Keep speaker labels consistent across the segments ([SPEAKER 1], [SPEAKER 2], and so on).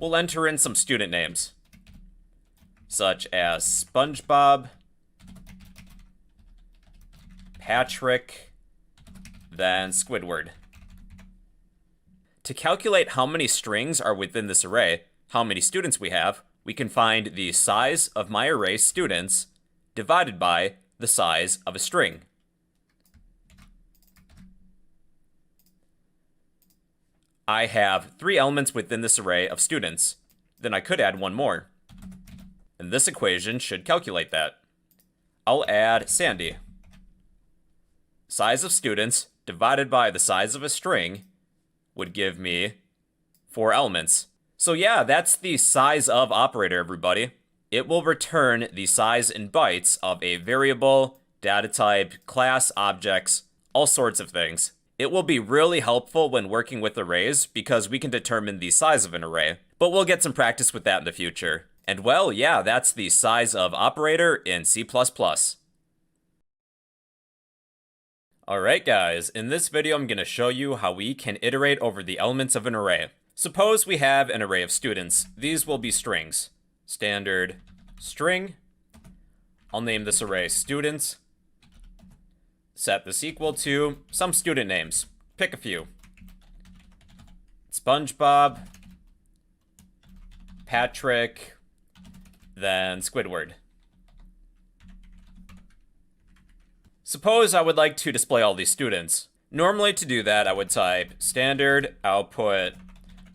[SPEAKER 1] we'll enter in some student names, such as SpongeBob, Patrick, then Squidward. To calculate how many strings are within this array, how many students we have, we can find the size of my array students divided by the size of a string. I have 3 elements within this array of students. Then I could add one more. And this equation should calculate that. I'll add Sandy. Size of students divided by the size of a string would give me 4 elements. So yeah, that's the size of operator, everybody. It will return the size in bytes of a variable, data type, class, objects, all sorts of things. It will be really helpful when working with arrays because we can determine the size of an array. But we'll get some practice with that in the future. And well, yeah, that's the size of operator in C++. Alright guys, in this video I'm going to show you how we can iterate over the elements of an array. Suppose we have an array of students. These will be strings. Standard string. I'll name this array students. Set this equal to some student names. Pick a few. SpongeBob, Patrick, then Squidward. Suppose I would like to display all these students. Normally to do that, I would type standard output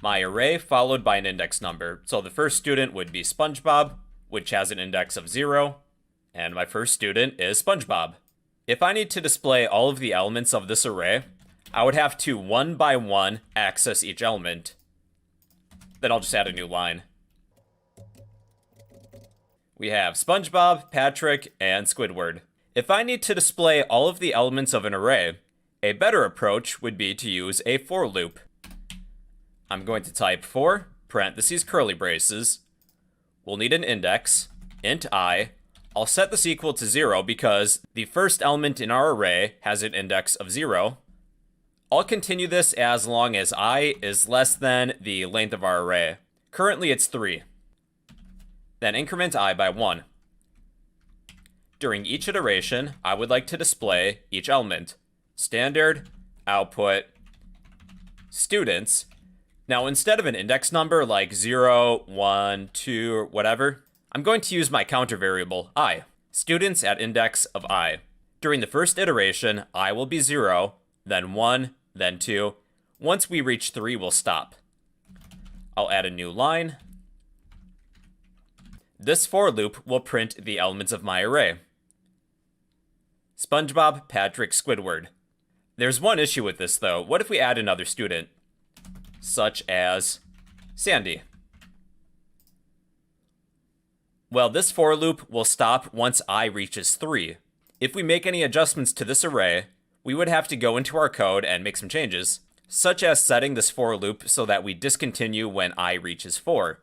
[SPEAKER 1] my array followed by an index number. So the first student would be SpongeBob, which has an index of 0, and my first student is SpongeBob. If I need to display all of the elements of this array, I would have to one by one access each element. Then I'll just add a new line. We have SpongeBob, Patrick, and Squidward. If I need to display all of the elements of an array, a better approach would be to use a for loop. I'm going to type for, parentheses, curly braces. We'll need an index, int I. I'll set this equal to 0 because the first element in our array has an index of 0. I'll continue this as long as I is less than the length of our array. Currently it's 3. Then increment I by 1. During each iteration, I would like to display each element. Standard, output, students. Now instead of an index number like 0, 1, 2, or whatever, I'm going to use my counter variable, I. Students at index of I. During the first iteration, I will be 0, then 1, then 2. Once we reach 3, we'll stop. I'll add a new line. This for loop will print the elements of my array. SpongeBob, Patrick, Squidward. There's one issue with this though. What if we add another student? Such as Sandy. Well, this for loop will stop once I reaches 3. If we make any adjustments to this array, we would have to go into our code and make some changes, such as setting this for loop so that we discontinue when I reaches 4.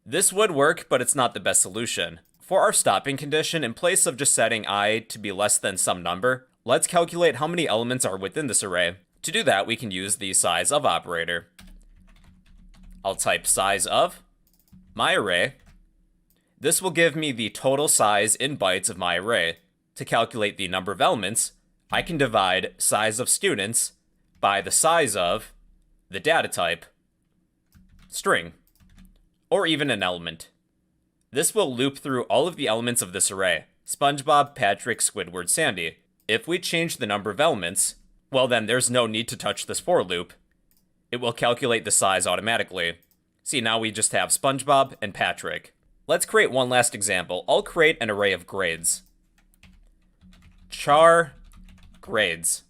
[SPEAKER 1] This would work, but it's not the best solution. For our stopping condition, in place of just setting I to be less than some number, let's calculate how many elements are within this array. To do that, we can use the size of operator. I'll type size of my array. This will give me the total size in bytes of my array. To calculate the number of elements, I can divide size of students by the size of the data type, string, or even an element. This will loop through all of the elements of this array. SpongeBob, Patrick, Squidward, Sandy. If we change the number of elements, well then there's no need to touch this for loop. It will calculate the size automatically. See, now we just have SpongeBob and Patrick. Let's create one last example. I'll create an array of grades. Char grades.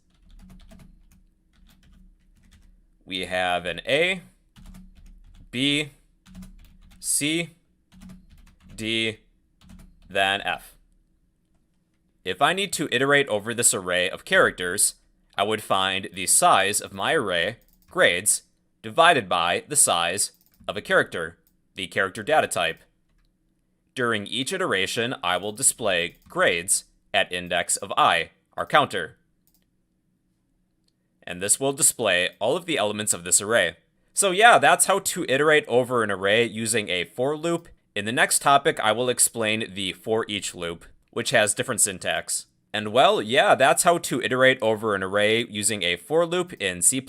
[SPEAKER 1] We have an A, B, C, D, then F. If I need to iterate over this array of characters, I would find the size of my array, grades, divided by the size of a character, the character data type. During each iteration, I will display grades at index of I, our counter. And this will display all of the elements of this array. So yeah, that's how to iterate over an array using a for loop. In the next topic, I will explain the for each loop, which has different syntax. And well, yeah, that's how to iterate over an array using a for loop in C++.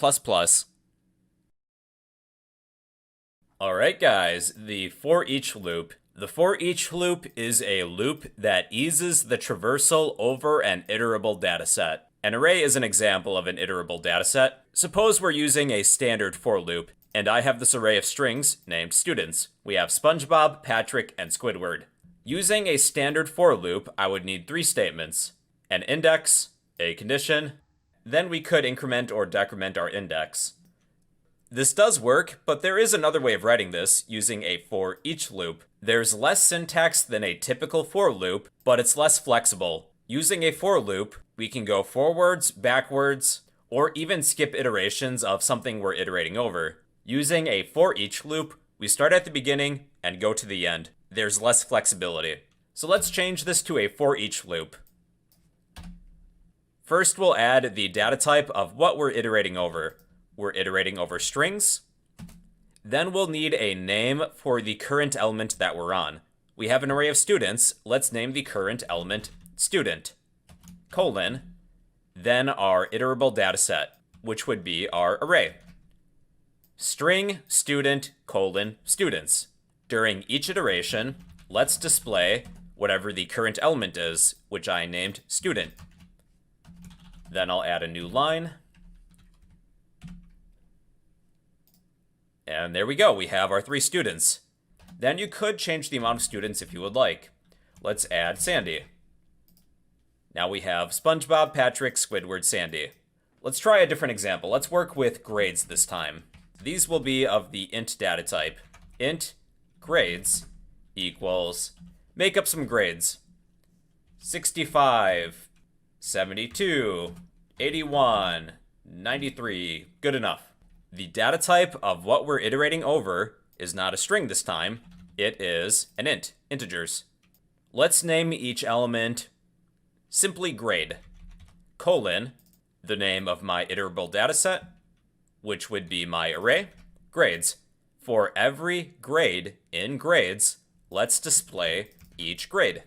[SPEAKER 1] Alright guys, the for each loop. The for each loop is a loop that eases the traversal over an iterable dataset. An array is an example of an iterable dataset. Suppose we're using a standard for loop, and I have this array of strings named students. We have SpongeBob, Patrick, and Squidward. Using a standard for loop, I would need 3 statements: an index, a condition, then we could increment or decrement our index. This does work, but there is another way of writing this using a for each loop. There's less syntax than a typical for loop, but it's less flexible. Using a for loop, we can go forwards, backwards, or even skip iterations of something we're iterating over. Using a for each loop, we start at the beginning and go to the end. There's less flexibility. So let's change this to a for each loop. First, we'll add the data type of what we're iterating over. We're iterating over strings. Then we'll need a name for the current element that we're on. We have an array of students. Let's name the current element student, colon, then our iterable data set, which would be our array. String student, colon, students. During each iteration, let's display whatever the current element is, which I named student. Then I'll add a new line. And there we go, we have our 3 students. Then you could change the amount of students if you would like. Let's add Sandy. Now we have SpongeBob, Patrick, Squidward, Sandy. Let's try a different example. Let's work with grades this time. These will be of the int data type. Int grades equals, make up some grades. 65, 72, 81, 93, good enough. The data type of what we're iterating over is not a string this time. It is an int, integers. Let's name each element simply grade, colon, the name of my iterable dataset, which would be my array, grades. For every grade in grades, let's display each grade.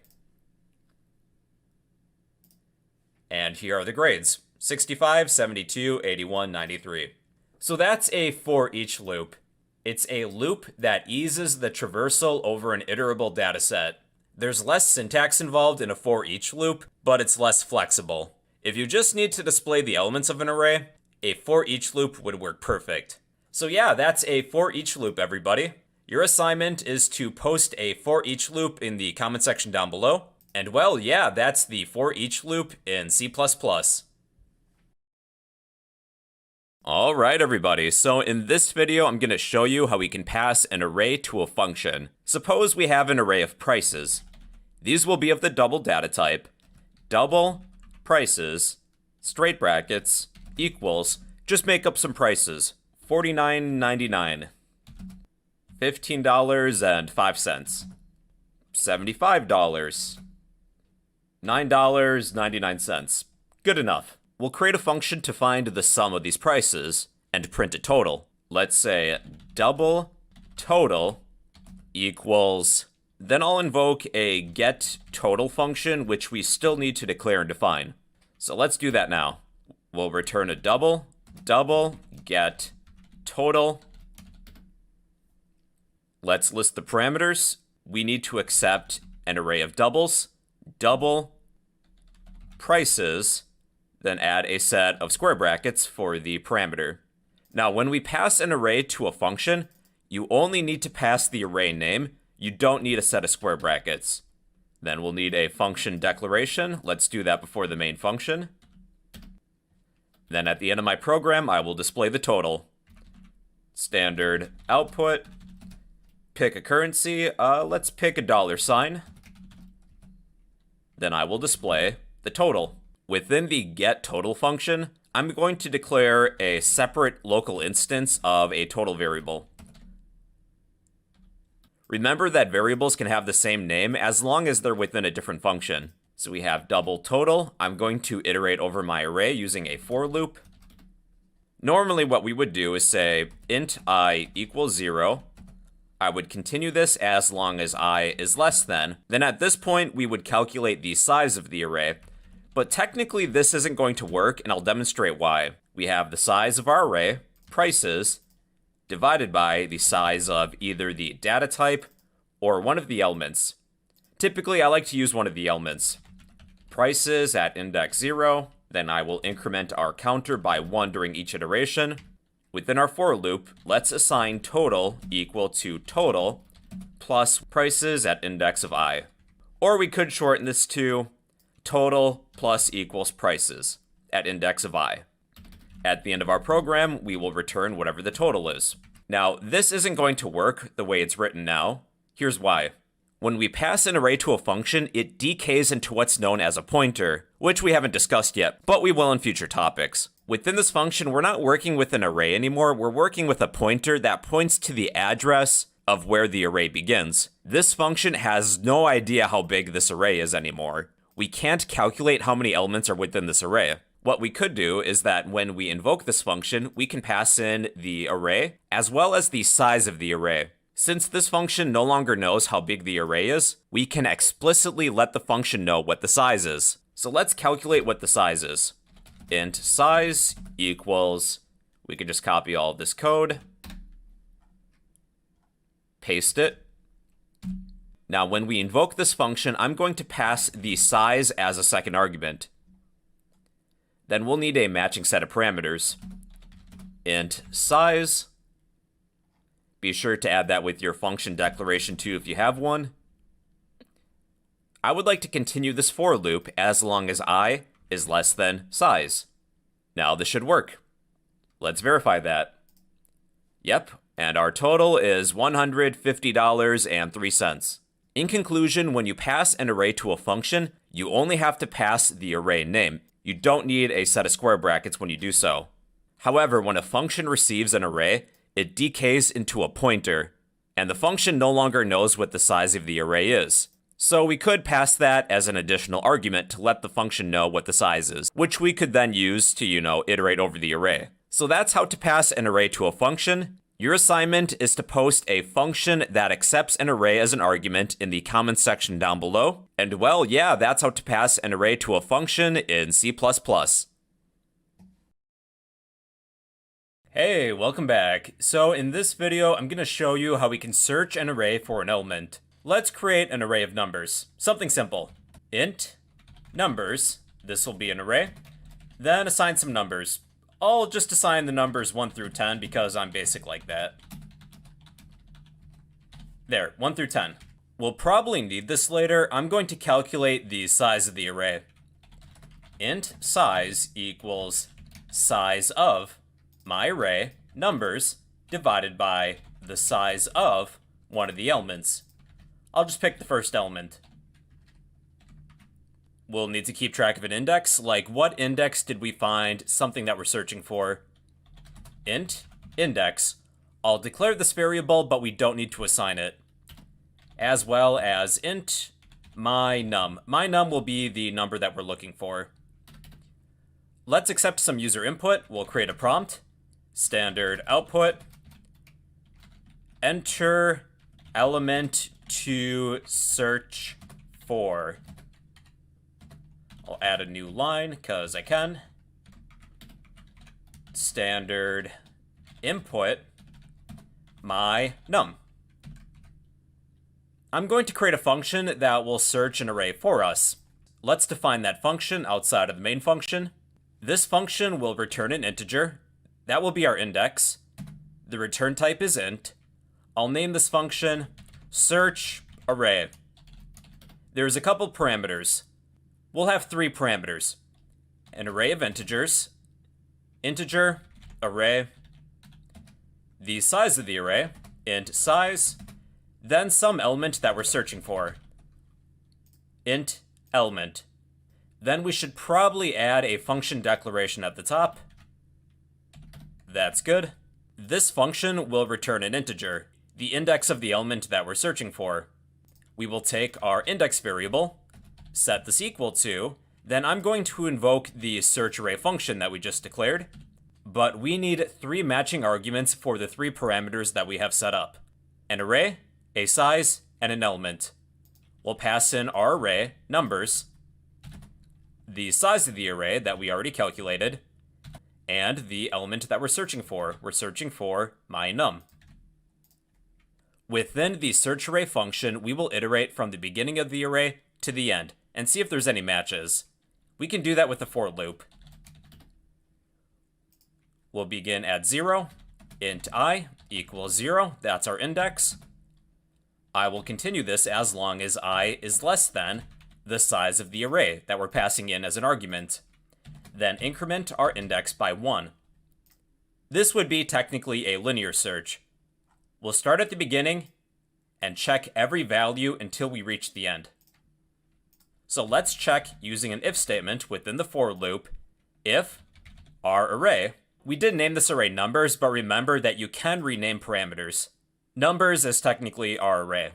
[SPEAKER 1] And here are the grades: 65, 72, 81, 93. So that's a for each loop. It's a loop that eases the traversal over an iterable dataset. There's less syntax involved in a for each loop, but it's less flexible. If you just need to display the elements of an array, a for each loop would work perfect. So yeah, that's a for each loop, everybody. Your assignment is to post a for each loop in the comment section down below. And well, yeah, that's the for each loop in C++. Alright everybody, so in this video I'm going to show you how we can pass an array to a function. Suppose we have an array of prices. These will be of the double data type. Double prices, straight brackets, equals, just make up some prices. $49.99, $15.05, $75, $9.99. Good enough. We'll create a function to find the sum of these prices and print a total. Let's say double total equals, then I'll invoke a get total function, which we still need to declare and define. So let's do that now. We'll return a double get total. Let's list the parameters. We need to accept an array of doubles, double prices, then add a set of square brackets for the parameter. Now, when we pass an array to a function, you only need to pass the array name. You don't need a set of square brackets. Then we'll need a function declaration. Let's do that before the main function. Then at the end of my program, I will display the total. Standard output. Pick a currency. Let's pick a $sign. Then I will display the total. Within the getTotal function, I'm going to declare a separate local instance of a total variable. Remember that variables can have the same name as long as they're within a different function. So we have double total. I'm going to iterate over my array using a for loop. Normally what we would do is say int I equals 0. I would continue this as long as I is less than. Then at this point, we would calculate the size of the array. But technically, this isn't going to work, and I'll demonstrate why. We have the size of our array, prices, divided by the size of either the data type or one of the elements. Typically, I like to use one of the elements. Prices at index 0, then I will increment our counter by 1 during each iteration. Within our for loop, let's assign total equal to total plus prices at index of I. Or we could shorten this to total plus equals prices at index of I. At the end of our program, we will return whatever the total is. Now, this isn't going to work the way it's written now. Here's why. When we pass an array to a function, it decays into what's known as a pointer, which we haven't discussed yet, but we will in future topics. Within this function, we're not working with an array anymore, we're working with a pointer that points to the address of where the array begins. This function has no idea how big this array is anymore. We can't calculate how many elements are within this array. What we could do is that when we invoke this function, we can pass in the array as well as the size of the array. Since this function no longer knows how big the array is, we can explicitly let the function know what the size is. So let's calculate what the size is. Int size equals, we can just copy all of this code, paste it. Now when we invoke this function, I'm going to pass the size as a second argument. Then we'll need a matching set of parameters. Int size. Be sure to add that with your function declaration too if you have one. I would like to continue this for loop as long as I is less than size. Now this should work. Let's verify that. Yep, and our total is $150.03. In conclusion, when you pass an array to a function, you only have to pass the array name. You don't need a set of square brackets when you do so. However, when a function receives an array, it decays into a pointer, and the function no longer knows what the size of the array is. So we could pass that as an additional argument to let the function know what the size is, which we could then use to, iterate over the array. So that's how to pass an array to a function. Your assignment is to post a function that accepts an array as an argument in the comments section down below. And well, yeah, that's how to pass an array to a function in C++. Hey, welcome back. So in this video, I'm going to show you how we can search an array for an element. Let's create an array of numbers. Something simple. Int numbers. This will be an array. Then assign some numbers. I'll just assign the numbers 1 through 10 because I'm basic like that. There, 1 through 10. We'll probably need this later. I'm going to calculate the size of the array. Int size equals size of my array, numbers, divided by the size of one of the elements. I'll just pick the first element. We'll need to keep track of an index, like what index did we find something that we're searching for? Int index. I'll declare this variable, but we don't need to assign it. As well as int my num. My num will be the number that we're looking for. Let's accept some user input. We'll create a prompt. Standard output. Enter element to search for. I'll add a new line because I can. Standard input my num. I'm going to create a function that will search an array for us. Let's define that function outside of the main function. This function will return an integer. That will be our index. The return type is int. I'll name this function search array. There's a couple parameters. We'll have 3 parameters. An array of integers, integer, array, the size of the array, int size, then some element that we're searching for, int element. Then we should probably add a function declaration at the top. That's good. This function will return an integer, the index of the element that we're searching for. We will take our index variable, set this equal to, then I'm going to invoke the search array function that we just declared. but we need 3 matching arguments for the 3 parameters that we have set up: an array, a size, and an element. We'll pass in our array, numbers, the size of the array that we already calculated, and the element that we're searching for. We're searching for my_num. Within the search array function, we will iterate from the beginning of the array to the end and see if there's any matches. We can do that with the for loop. We'll begin at 0, int I equals 0, that's our index. I will continue this as long as I is less than the size of the array that we're passing in as an argument. Then increment our index by 1. This would be technically a linear search. We'll start at the beginning and check every value until we reach the end. So let's check using an if statement within the for loop. If our array, we did name this array numbers, but remember that you can rename parameters. Numbers is technically our array.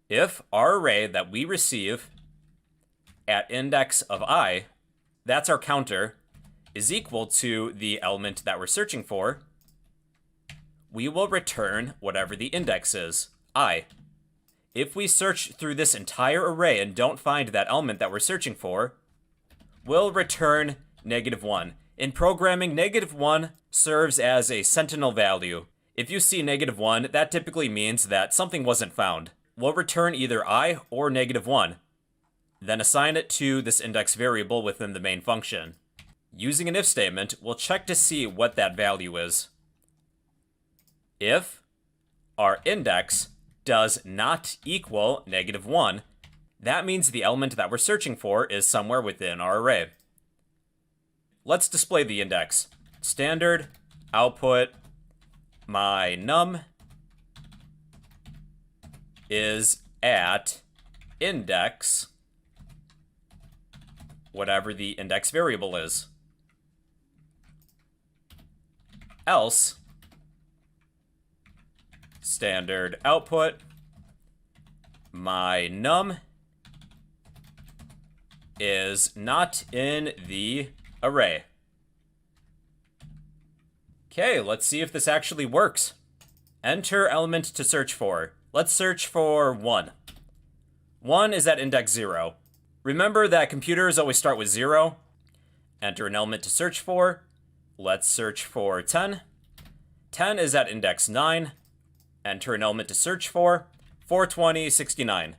[SPEAKER 1] If our array that we receive at index of I, that's our counter, is equal to the element that we're searching for, we will return whatever the index is, I. If we search through this entire array and don't find that element that we're searching for, we'll return -1. In programming, -1 serves as a sentinel value. If you see -1, that typically means that something wasn't found. We'll return either I or -1, then assign it to this index variable within the main function. Using an if statement, we'll check to see what that value is. If our index does not equal -1, that means the element that we're searching for is somewhere within our array. Let's display the index. Standard output my_num is at index whatever the index variable is. Else, standard output my_num is not in the array. Okay, let's see if this actually works. Enter element to search for. Let's search for 1. 1 is at index 0. Remember that computers always start with 0. Enter an element to search for. Let's search for 10. 10 is at index 9. Enter an element to search for. 420, 69.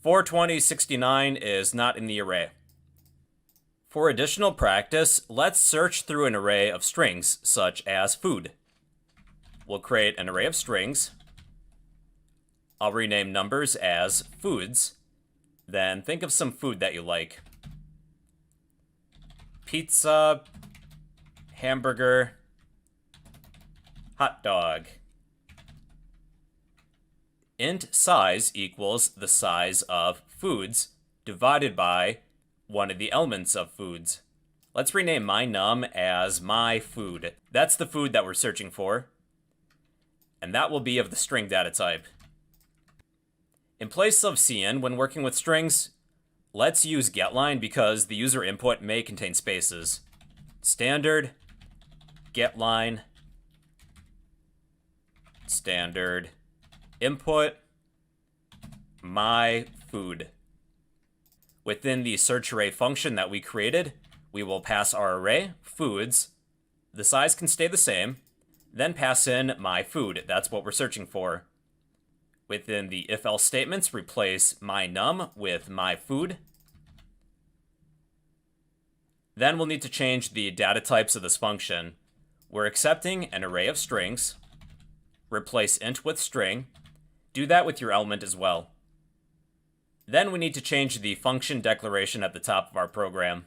[SPEAKER 1] 420, 69 is not in the array. For additional practice, let's search through an array of strings, such as food. We'll create an array of strings. I'll rename numbers as foods. Then think of some food that you like. Pizza, hamburger, hot dog. Int size equals the size of foods divided by one of the elements of foods. Let's rename my_num as my food. That's the food that we're searching for. And that will be of the string data type. In place of cin, when working with strings, let's use getLine because the user input may contain spaces. Standard getLine standard input my food. Within the search array function that we created, we will pass our array, foods. The size can stay the same. Then pass in my food. That's what we're searching for. Within the if-else statements, replace my_num with my food. Then we'll need to change the data types of this function. We're accepting an array of strings. Replace int with string. Do that with your element as well. Then we need to change the function declaration at the top of our program.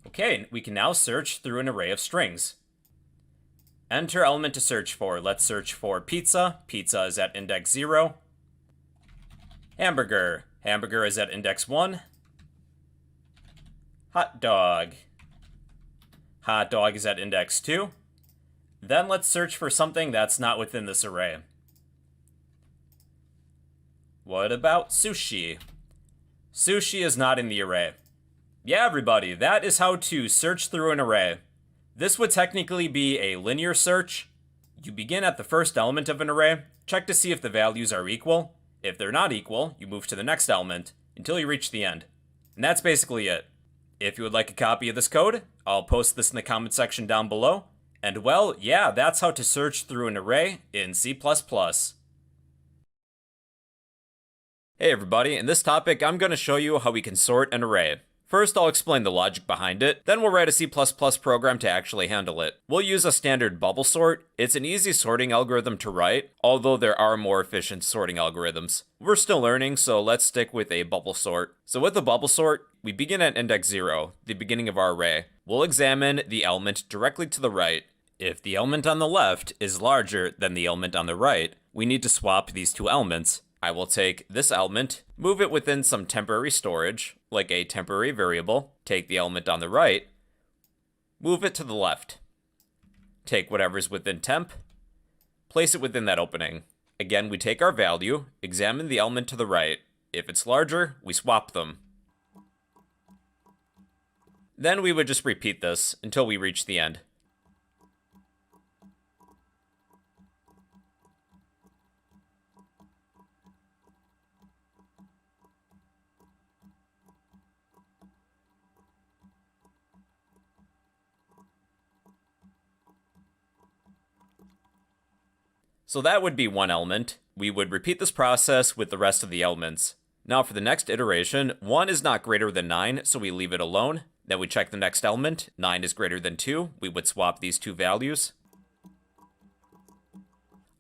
[SPEAKER 1] Okay, we can now search through an array of strings. Enter element to search for. Let's search for pizza. Pizza is at index 0. Hamburger. Hamburger is at index 1. Hot dog. Hot dog is at index 2. Then let's search for something that's not within this array. What about sushi? Sushi is not in the array. Yeah, everybody, that is how to search through an array. This would technically be a linear search. You begin at the first element of an array, check to see if the values are equal. If they're not equal, you move to the next element until you reach the end. And that's basically it. If you would like a copy of this code, I'll post this in the comment section down below. And well, yeah, that's how to search through an array in C++. Hey everybody, in this topic I'm going to show you how we can sort an array. First, I'll explain the logic behind it, then we'll write a C++ program to actually handle it. We'll use a standard bubble sort. It's an easy sorting algorithm to write, although there are more efficient sorting algorithms. We're still learning, so let's stick with a bubble sort. So with a bubble sort, we begin at index 0, the beginning of our array. We'll examine the element directly to the right. If the element on the left is larger than the element on the right, we need to swap these two elements. I will take this element, move it within some temporary storage, like a temporary variable, take the element on the right, move it to the left. Take whatever's within temp, place it within that opening. Again, we take our value, examine the element to the right. If it's larger, we swap them. Then we would just repeat this until we reach the end. So that would be one element. We would repeat this process with the rest of the elements. Now for the next iteration, 1 is not greater than 9, so we leave it alone. Then we check the next element, 9 is greater than 2, we would swap these two values.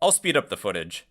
[SPEAKER 1] I'll speed up the footage.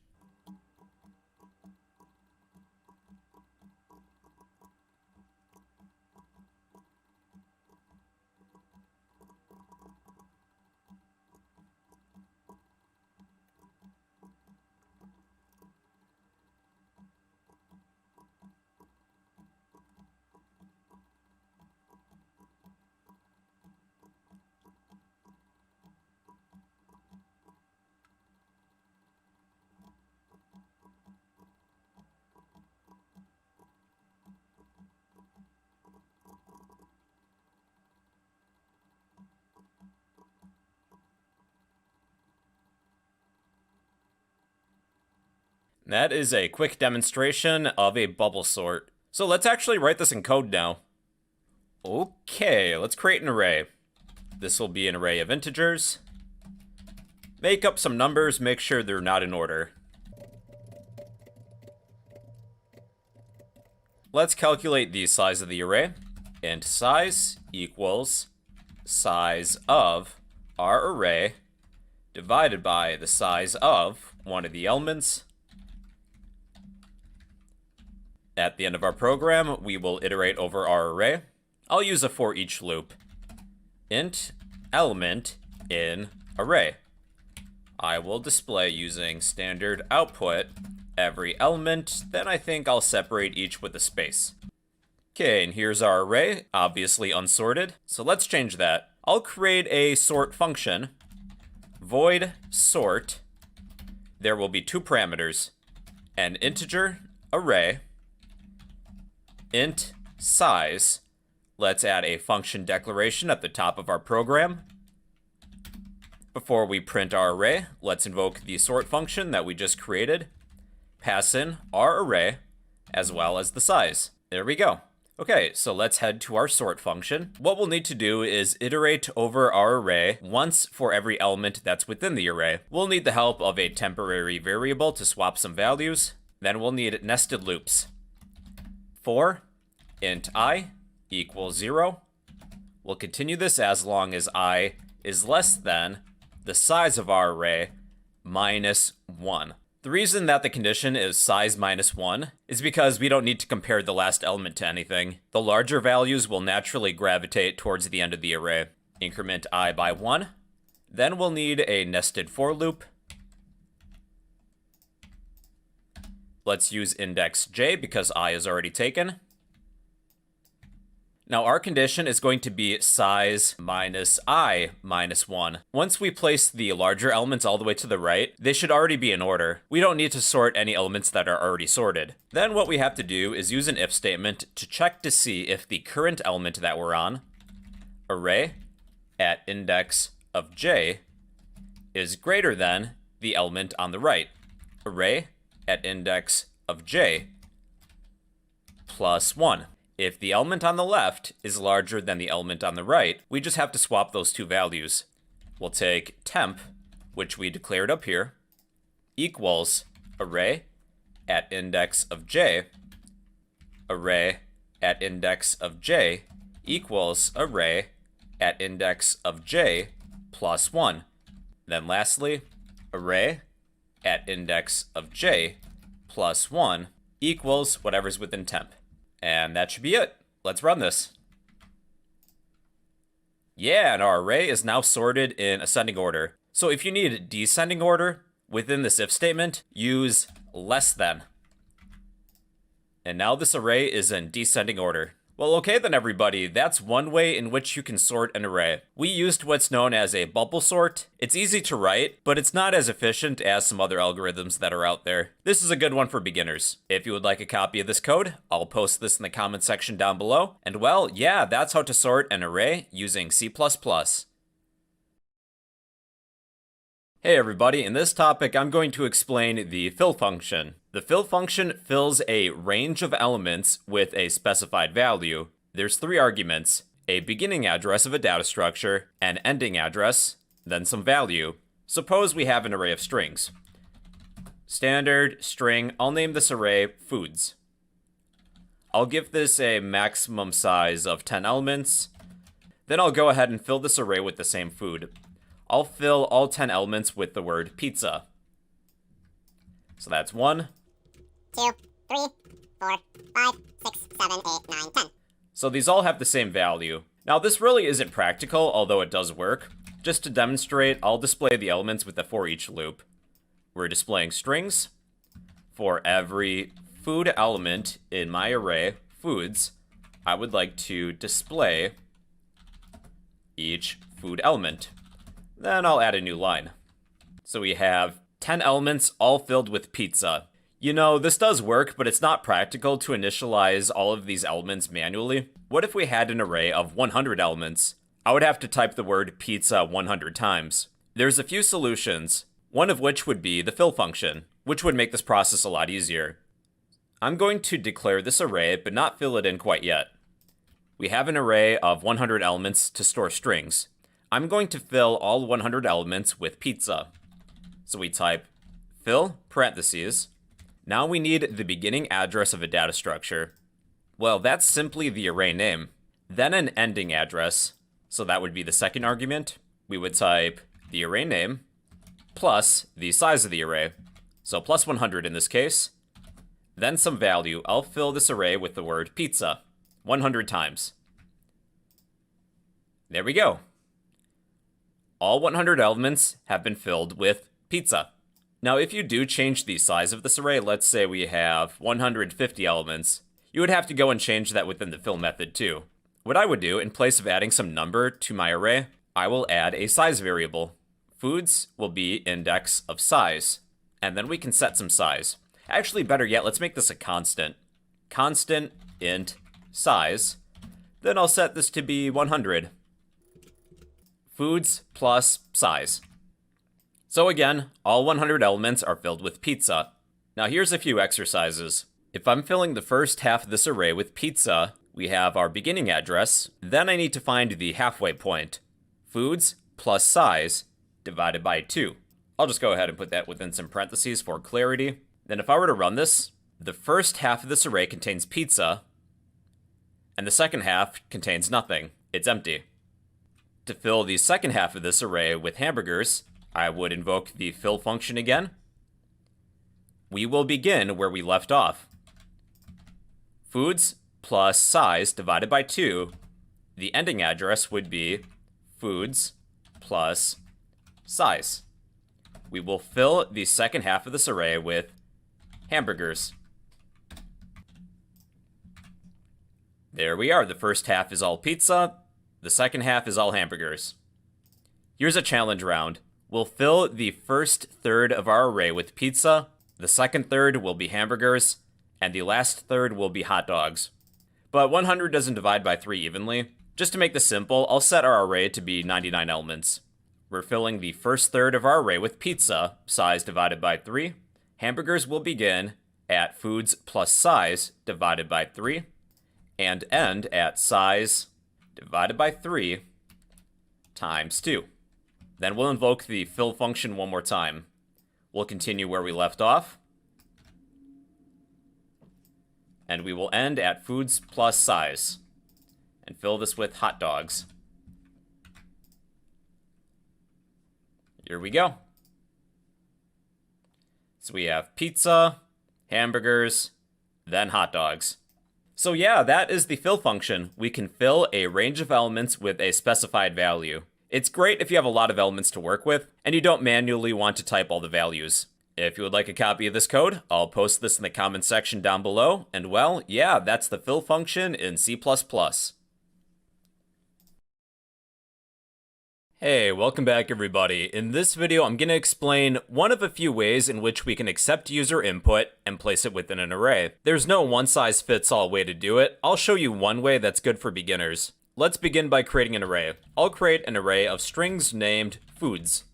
[SPEAKER 1] That is a quick demonstration of a bubble sort. So let's actually write this in code now. Okay, let's create an array. This will be an array of integers. Make up some numbers, make sure they're not in order. Let's calculate the size of the array. Int size equals size of our array divided by the size of one of the elements. At the end of our program, we will iterate over our array. I'll use a for each loop. Int element in array. I will display using standard output every element, then I think I'll separate each with a space. Okay, and here's our array, obviously unsorted. So let's change that. I'll create a sort function, void sort. There will be two parameters, an integer array, int size. Let's add a function declaration at the top of our program. Before we print our array, let's invoke the sort function that we just created. Pass in our array as well as the size. There we go. Okay, so let's head to our sort function. What we'll need to do is iterate over our array once for every element that's within the array. We'll need the help of a temporary variable to swap some values. Then we'll need nested loops. For int I equals 0. We'll continue this as long as I is less than the size of our array minus 1. The reason that the condition is size minus 1 is because we don't need to compare the last element to anything. The larger values will naturally gravitate towards the end of the array. Increment I by 1. Then we'll need a nested for loop. Let's use index j because I is already taken. Now our condition is going to be size minus I minus 1. Once we place the larger elements all the way to the right, they should already be in order. We don't need to sort any elements that are already sorted. Then what we have to do is use an if statement to check to see if the current element that we're on, array, at index of j is greater than the element on the right. Array at index of j plus 1. If the element on the left is larger than the element on the right, we just have to swap those two values. We'll take temp, which we declared up here, equals array at index of j, array at index of j equals array at index of j plus 1. Then lastly, array at index of j plus 1 equals whatever's within temp. And that should be it. Let's run this. Yeah, and our array is now sorted in ascending order. So if you need descending order within this if statement, use less than. And now this array is in descending order. Well, okay then everybody, that's one way in which you can sort an array. We used what's known as a bubble sort. It's easy to write, but it's not as efficient as some other algorithms that are out there. This is a good one for beginners. If you would like a copy of this code, I'll post this in the comment section down below. And well, yeah, that's how to sort an array using C++. Hey everybody, in this topic I'm going to explain the fill function. The fill function fills a range of elements with a specified value. There's three arguments: a beginning address of a data structure, an ending address, then some value. Suppose we have an array of strings. Standard string, I'll name this array foods. I'll give this a maximum size of 10 elements. Then I'll go ahead and fill this array with the same food. I'll fill all 10 elements with the word pizza. So that's 1,
[SPEAKER 2] 2, 3, 4, 5, 6, 7, 8, 9, 10.
[SPEAKER 1] So these all have the same value. Now this really isn't practical, although it does work. Just to demonstrate, I'll display the elements with the for each loop. We're displaying strings. For every food element in my array, foods, I would like to display each food element. Then I'll add a new line. So we have 10 elements all filled with pizza. You know, this does work, but it's not practical to initialize all of these elements manually. What if we had an array of 100 elements? I would have to type the word pizza 100 times. There's a few solutions, one of which would be the fill function, which would make this process a lot easier. I'm going to declare this array, but not fill it in quite yet. We have an array of 100 elements to store strings. I'm going to fill all 100 elements with pizza. So we type fill parentheses. Now we need the beginning address of a data structure. Well, that's simply the array name. Then an ending address. So that would be the second argument. We would type the array name plus the size of the array. So plus 100 in this case. Then some value. I'll fill this array with the word pizza 100 times. There we go. All 100 elements have been filled with pizza. Now, if you do change the size of this array, let's say we have 150 elements, you would have to go and change that within the fill method too. What I would do, in place of adding some number to my array, I will add a size variable. Foods will be index of size, and then we can set some size. Actually, better yet, let's make this a constant. Constant int size. Then I'll set this to be 100. Foods plus size. So again, all 100 elements are filled with pizza. Now here's a few exercises. If I'm filling the first half of this array with pizza, we have our beginning address. Then I need to find the halfway point. Foods plus size divided by 2. I'll just go ahead and put that within some parentheses for clarity. Then if I were to run this, the first half of this array contains pizza, and the second half contains nothing. It's empty. To fill the second half of this array with hamburgers, I would invoke the fill function again. We will begin where we left off. Foods plus size divided by 2. The ending address would be foods plus size. We will fill the second half of this array with hamburgers. There we are. The first half is all pizza. The second half is all hamburgers. Here's a challenge round. We'll fill the first third of our array with pizza, the second third will be hamburgers, and the last third will be hot dogs. But 100 doesn't divide by 3 evenly, Just to make this simple, I'll set our array to be 99 elements. We're filling the first third of our array with pizza, size divided by 3. Hamburgers will begin at foods plus size divided by 3, and end at size divided by 3 times 2. Then we'll invoke the fill function one more time. We'll continue where we left off, and we will end at foods plus size, and fill this with hot dogs. Here we go. So we have pizza, hamburgers, then hot dogs. So yeah, that is the fill function. We can fill a range of elements with a specified value. It's great if you have a lot of elements to work with, and you don't manually want to type all the values. If you would like a copy of this code, I'll post this in the comments section down below, and well, yeah, that's the fill function in C++. Hey, welcome back everybody. In this video, I'm going to explain one of a few ways in which we can accept user input and place it within an array. There's no one-size-fits-all way to do it. I'll show you one way that's good for beginners. Let's begin by creating an array. I'll create an array of strings named foods.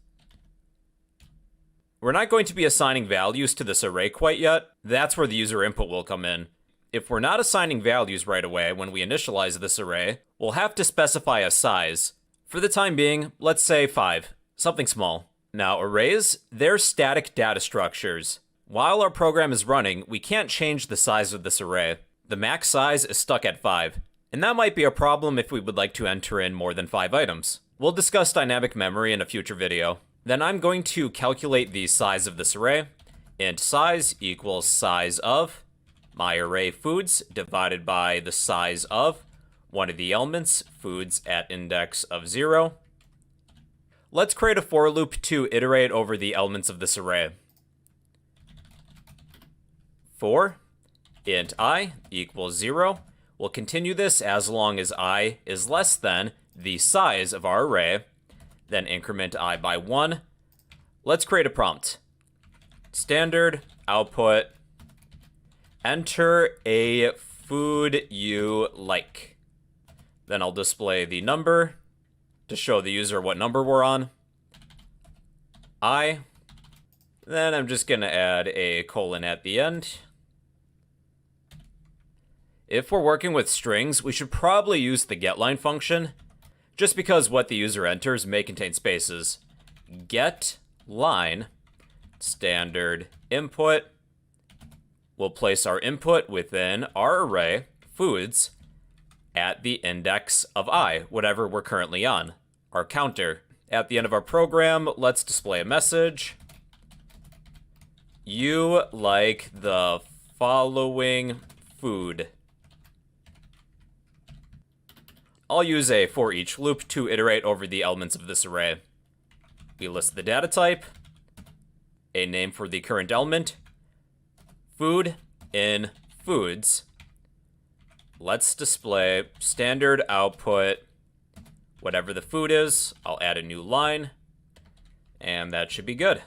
[SPEAKER 1] We're not going to be assigning values to this array quite yet. That's where the user input will come in. If we're not assigning values right away when we initialize this array, we'll have to specify a size. For the time being, let's say 5, something small. Now arrays, they're static data structures. While our program is running, we can't change the size of this array. The max size is stuck at 5, and that might be a problem if we would like to enter in more than 5 items. We'll discuss dynamic memory in a future video. Then I'm going to calculate the size of this array. Int size equals size of my array foods divided by the size of one of the elements, foods at index of 0. Let's create a for loop to iterate over the elements of this array. For int I equals 0. We'll continue this as long as I is less than the size of our array, then increment I by 1. Let's create a prompt. Standard output, enter a food you like. Then I'll display the number to show the user what number we're on. Then I'm just going to add a colon at the end. If we're working with strings, we should probably use the getLine function, just because what the user enters may contain spaces. GetLine, standard input. We'll place our input within our array, foods, at the index of I, whatever we're currently on, our counter. At the end of our program, let's display a message. You like the following food. I'll use a for each loop to iterate over the elements of this array. We list the data type, a name for the current element, food in foods. Let's display standard output, whatever the food is. I'll add a new line, and that should be good.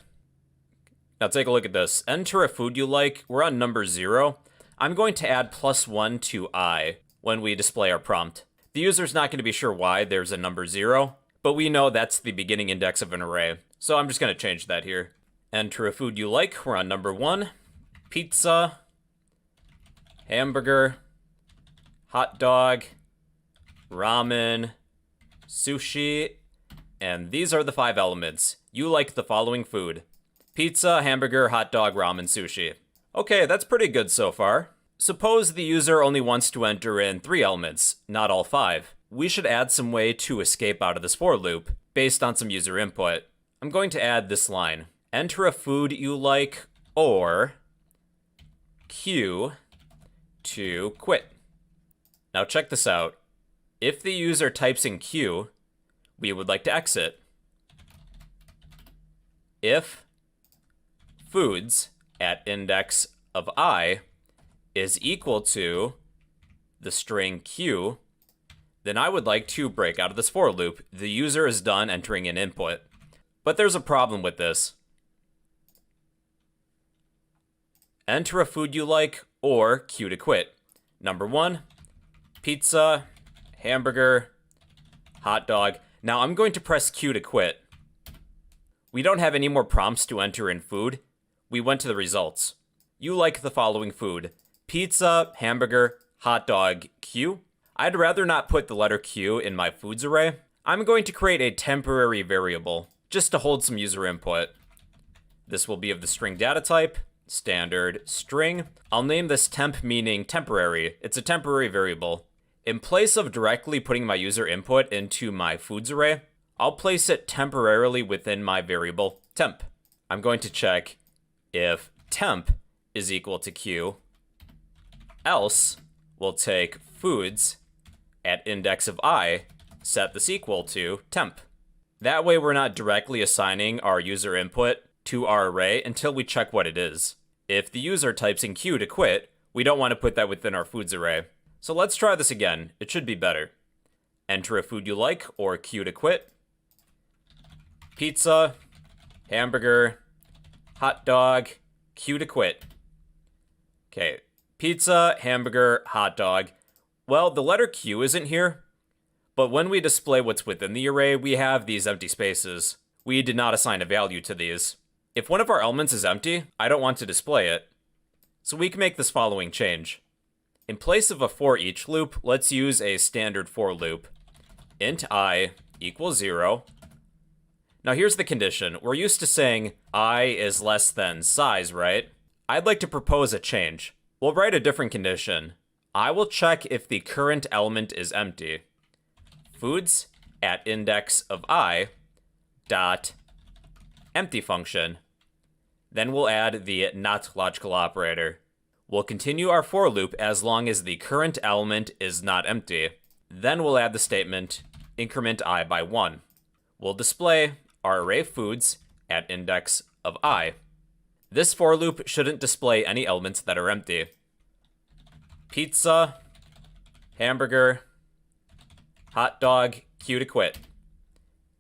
[SPEAKER 1] Now take a look at this. Enter a food you like. We're on number 0. I'm going to add +1 to I when we display our prompt. The user's not going to be sure why there's a number 0, but we know that's the beginning index of an array. So I'm just going to change that here. Enter a food you like. We're on number 1. Pizza, hamburger, hot dog, ramen, sushi, and these are the 5 elements. You like the following food: pizza, hamburger, hot dog, ramen, sushi. Okay, that's pretty good so far. Suppose the user only wants to enter in 3 elements, not all 5. We should add some way to escape out of this for loop, based on some user input. I'm going to add this line. Enter a food you like, or Q to quit. Now check this out. If the user types in Q, we would like to exit. If foods at index of I is equal to the string Q, then I would like to break out of this for loop. The user is done entering in input. But there's a problem with this. Enter a food you like, or Q to quit. Number 1, pizza, hamburger, hot dog. Now I'm going to press Q to quit. We don't have any more prompts to enter in food. We went to the results. You like the following food: pizza, hamburger, hot dog, Q. I'd rather not put the letter Q in my foods array. I'm going to create a temporary variable just to hold some user input. This will be of the string data type, standard string. I'll name this temp, meaning temporary. It's a temporary variable. In place of directly putting my user input into my foods array, I'll place it temporarily within my variable temp. I'm going to check if temp is equal to Q, else we'll take foods at index of I, set this equal to temp. That way we're not directly assigning our user input to our array until we check what it is. If the user types in Q to quit, we don't want to put that within our foods array. So let's try this again. It should be better. Enter a food you like, or Q to quit. Pizza, hamburger, hot dog, Q to quit. Okay, pizza, hamburger, hot dog. Well, the letter Q isn't here, but when we display what's within the array, we have these empty spaces. We did not assign a value to these. If one of our elements is empty, I don't want to display it. So we can make this following change. In place of a for each loop, let's use a standard for loop. Int I equals 0. Now here's the condition. We're used to saying I is less than size, right? I'd like to propose a change. We'll write a different condition. I will check if the current element is empty. Foods at index of I dot empty function. Then we'll add the not logical operator. We'll continue our for loop as long as the current element is not empty. Then we'll add the statement increment I by 1. We'll display our array foods at index of I. This for loop shouldn't display any elements that are empty. Pizza, hamburger, hot dog, Q to quit.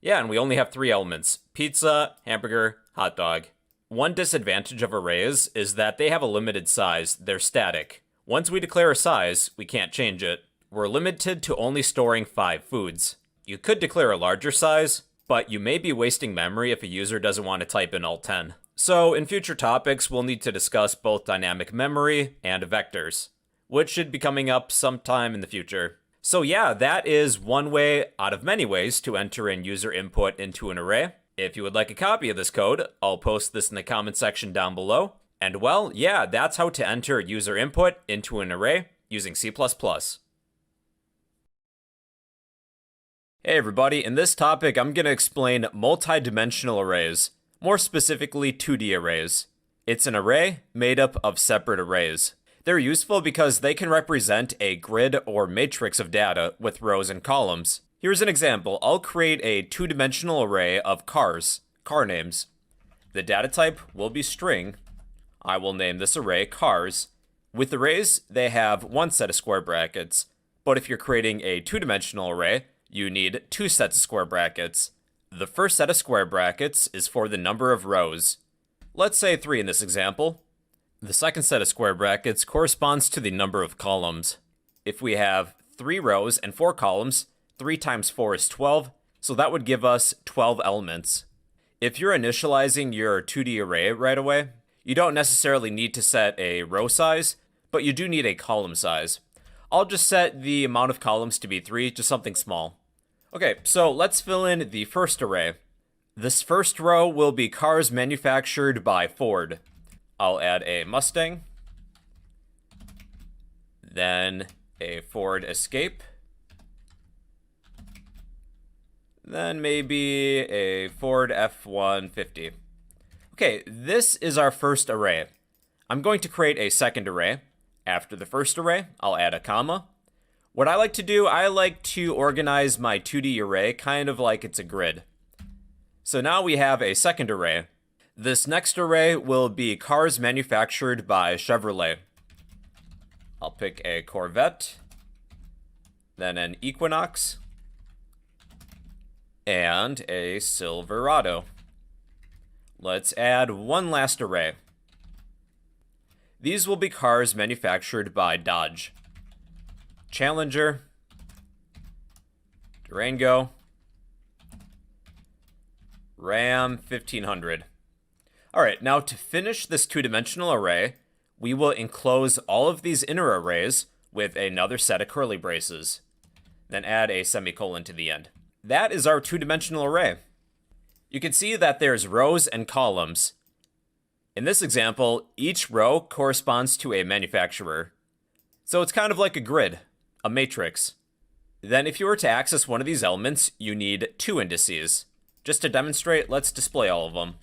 [SPEAKER 1] Yeah, and we only have 3 elements: pizza, hamburger, hot dog. One disadvantage of arrays is that they have a limited size. They're static. Once we declare a size, we can't change it. We're limited to only storing 5 foods. You could declare a larger size, but you may be wasting memory if a user doesn't want to type in Alt-10. So in future topics, we'll need to discuss both dynamic memory and vectors, which should be coming up sometime in the future. So yeah, that is one way out of many ways to enter in user input into an array. If you would like a copy of this code, I'll post this in the comment section down below. And well, yeah, that's how to enter user input into an array using C++. Hey everybody, in this topic I'm going to explain multi-dimensional arrays, more specifically 2D arrays. It's an array made up of separate arrays. They're useful because they can represent a grid or matrix of data with rows and columns. Here's an example. I'll create a 2-dimensional array of cars, car names. The data type will be string. I will name this array cars. With arrays, they have one set of square brackets, but if you're creating a 2-dimensional array, you need 2 sets of square brackets. The first set of square brackets is for the number of rows. Let's say 3 in this example. The second set of square brackets corresponds to the number of columns. If we have 3 rows and 4 columns, 3 times 4 is 12, so that would give us 12 elements. If you're initializing your 2D array right away, you don't necessarily need to set a row size, but you do need a column size. I'll just set the amount of columns to be 3, just something small. Okay, so let's fill in the first array. This first row will be cars manufactured by Ford. I'll add a Mustang, then a Ford Escape, then maybe a Ford F-150. Okay, this is our first array. I'm going to create a second array. After the first array, I'll add a comma. What I like to do, I like to organize my 2D array kind of like it's a grid. So now we have a second array. This next array will be cars manufactured by Chevrolet. I'll pick a Corvette, then an Equinox, and a Silverado. Let's add one last array. These will be cars manufactured by Dodge. Challenger, Durango, Ram 1500. All right, now to finish this two-dimensional array, we will enclose all of these inner arrays with another set of curly braces, then add a semicolon to the end. That is our two-dimensional array. You can see that there's rows and columns. In this example, each row corresponds to a manufacturer. So it's kind of like a grid, a matrix. Then if you were to access one of these elements, you need two indices. Just to demonstrate, let's display all of them.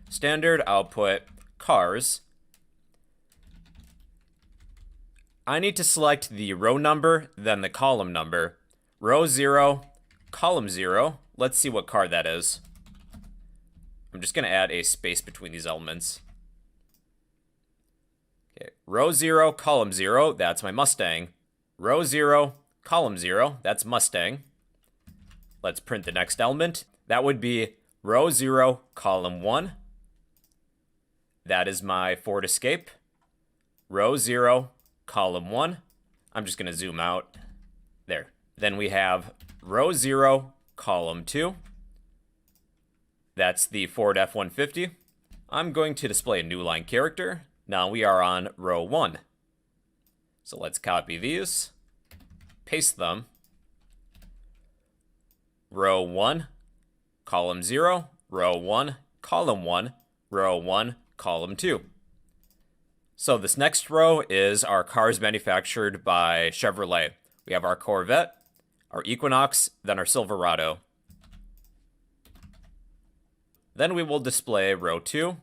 [SPEAKER 1] Standard output, cars. I need to select the row number, then the column number. Row 0, column 0. Let's see what car that is. I'm just going to add a space between these elements. Okay, row 0, column 0, that's my Mustang. Row 0, column 0, that's Mustang. Let's print the next element. That would be row 0, column 1. That is my Ford Escape. Row 0, column 1. I'm just going to zoom out. There. Then we have row 0, column 2. That's the Ford F-150. I'm going to display a new line character. Now we are on row 1. So let's copy these, paste them. Row 1, column 0, row 1, column 1, row 1, column 2. So this next row is our cars manufactured by Chevrolet. We have our Corvette, our Equinox, then our Silverado. Then we will display row 2,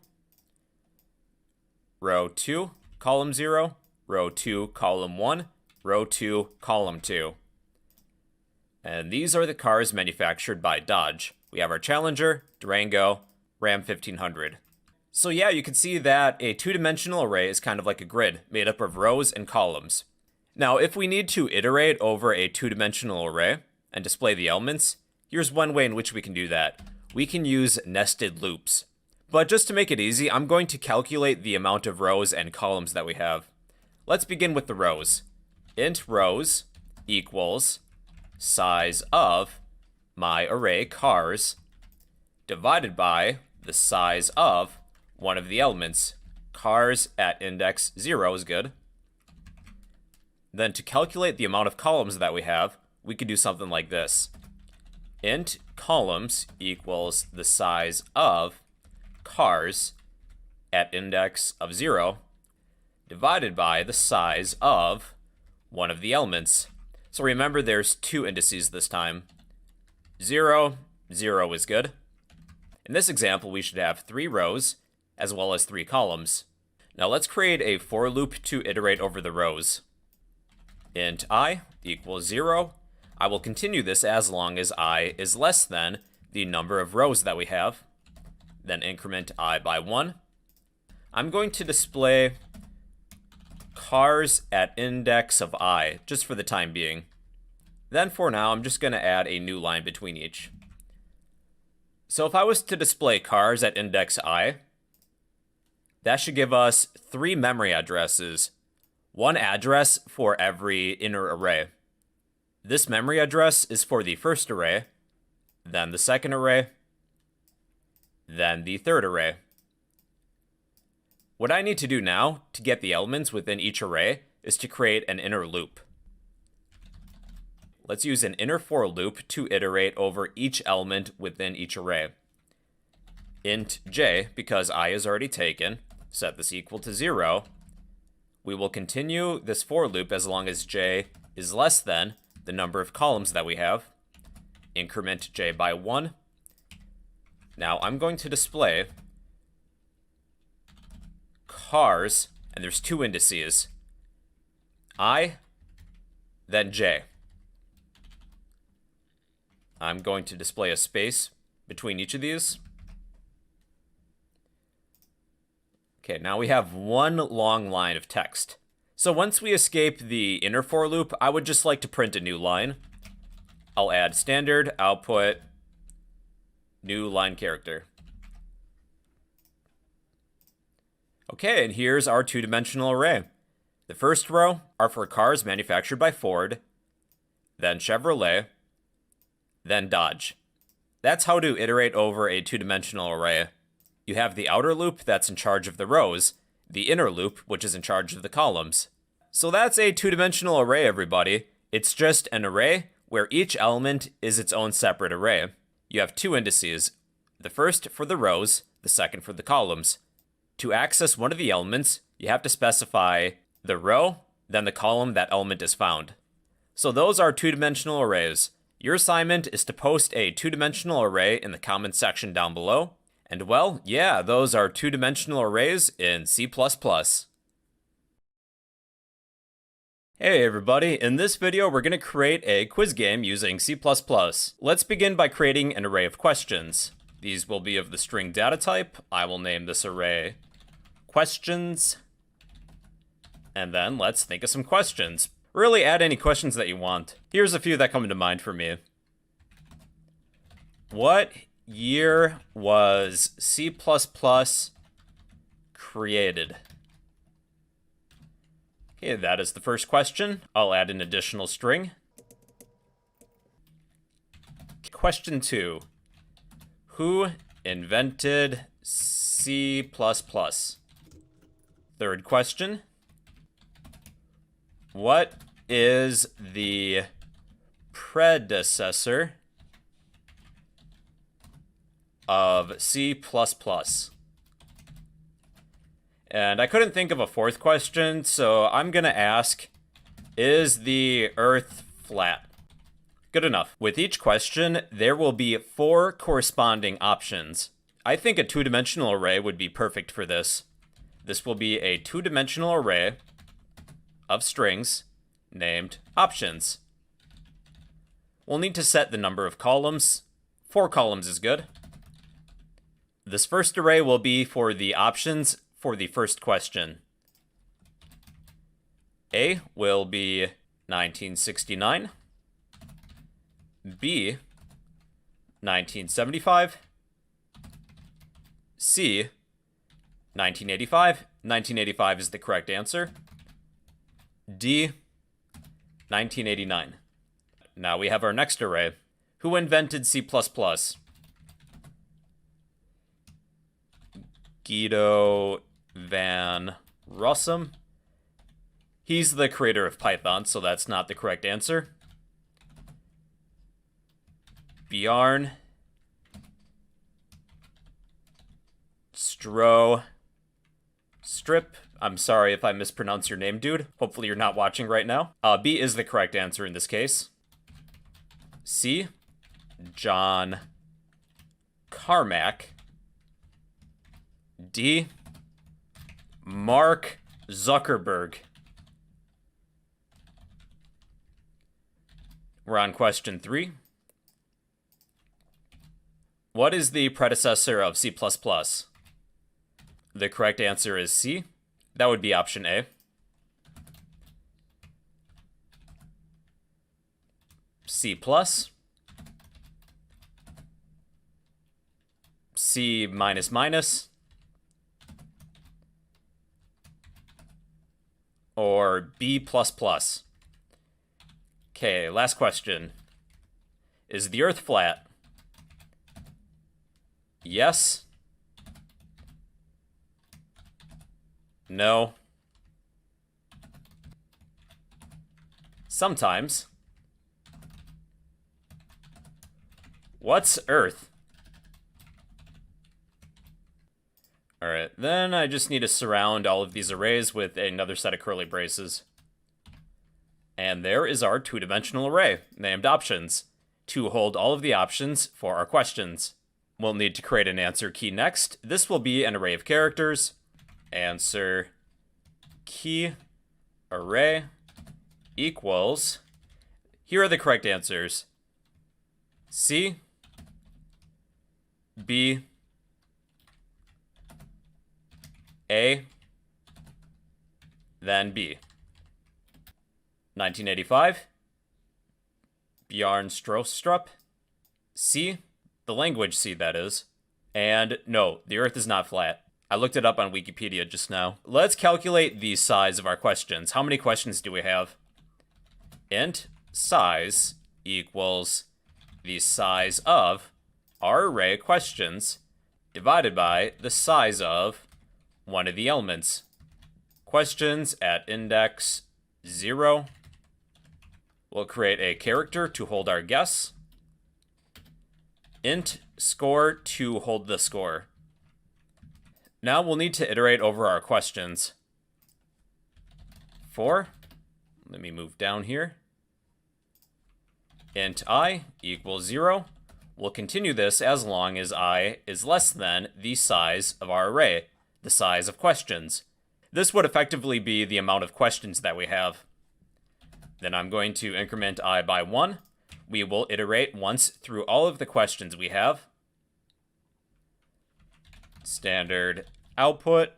[SPEAKER 1] row 2, column 0, row 2, column 1, row 2, column 2. And these are the cars manufactured by Dodge. We have our Challenger, Durango, Ram 1500. So yeah, you can see that a two-dimensional array is kind of like a grid made up of rows and columns. Now, if we need to iterate over a two-dimensional array and display the elements, here's one way in which we can do that. We can use nested loops. But just to make it easy, I'm going to calculate the amount of rows and columns that we have. Let's begin with the rows. Int rows equals size of my array cars divided by the size of one of the elements. Cars at index 0 is good. Then to calculate the amount of columns that we have, we could do something like this. Int columns equals the size of cars at index of 0 divided by the size of one of the elements. So remember, there's two indices this time. 0, 0 is good. In this example, we should have 3 rows as well as 3 columns. Now let's create a for loop to iterate over the rows. Int I equals 0. I will continue this as long as I is less than the number of rows that we have. Then increment I by 1. I'm going to display cars at index of I, just for the time being. Then for now, I'm just going to add a new line between each. So if I was to display cars at index I, that should give us 3 memory addresses, 1 address for every inner array. This memory address is for the first array, then the second array, then the third array. What I need to do now to get the elements within each array is to create an inner loop. Let's use an inner for loop to iterate over each element within each array. Int j, because I is already taken, set this equal to 0. We will continue this for loop as long as j is less than the number of columns that we have. Increment j by 1. Now I'm going to display cars, and there's 2 indices. I, then j. I'm going to display a space between each of these. Okay, now we have one long line of text. So once we escape the inner for loop, I would just like to print a new line. I'll add standard output new line character. Okay, and here's our two-dimensional array. The first row are for cars manufactured by Ford, then Chevrolet, then dodge. That's how to iterate over a two-dimensional array. You have the outer loop that's in charge of the rows, the inner loop, which is in charge of the columns. So that's a two-dimensional array, everybody. It's just an array where each element is its own separate array. You have two indices, the first for the rows, the second for the columns. To access one of the elements, you have to specify the row, then the column that element is found. So those are two-dimensional arrays. Your assignment is to post a two-dimensional array in the comments section down below. And well, yeah, those are two-dimensional arrays in C++. Hey everybody, in this video we're going to create a quiz game using C++. Let's begin by creating an array of questions. These will be of the string data type. I will name this array questions. And then let's think of some questions. Really add any questions that you want. Here's a few that come to mind for me. What year was C++ created? Okay, that is the first question. I'll add an additional string. Question 2. Who invented C++? Third question. What is the predecessor of C++? And I couldn't think of a fourth question, so I'm gonna ask, is the Earth flat? Good enough. With each question, there will be 4 corresponding options. I think a two-dimensional array would be perfect for this. This will be a two-dimensional array of strings named options. We'll need to set the number of columns. 4 columns is good. This first array will be for the options for the first question. A will be 1969. B, 1975. C, 1985. 1985 is the correct answer. D, 1989. Now we have our next array. Who invented C++? Guido van Rossum. He's the creator of Python, so that's not the correct answer. Bjarne Stroustrup. I'm sorry if I mispronounce your name, dude. Hopefully you're not watching right now. B is the correct answer in this case. C, John Carmack. D, Mark Zuckerberg. We're on question 3. What is the predecessor of C++? The correct answer is C. That would be option A. C+. C minus minus. Or B++. Okay, last question. Is the Earth flat? Yes. No. Sometimes. What's Earth? Alright, then I just need to surround all of these arrays with another set of curly braces. And there is our two-dimensional array, named options, to hold all of the options for our questions. We'll need to create an answer key next. This will be an array of characters. Answer key array equals, here are the correct answers. C, B, A, then B. 1985, Bjarne Stroustrup. C, the language C, that is. And no, the Earth is not flat. I looked it up on Wikipedia just now. Let's calculate the size of our questions. How many questions do we have? Int size equals the size of our array of questions divided by the size of one of the elements. Questions at index 0. We'll create a character to hold our guess. Int score to hold the score. Now we'll need to iterate over our questions. Let me move down here. Int I equals 0. We'll continue this as long as I is less than the size of our array, the size of questions. This would effectively be the amount of questions that we have. Then I'm going to increment I by 1. We will iterate once through all of the questions we have. Standard output.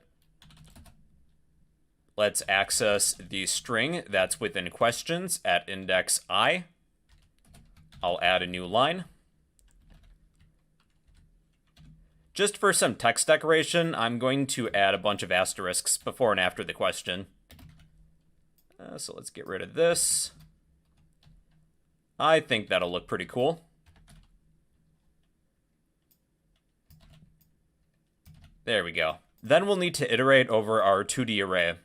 [SPEAKER 1] Let's access the string that's within questions at index I. I'll add a new line. Just for some text decoration, I'm going to add a bunch of asterisks before and after the question. So let's get rid of this. I think that'll look pretty cool. There we go. Then we'll need to iterate over our 2D array.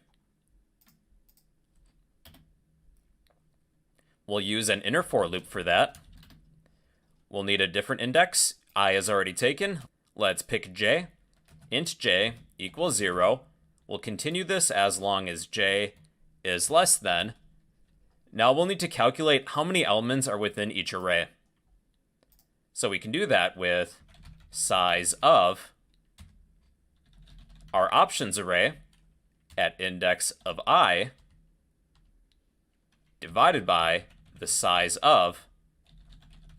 [SPEAKER 1] We'll use an inner for loop for that. We'll need a different index. I is already taken. Let's pick j. Int j equals 0. We'll continue this as long as j is less than. Now we'll need to calculate how many elements are within each array. So we can do that with size of our options array at index of I divided by the size of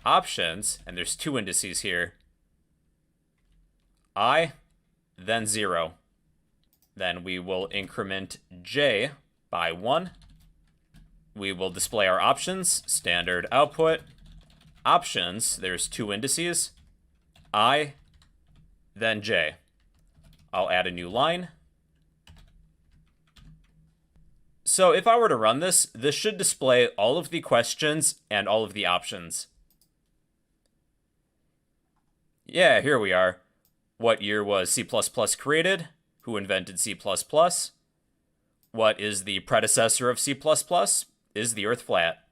[SPEAKER 1] options, and there's two indices here, I, then 0. Then we will increment j by 1. We will display our options, standard output, options, there's two indices, I, then j. I'll add a new line. So if I were to run this, this should display all of the questions and all of the options. Yeah, here we are. What year was C++ created? Who invented C++? What is the predecessor of C++? Is the Earth flat?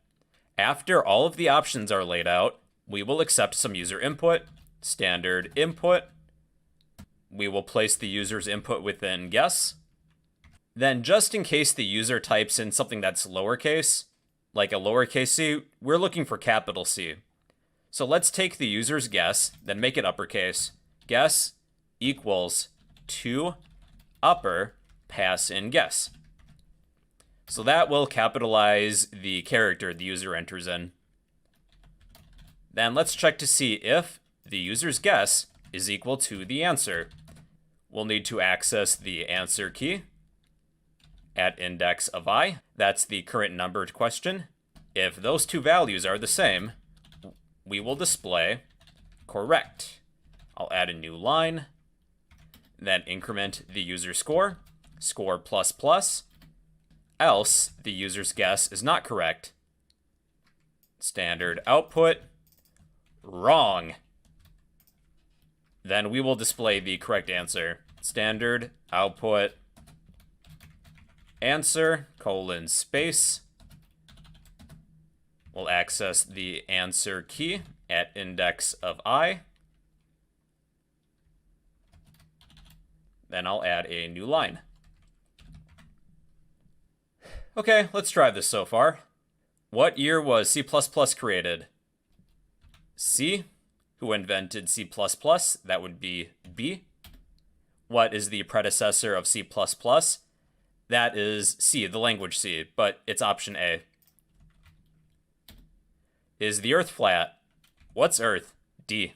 [SPEAKER 1] After all of the options are laid out, we will accept some user input, standard input. We will place the user's input within guess. Then just in case the user types in something that's lowercase, like a lowercase c, we're looking for capital C. So let's take the user's guess, then make it uppercase. Guess equals to upper, pass in guess. So that will capitalize the character the user enters in. Then let's check to see if the user's guess is equal to the answer. We'll need to access the answer key at index of I. That's the current numbered question. If those two values are the same, we will display correct. I'll add a new line, then increment the user score, score plus plus, else the user's guess is not correct. Standard output, wrong. Then we will display the correct answer. Standard output, answer, colon, space. We'll access the answer key at index of I. Then I'll add a new line. Okay, let's try this so far. What year was C++ created? C. Who invented C++? That would be B. What is the predecessor of C++? That is C, the language C, but it's option A. Is the Earth flat? What's Earth? D.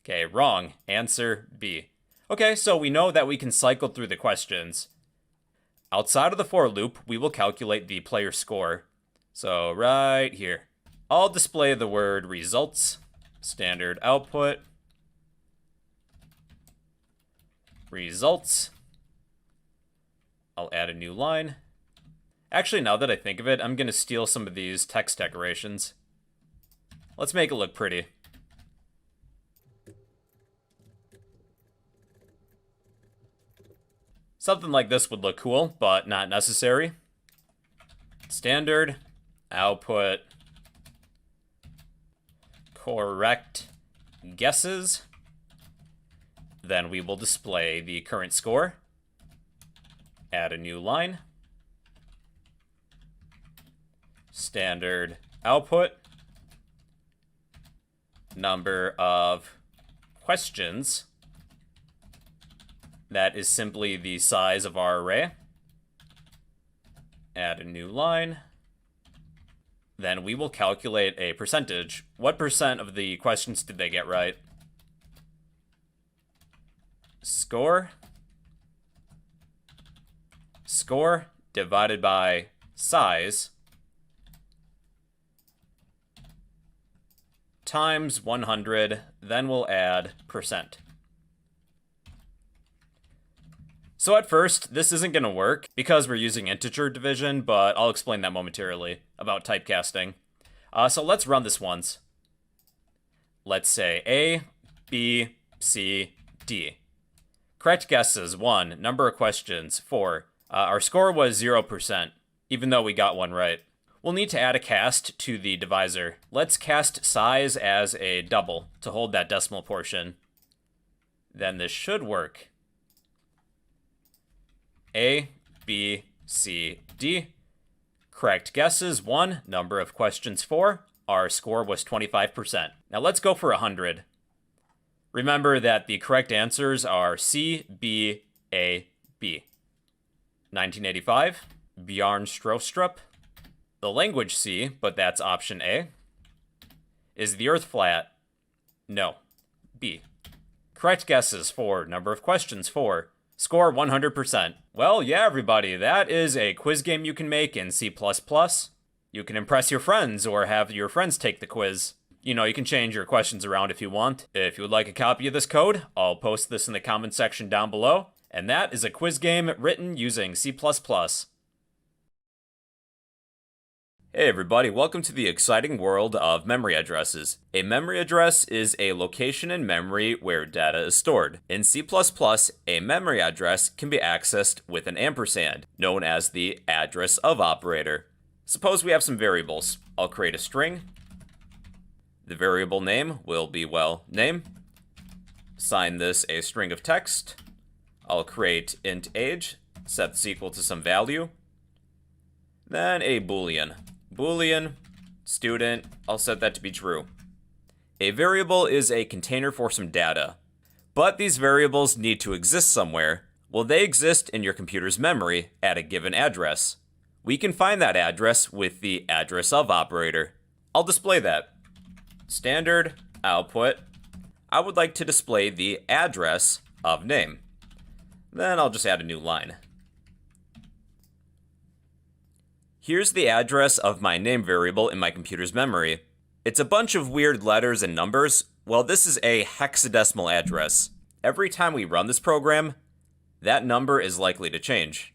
[SPEAKER 1] Okay, wrong. Answer B. Okay, so we know that we can cycle through the questions. Outside of the for loop, we will calculate the player score. So right here. I'll display the word results, standard output, results. I'll add a new line. Actually, now that I think of it, I'm going to steal some of these text decorations. Let's make it look pretty. Something like this would look cool, but not necessary. Standard, output, correct guesses. Then we will display the current score. Add a new line. Standard output. Number of questions. That is simply the size of our array. Add a new line. Then we will calculate a percentage. What percent of the questions did they get right? Score. Score divided by size times 100. Then we'll add percent. So at first, this isn't going to work because we're using integer division, but I'll explain that momentarily about typecasting. So let's run this once. Let's say A, B, C, D. Correct guesses, 1. Number of questions, 4. Our score was 0%, even though we got one right. We'll need to add a cast to the divisor. Let's cast size as a double to hold that decimal portion. Then this should work. A, B, C, D. Correct guesses, 1. Number of questions, 4. Our score was 25%. Now let's go for 100. Remember that the correct answers are C, B, A, B. 1985, Bjarne Stroustrup. The language C, but that's option A. Is the Earth flat? No. B. Correct guesses, 4. Number of questions, 4. Score 100%. Well, yeah, everybody, that is a quiz game you can make in C++. You can impress your friends or have your friends take the quiz. You know, you can change your questions around if you want. If you would like a copy of this code, I'll post this in the comment section down below. And that is a quiz game written using C++. Hey everybody, welcome to the exciting world of memory addresses. A memory address is a location in memory where data is stored. In C++, a memory address can be accessed with an ampersand, known as the address of operator. Suppose we have some variables. I'll create a string. The variable name will be, well, name. Assign this a string of text. I'll create int age, set this equal to some value. Then a boolean. Boolean, student, I'll set that to be true. A variable is a container for some data. But these variables need to exist somewhere. Well, they exist in your computer's memory at a given address. We can find that address with the address of operator. I'll display that. Standard, output. I would like to display the address of name. Then I'll just add a new line. Here's the address of my name variable in my computer's memory. It's a bunch of weird letters and numbers. Well, this is a hexadecimal address. Every time we run this program, that number is likely to change.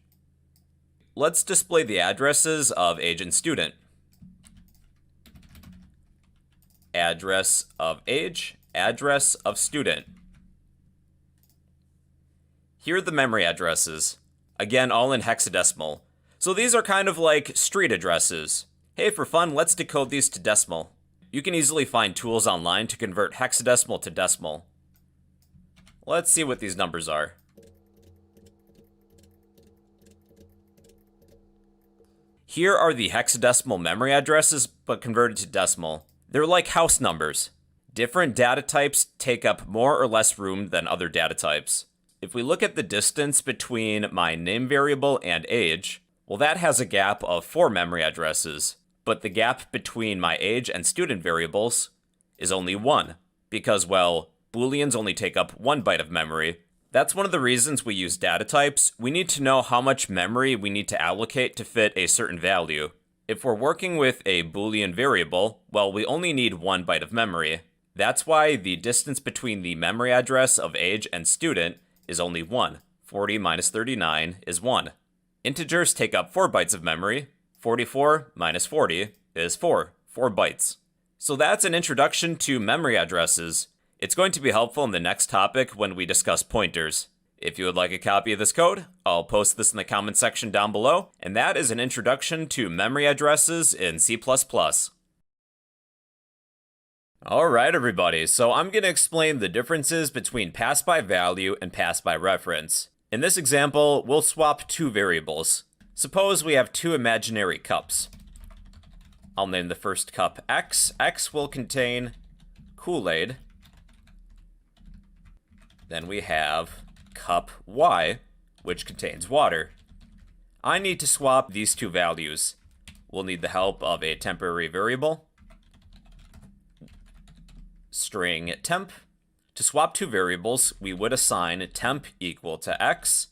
[SPEAKER 1] Let's display the addresses of age and student. Address of age, address of student. Here are the memory addresses. Again, all in hexadecimal. So these are kind of like street addresses. Hey, for fun, let's decode these to decimal. You can easily find tools online to convert hexadecimal to decimal. Let's see what these numbers are. Here are the hexadecimal memory addresses, but converted to decimal. They're like house numbers. Different data types take up more or less room than other data types. If we look at the distance between my name variable and age, well, that has a gap of 4 memory addresses, but the gap between my age and student variables is only 1, because, well, booleans only take up 1 byte of memory. That's one of the reasons we use data types. We need to know how much memory we need to allocate to fit a certain value. If we're working with a boolean variable, well, we only need 1 byte of memory. That's why the distance between the memory address of age and student is only 1. 40 minus 39 is 1. Integers take up 4 bytes of memory. 44 minus 40 is 4 bytes. So that's an introduction to memory addresses. It's going to be helpful in the next topic when we discuss pointers. If you would like a copy of this code, I'll post this in the comment section down below, and that is an introduction to memory addresses in C++. Alright everybody, so I'm going to explain the differences between pass-by-value and pass-by-reference. In this example, we'll swap two variables. Suppose we have two imaginary cups. I'll name the first cup X. X will contain Kool-Aid. Then we have cup Y, which contains water. I need to swap these two values. We'll need the help of a temporary variable, string temp. To swap two variables, we would assign temp equal to X,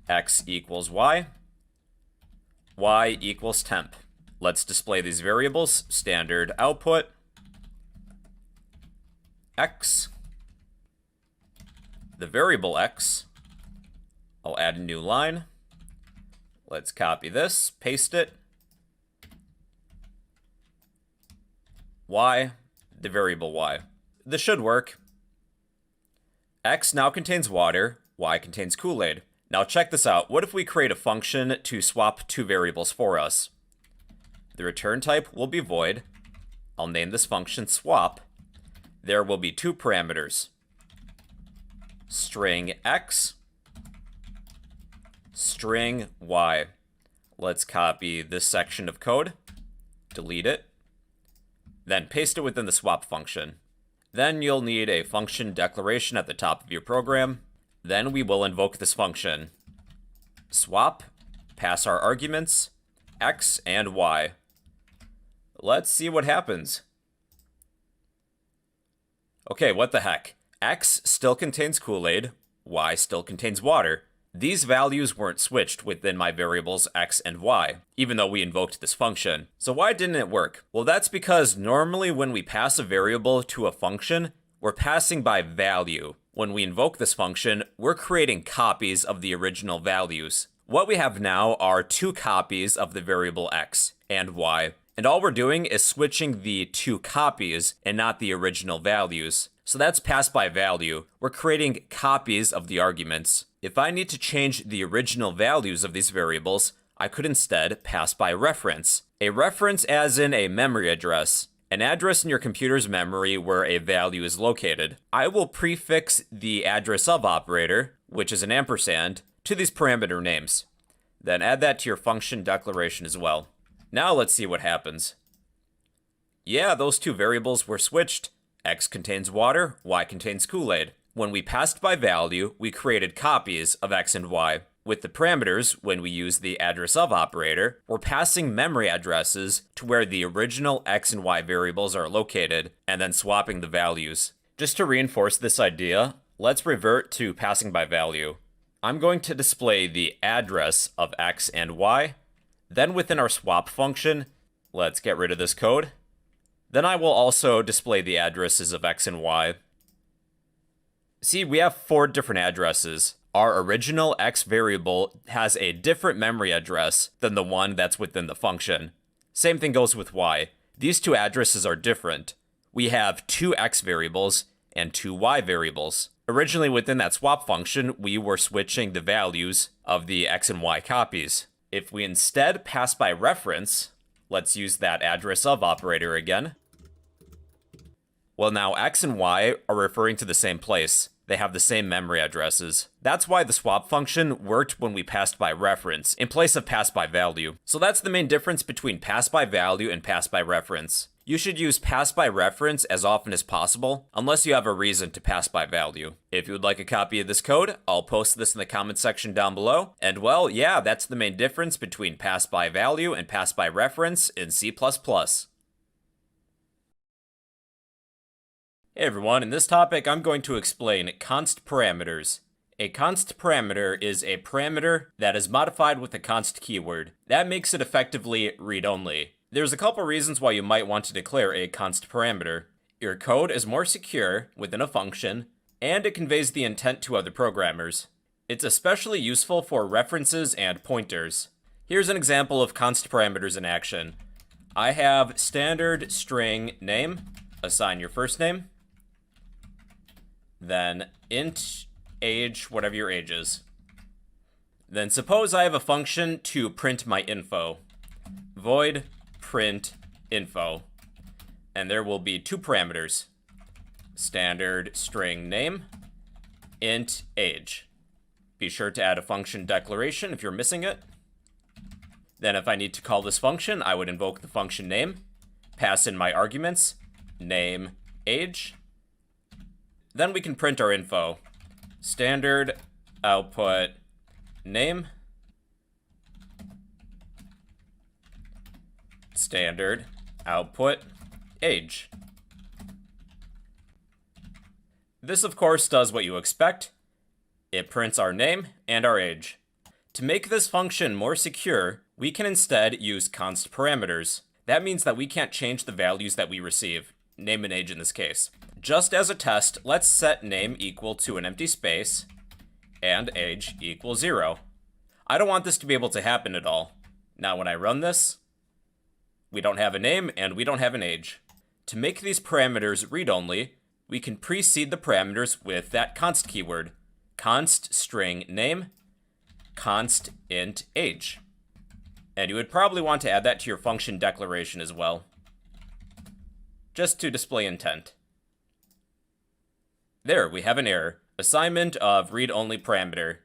[SPEAKER 1] X equals Y, Y equals temp. Let's display these variables. Standard output, X, the variable X. I'll add a new line. Let's copy this, paste it. Y, the variable Y. This should work. X now contains water, Y contains Kool-Aid. Now check this out. What if we create a function to swap two variables for us? The return type will be void. I'll name this function swap. There will be two parameters. String X, string Y. Let's copy this section of code, delete it, then paste it within the swap function. Then you'll need a function declaration at the top of your program. Then we will invoke this function. Swap, pass our arguments, X and Y. Let's see what happens. Okay, what the heck? X still contains Kool-Aid, Y still contains water. These values weren't switched within my variables X and Y, even though we invoked this function. So why didn't it work? Well, that's because normally when we pass a variable to a function, we're passing by value. When we invoke this function, we're creating copies of the original values. What we have now are two copies of the variable X and Y, and all we're doing is switching the two copies and not the original values. So that's pass by value. We're creating copies of the arguments. If I need to change the original values of these variables, I could instead pass by reference. A reference as in a memory address. An address in your computer's memory where a value is located. I will prefix the address of operator, which is an ampersand, to these parameter names. Then add that to your function declaration as well. Now let's see what happens. Yeah, those two variables were switched. X contains water, Y contains Kool-Aid. When we passed by value, we created copies of X and Y. With the parameters, when we use the address of operator, we're passing memory addresses to where the original X and Y variables are located, and then swapping the values. Just to reinforce this idea, let's revert to passing by value. I'm going to display the address of X and Y. Then within our swap function, let's get rid of this code. Then I will also display the addresses of X and Y. See, we have four different addresses. Our original X variable has a different memory address than the one that's within the function. Same thing goes with Y. These two addresses are different. We have two X variables and two Y variables. Originally within that swap function, we were switching the values of the X and Y copies. If we instead pass by reference, let's use that address of operator again. Well, now X and Y are referring to the same place. They have the same memory addresses. That's why the swap function worked when we passed by reference in place of pass by value. So that's the main difference between pass by value and pass by reference. You should use pass by reference as often as possible, unless you have a reason to pass by value. If you would like a copy of this code, I'll post this in the comment section down below. And well, yeah, that's the main difference between pass by value and pass by reference in C++. Hey everyone, in this topic I'm going to explain const parameters. A const parameter is a parameter that is modified with a const keyword. That makes it effectively read-only. There's a couple reasons why you might want to declare a const parameter. Your code is more secure within a function, and it conveys the intent to other programmers. It's especially useful for references and pointers. Here's an example of const parameters in action. I have standard string name, assign your first name, then int age, whatever your age is. Then suppose I have a function to print my info, void print info, and there will be two parameters, standard string name, int age. Be sure to add a function declaration if you're missing it. Then if I need to call this function, I would invoke the function name, pass in my arguments, name, age. Then we can print our info. Standard output name, standard output age. This, of course, does what you expect. It prints our name and our age. To make this function more secure, we can instead use const parameters. That means that we can't change the values that we receive, name and age in this case. Just as a test, let's set name equal to an empty space and age equals 0. I don't want this to be able to happen at all. Now when I run this, we don't have a name and we don't have an age. To make these parameters read-only, we can precede the parameters with that const keyword, const string name, const int age. And you would probably want to add that to your function declaration as well, just to display intent. There, we have an error. Assignment of read-only parameter.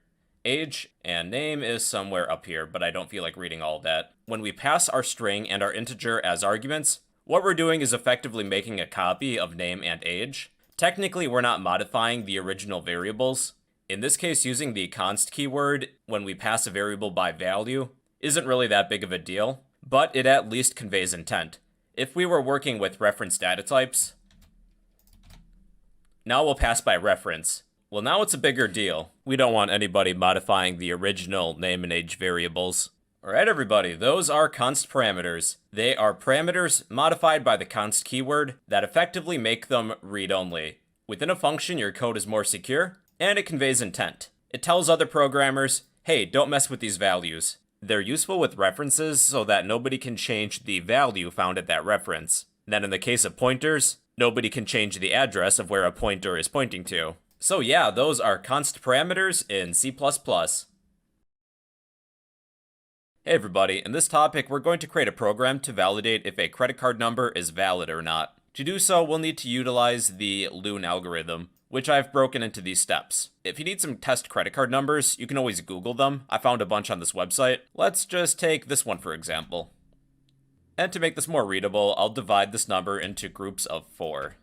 [SPEAKER 1] Age and name is somewhere up here, but I don't feel like reading all of that. When we pass our string and our integer as arguments, what we're doing is effectively making a copy of name and age. Technically, we're not modifying the original variables. In this case, using the const keyword when we pass a variable by value isn't really that big of a deal, but it at least conveys intent. If we were working with reference data types, now we'll pass by reference. Well, now it's a bigger deal. We don't want anybody modifying the original name and age variables. Alright everybody, those are const parameters. They are parameters modified by the const keyword that effectively make them read-only. Within a function, your code is more secure, and it conveys intent. It tells other programmers, hey, don't mess with these values. They're useful with references so that nobody can change the value found at that reference. Then in the case of pointers, nobody can change the address of where a pointer is pointing to. So yeah, those are const parameters in C++. Hey everybody, in this topic we're going to create a program to validate if a credit card number is valid or not. To do so, we'll need to utilize the Loon algorithm, which I've broken into these steps. If you need some test credit card numbers, you can always Google them. I found a bunch on this website. Let's just take this one for example. And to make this more readable, I'll divide this number into groups of 4.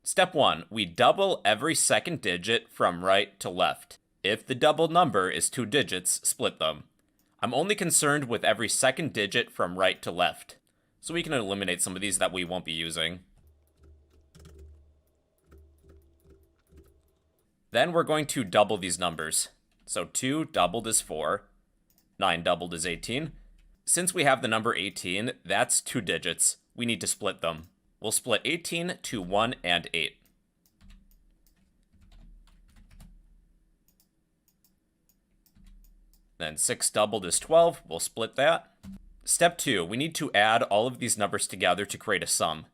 [SPEAKER 1] Step 1, we double every second digit from right to left. If the double number is 2 digits, split them. I'm only concerned with every second digit from right to left, so we can eliminate some of these that we won't be using. Then we're going to double these numbers. So 2 doubled is 4, 9 doubled is 18. Since we have the number 18, that's 2 digits. We need to split them. We'll split 18 to 1 and 8. Then 6 doubled is 12. We'll split that. Step 2, we need to add all of these numbers together to create a sum.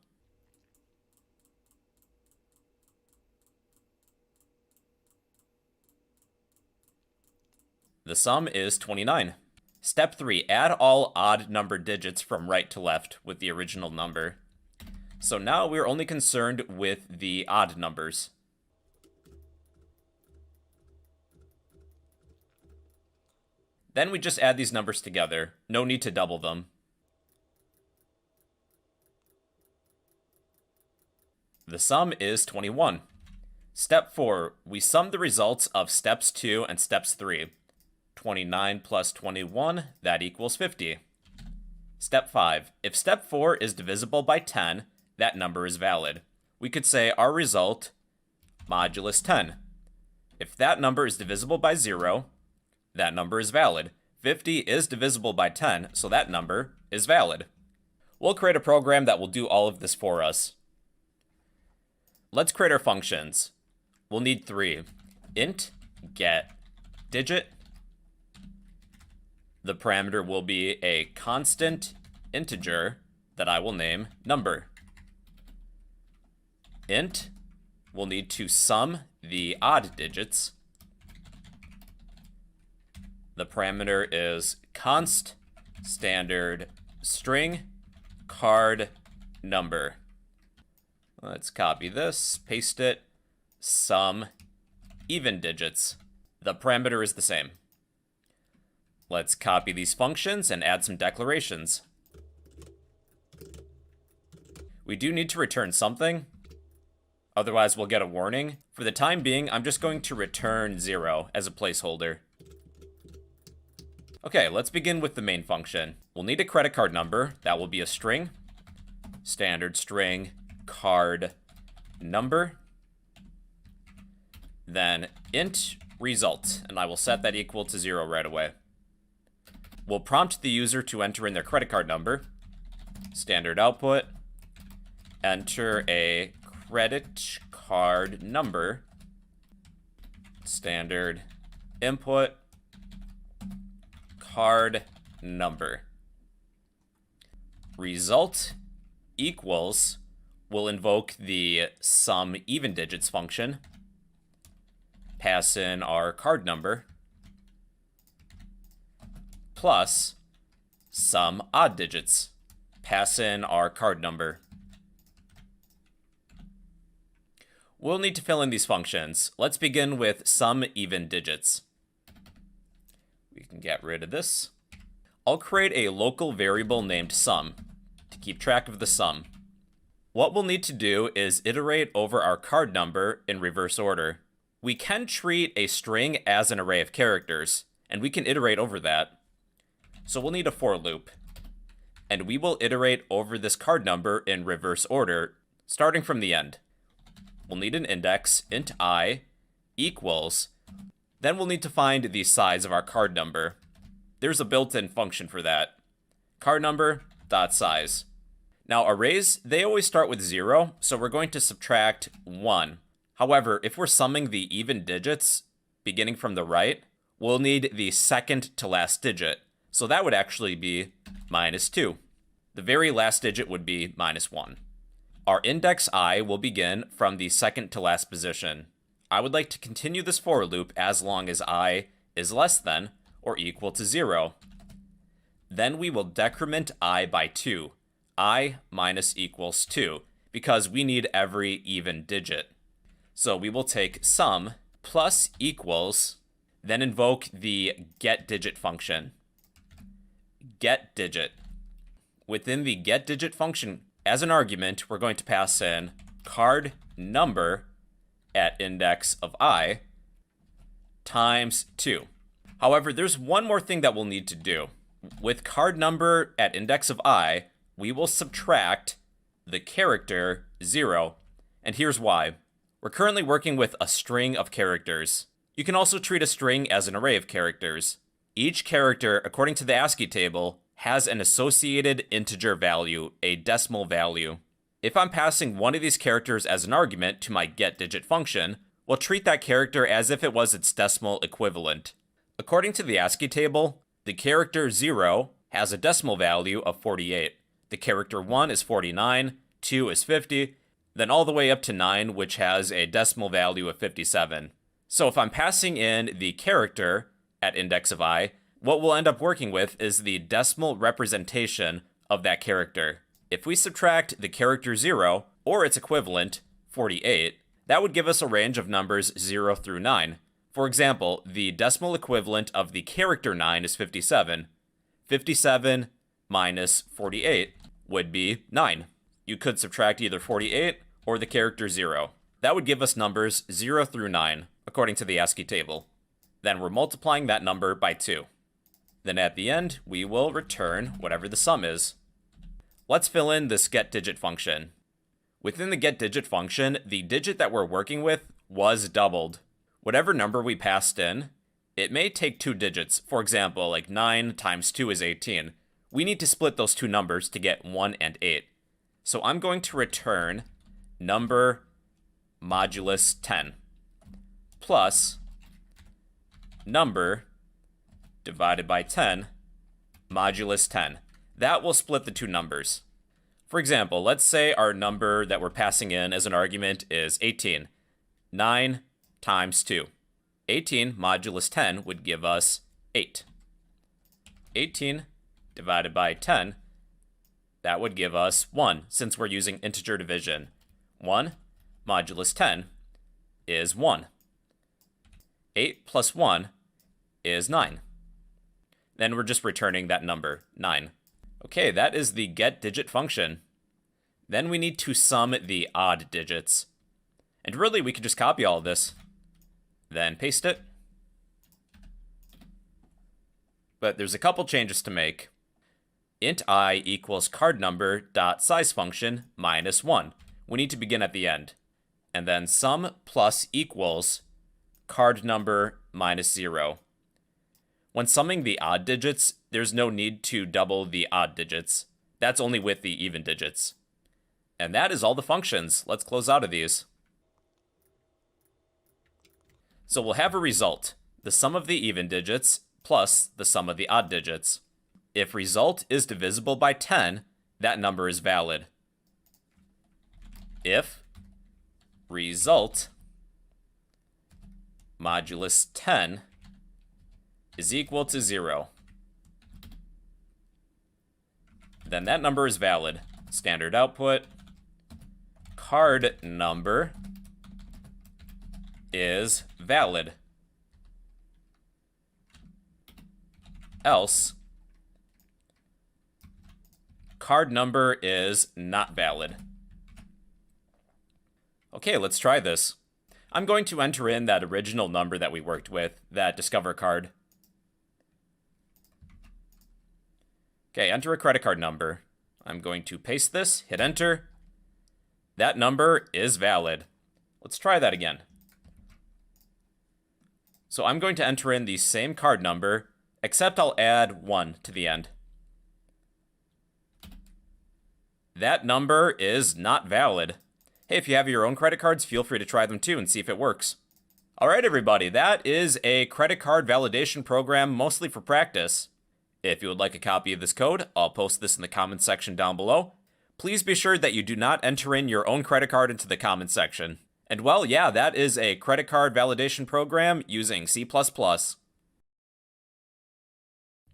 [SPEAKER 1] The sum is 29. Step 3, add all odd number digits from right to left with the original number. So now we're only concerned with the odd numbers. Then we just add these numbers together. No need to double them. The sum is 21. Step 4, we sum the results of steps 2 and steps 3. 29 plus 21, that equals 50. Step 5, if step 4 is divisible by 10, that number is valid. We could say our result, modulus 10. If that number is divisible by 0, that number is valid. 50 is divisible by 10, so that number is valid. We'll create a program that will do all of this for us. Let's create our functions. We'll need 3. Int, get, digit, The parameter will be a constant integer that I will name number. Int will need to sum the odd digits. The parameter is const standard string card number. Let's copy this, paste it, sum even digits. The parameter is the same. Let's copy these functions and add some declarations. We do need to return something, otherwise we'll get a warning. For the time being, I'm just going to return 0 as a placeholder. Okay, let's begin with the main function. We'll need a credit card number. That will be a string. Standard string card number. Then int result, and I will set that equal to 0 right away. We'll prompt the user to enter in their credit card number. Standard output. Enter a credit card number. Standard input. Card number. Result equals, we'll invoke the sum even digits function, pass in our card number, plus sum odd digits, pass in our card number. We'll need to fill in these functions. Let's begin with sum even digits. We can get rid of this. I'll create a local variable named sum to keep track of the sum. What we'll need to do is iterate over our card number in reverse order. We can treat a string as an array of characters, and we can iterate over that. So we'll need a for loop. And we will iterate over this card number in reverse order, starting from the end. We'll need an index, int I, equals. Then we'll need to find the size of our card number. There's a built-in function for that. Card number dot size. Now arrays, they always start with 0, so we're going to subtract 1. However, if we're summing the even digits, beginning from the right, we'll need the second to last digit. So that would actually be -2. The very last digit would be -1. Our index I will begin from the second to last position. I would like to continue this for loop as long as I is less than or equal to 0. Then we will decrement I by 2. I minus equals 2, because we need every even digit. So we will take sum plus equals, then invoke the getDigit function. GetDigit. Within the getDigit function, as an argument, we're going to pass in card number at index of I times 2. However, there's one more thing that we'll need to do. With card number at index of I, we will subtract the character 0, and here's why. We're currently working with a string of characters. You can also treat a string as an array of characters. Each character, according to the ASCII table, has an associated integer value, a decimal value. If I'm passing one of these characters as an argument to my getDigit function, we'll treat that character as if it was its decimal equivalent. According to the ASCII table, the character 0 has a decimal value of 48. The character 1 is 49, 2 is 50, then all the way up to 9, which has a decimal value of 57. So if I'm passing in the character at index of I, what we'll end up working with is the decimal representation of that character. If we subtract the character 0, or its equivalent, 48, that would give us a range of numbers 0 through 9. For example, the decimal equivalent of the character 9 is 57. 57 minus 48 would be 9. You could subtract either 48 or the character 0. That would give us numbers 0 through 9, according to the ASCII table. Then we're multiplying that number by 2. Then at the end, we will return whatever the sum is. Let's fill in this getDigit function. Within the getDigit function, the digit that we're working with was doubled. Whatever number we passed in, it may take 2 digits. For example, like 9 times 2 is 18. We need to split those two numbers to get 1 and 8. So I'm going to return number modulus 10 plus number divided by 10 modulus 10. That will split the two numbers. For example, let's say our number that we're passing in as an argument is 18. 9 times 2. 18 modulus 10 would give us 8. 18 divided by 10, that would give us 1, since we're using integer division. 1 modulus 10 is 1. 8 plus 1 is 9. Then we're just returning that number, 9. Okay, that is the getDigit function. Then we need to sum the odd digits. And really, we could just copy all of this, then paste it. But there's a couple changes to make. Int I equals card number dot size function minus 1. We need to begin at the end. And then sum plus equals card number minus 0. When summing the odd digits, there's no need to double the odd digits. That's only with the even digits. And that is all the functions. Let's close out of these. So we'll have a result, the sum of the even digits plus the sum of the odd digits. If result is divisible by 10, that number is valid. If result modulus 10 is equal to 0, then that number is valid. Standard output, card number is valid. Else, card number is not valid. Okay, let's try this. I'm going to enter in that original number that we worked with, that Discover card. Okay, enter a credit card number. I'm going to paste this, hit enter. That number is valid. Let's try that again. So I'm going to enter in the same card number, except I'll add 1 to the end. That number is not valid. Hey, if you have your own credit cards, feel free to try them too and see if it works. All right, everybody, that is a credit card validation program mostly for practice. If you would like a copy of this code, I'll post this in the comments section down below. Please be sure that you do not enter in your own credit card into the comments section. And well, yeah, that is a credit card validation program using C++.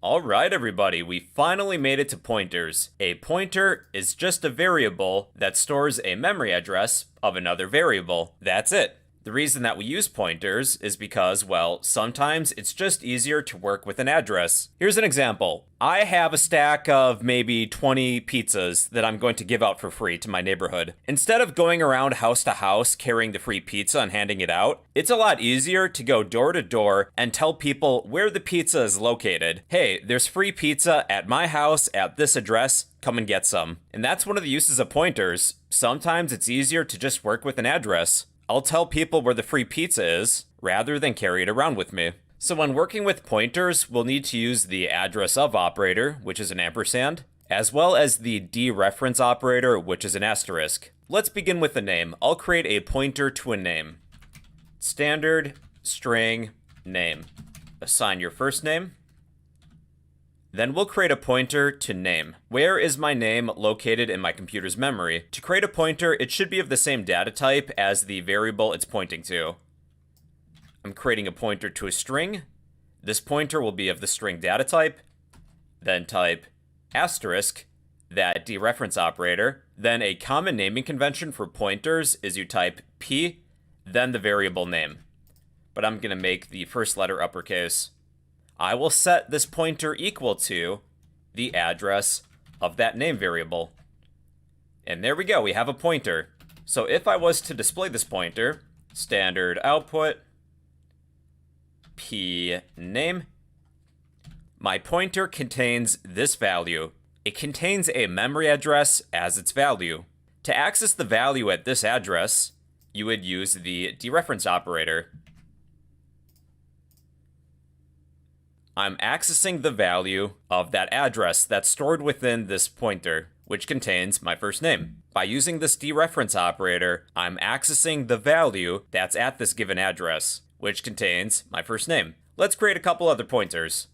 [SPEAKER 1] All right, everybody, we finally made it to pointers. A pointer is just a variable that stores a memory address of another variable. That's it. The reason that we use pointers is because, well, sometimes it's just easier to work with an address. Here's an example. I have a stack of maybe 20 pizzas that I'm going to give out for free to my neighborhood. Instead of going around house to house carrying the free pizza and handing it out, it's a lot easier to go door to door and tell people where the pizza is located. Hey, there's free pizza at my house at this address. Come and get some. And that's one of the uses of pointers. Sometimes it's easier to just work with an address. I'll tell people where the free pizza is, rather than carry it around with me. So when working with pointers, we'll need to use the address of operator, which is an ampersand, as well as the dereference operator, which is an asterisk. Let's begin with the name. I'll create a pointer to a name. Standard string name. Assign your first name. Then we'll create a pointer to name. Where is my name located in my computer's memory? To create a pointer, it should be of the same data type as the variable it's pointing to. I'm creating a pointer to a string. This pointer will be of the string data type. Then type asterisk, that dereference operator. Then a common naming convention for pointers is you type P, then the variable name. But I'm going to make the first letter uppercase. I will set this pointer equal to the address of that name variable. And there we go, we have a pointer. So if I was to display this pointer, standard output, p name, my pointer contains this value. It contains a memory address as its value. To access the value at this address, you would use the dereference operator. I'm accessing the value of that address that's stored within this pointer, which contains my first name. By using this dereference operator, I'm accessing the value that's at this given address, which contains my first name. Let's create a couple other pointers.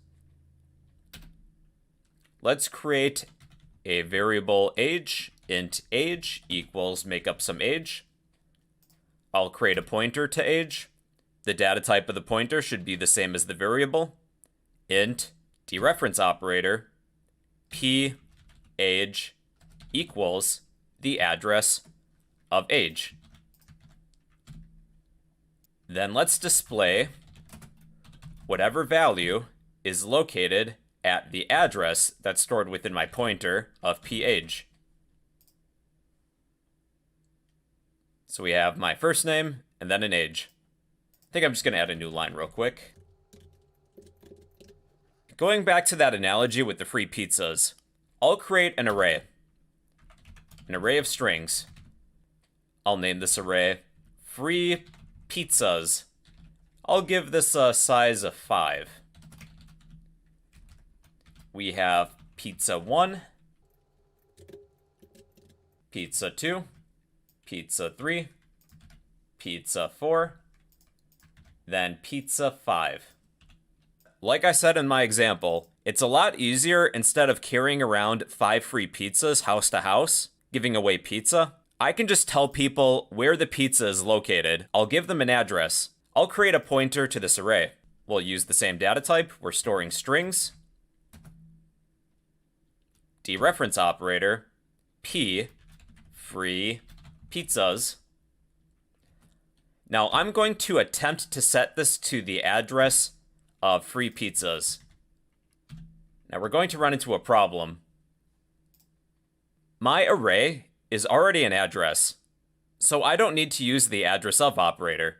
[SPEAKER 1] Let's create a variable age, int age equals make up some age. I'll create a pointer to age. The data type of the pointer should be the same as the variable. Int dereference operator p age equals the address of age. Then let's display whatever value is located at the address that's stored within my pointer of page. So we have my first name and then an age. I think I'm just going to add a new line real quick. Going back to that analogy with the free pizzas, I'll create an array of strings. I'll name this array free pizzas. I'll give this a size of 5. We have pizza 1, pizza 2, pizza 3, pizza 4, then pizza 5. Like I said in my example, it's a lot easier instead of carrying around 5 free pizzas house to house, giving away pizza. I can just tell people where the pizza is located. I'll give them an address. I'll create a pointer to this array. We'll use the same data type. We're storing strings. Dereference operator, p, free pizzas. Now I'm going to attempt to set this to the address of free pizzas. Now we're going to run into a problem. My array is already an address, so I don't need to use the address of operator.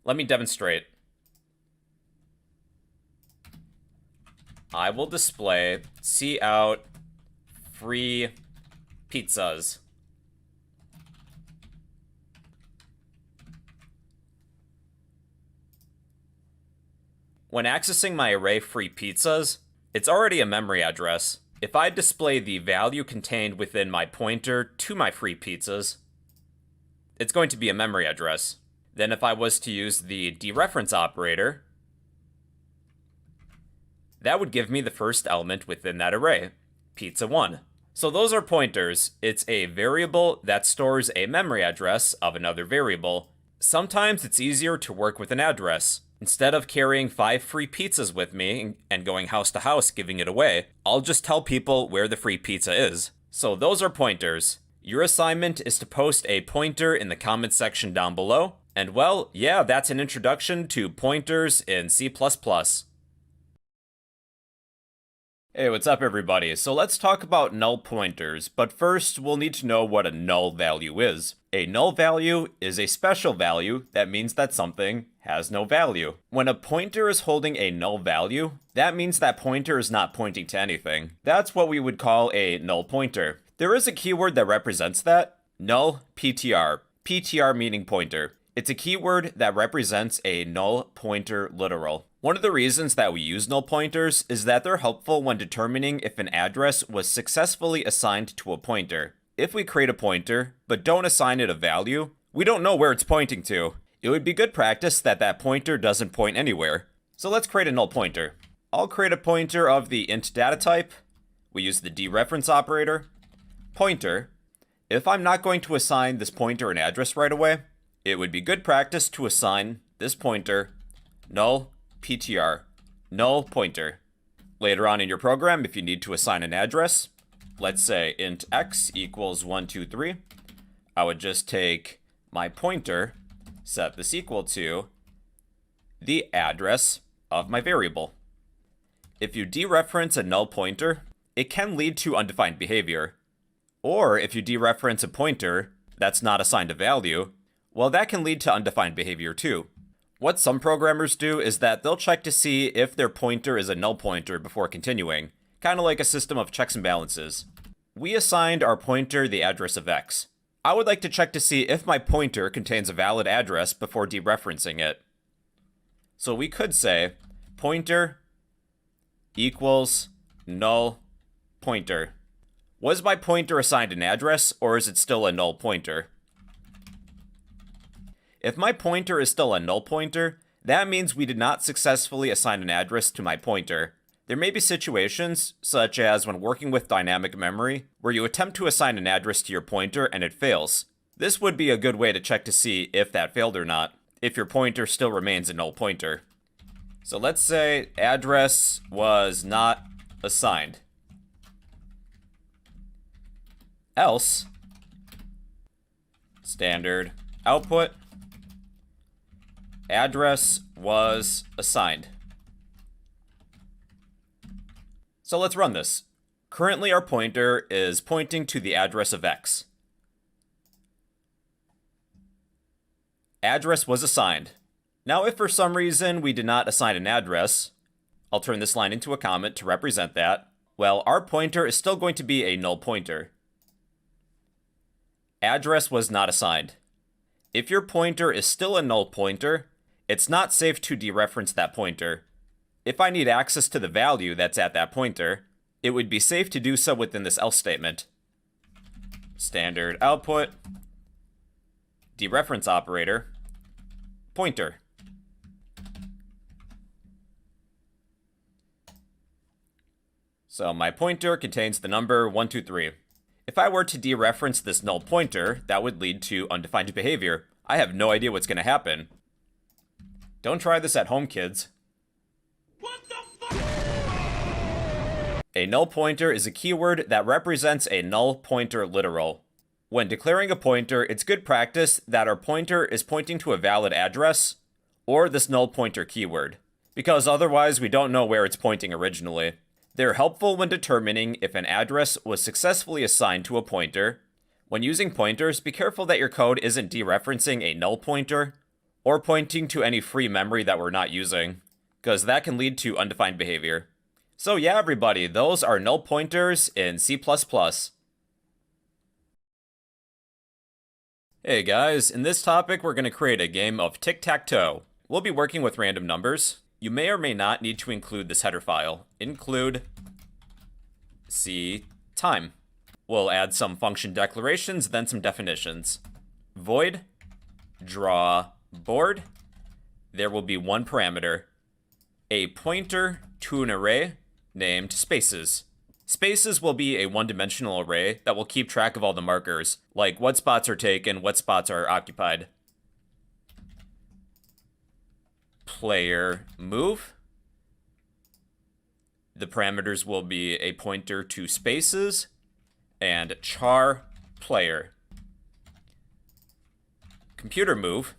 [SPEAKER 1] Let me demonstrate. I will display cout free pizzas. When accessing my array free pizzas, it's already a memory address. If I display the value contained within my pointer to my free pizzas, it's going to be a memory address. Then if I was to use the dereference operator, that would give me the first element within that array, pizza 1. So those are pointers. It's a variable that stores a memory address of another variable. Sometimes it's easier to work with an address. Instead of carrying 5 free pizzas with me and going house to house giving it away, I'll just tell people where the free pizza is. So those are pointers. Your assignment is to post a pointer in the comments section down below. And well, yeah, that's an introduction to pointers in C++. Hey, what's up everybody? So let's talk about null pointers, but first we'll need to know what a null value is. A null value is a special value that means that something has no value. When a pointer is holding a null value, that means that pointer is not pointing to anything. That's what we would call a null pointer. There is a keyword that represents that, null PTR. PTR meaning pointer. It's a keyword that represents a null pointer literal. One of the reasons that we use null pointers is that they're helpful when determining if an address was successfully assigned to a pointer. If we create a pointer, but don't assign it a value, we don't know where it's pointing to. It would be good practice that that pointer doesn't point anywhere. So let's create a null pointer. I'll create a pointer of the int data type. We use the dereference operator. Pointer. If I'm not going to assign this pointer an address right away, it would be good practice to assign this pointer null PTR, null pointer. Later on in your program, if you need to assign an address, let's say int x equals 123, I would just take my pointer, set this equal to the address of my variable. If you dereference a null pointer, it can lead to undefined behavior. Or if you dereference a pointer that's not assigned a value, well, that can lead to undefined behavior too. What some programmers do is that they'll check to see if their pointer is a null pointer before continuing, kind of like a system of checks and balances. We assigned our pointer the address of x. I would like to check to see if my pointer contains a valid address before dereferencing it. So we could say pointer equals null pointer. Was my pointer assigned an address, or is it still a null pointer? If my pointer is still a null pointer, that means we did not successfully assign an address to my pointer. There may be situations, such as when working with dynamic memory, where you attempt to assign an address to your pointer and it fails. This would be a good way to check to see if that failed or not, if your pointer still remains a null pointer. So let's say address was not assigned. Else, standard output, address was assigned. So let's run this. Currently our pointer is pointing to the address of X. Address was assigned. Now if for some reason we did not assign an address, I'll turn this line into a comment to represent that, well, our pointer is still going to be a null pointer. Address was not assigned. If your pointer is still a null pointer, it's not safe to dereference that pointer. If I need access to the value that's at that pointer, it would be safe to do so within this else statement. Standard output, dereference operator, pointer. So my pointer contains the number 123. If I were to dereference this null pointer, that would lead to undefined behavior. I have no idea what's going to happen. Don't try this at home, kids.
[SPEAKER 3] What the fuck?
[SPEAKER 1] A null pointer is a keyword that represents a null pointer literal. When declaring a pointer, it's good practice that our pointer is pointing to a valid address or this null pointer keyword, because otherwise we don't know where it's pointing originally. They're helpful when determining if an address was successfully assigned to a pointer. When using pointers, be careful that your code isn't dereferencing a null pointer or pointing to any free memory that we're not using, because that can lead to undefined behavior. So yeah, everybody, those are null pointers in C++. Hey guys, in this topic we're going to create a game of tic-tac-toe. We'll be working with random numbers. You may or may not need to include this header file. Include C time. We'll add some function declarations, then some definitions. Void draw board. There will be one parameter. A pointer to an array named spaces. Spaces will be a one-dimensional array that will keep track of all the markers, like what spots are taken, what spots are occupied. Player move. The parameters will be a pointer to spaces and char player. Computer move.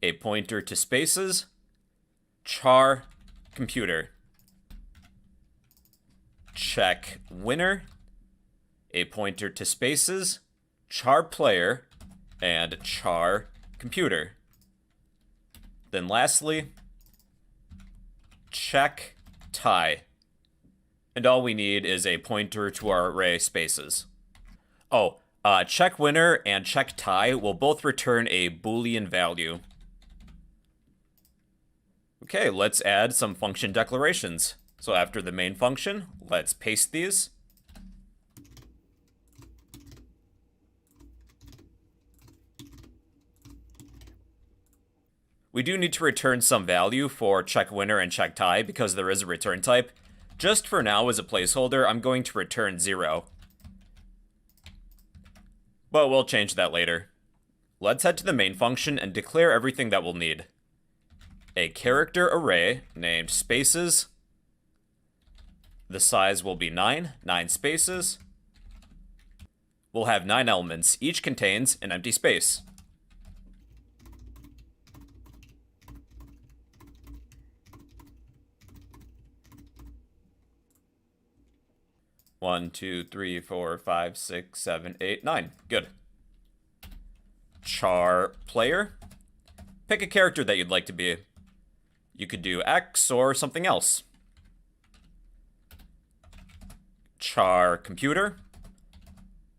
[SPEAKER 1] A pointer to spaces, char computer. Check winner. A pointer to spaces, char player, and char computer. Then lastly, check tie. And all we need is a pointer to our array spaces. Oh, check winner and check tie will both return a Boolean value. Okay, let's add some function declarations. So after the main function, let's paste these. We do need to return some value for check winner and check tie because there is a return type. Just for now, as a placeholder, I'm going to return 0. But we'll change that later. Let's head to the main function and declare everything that we'll need. A character array named spaces. The size will be 9 spaces. We'll have 9 elements. Each contains an empty space. One, two, three, four, five, six, 7, 8, 9. Good. Char player. Pick a character that you'd like to be. You could do X or something else. Char computer.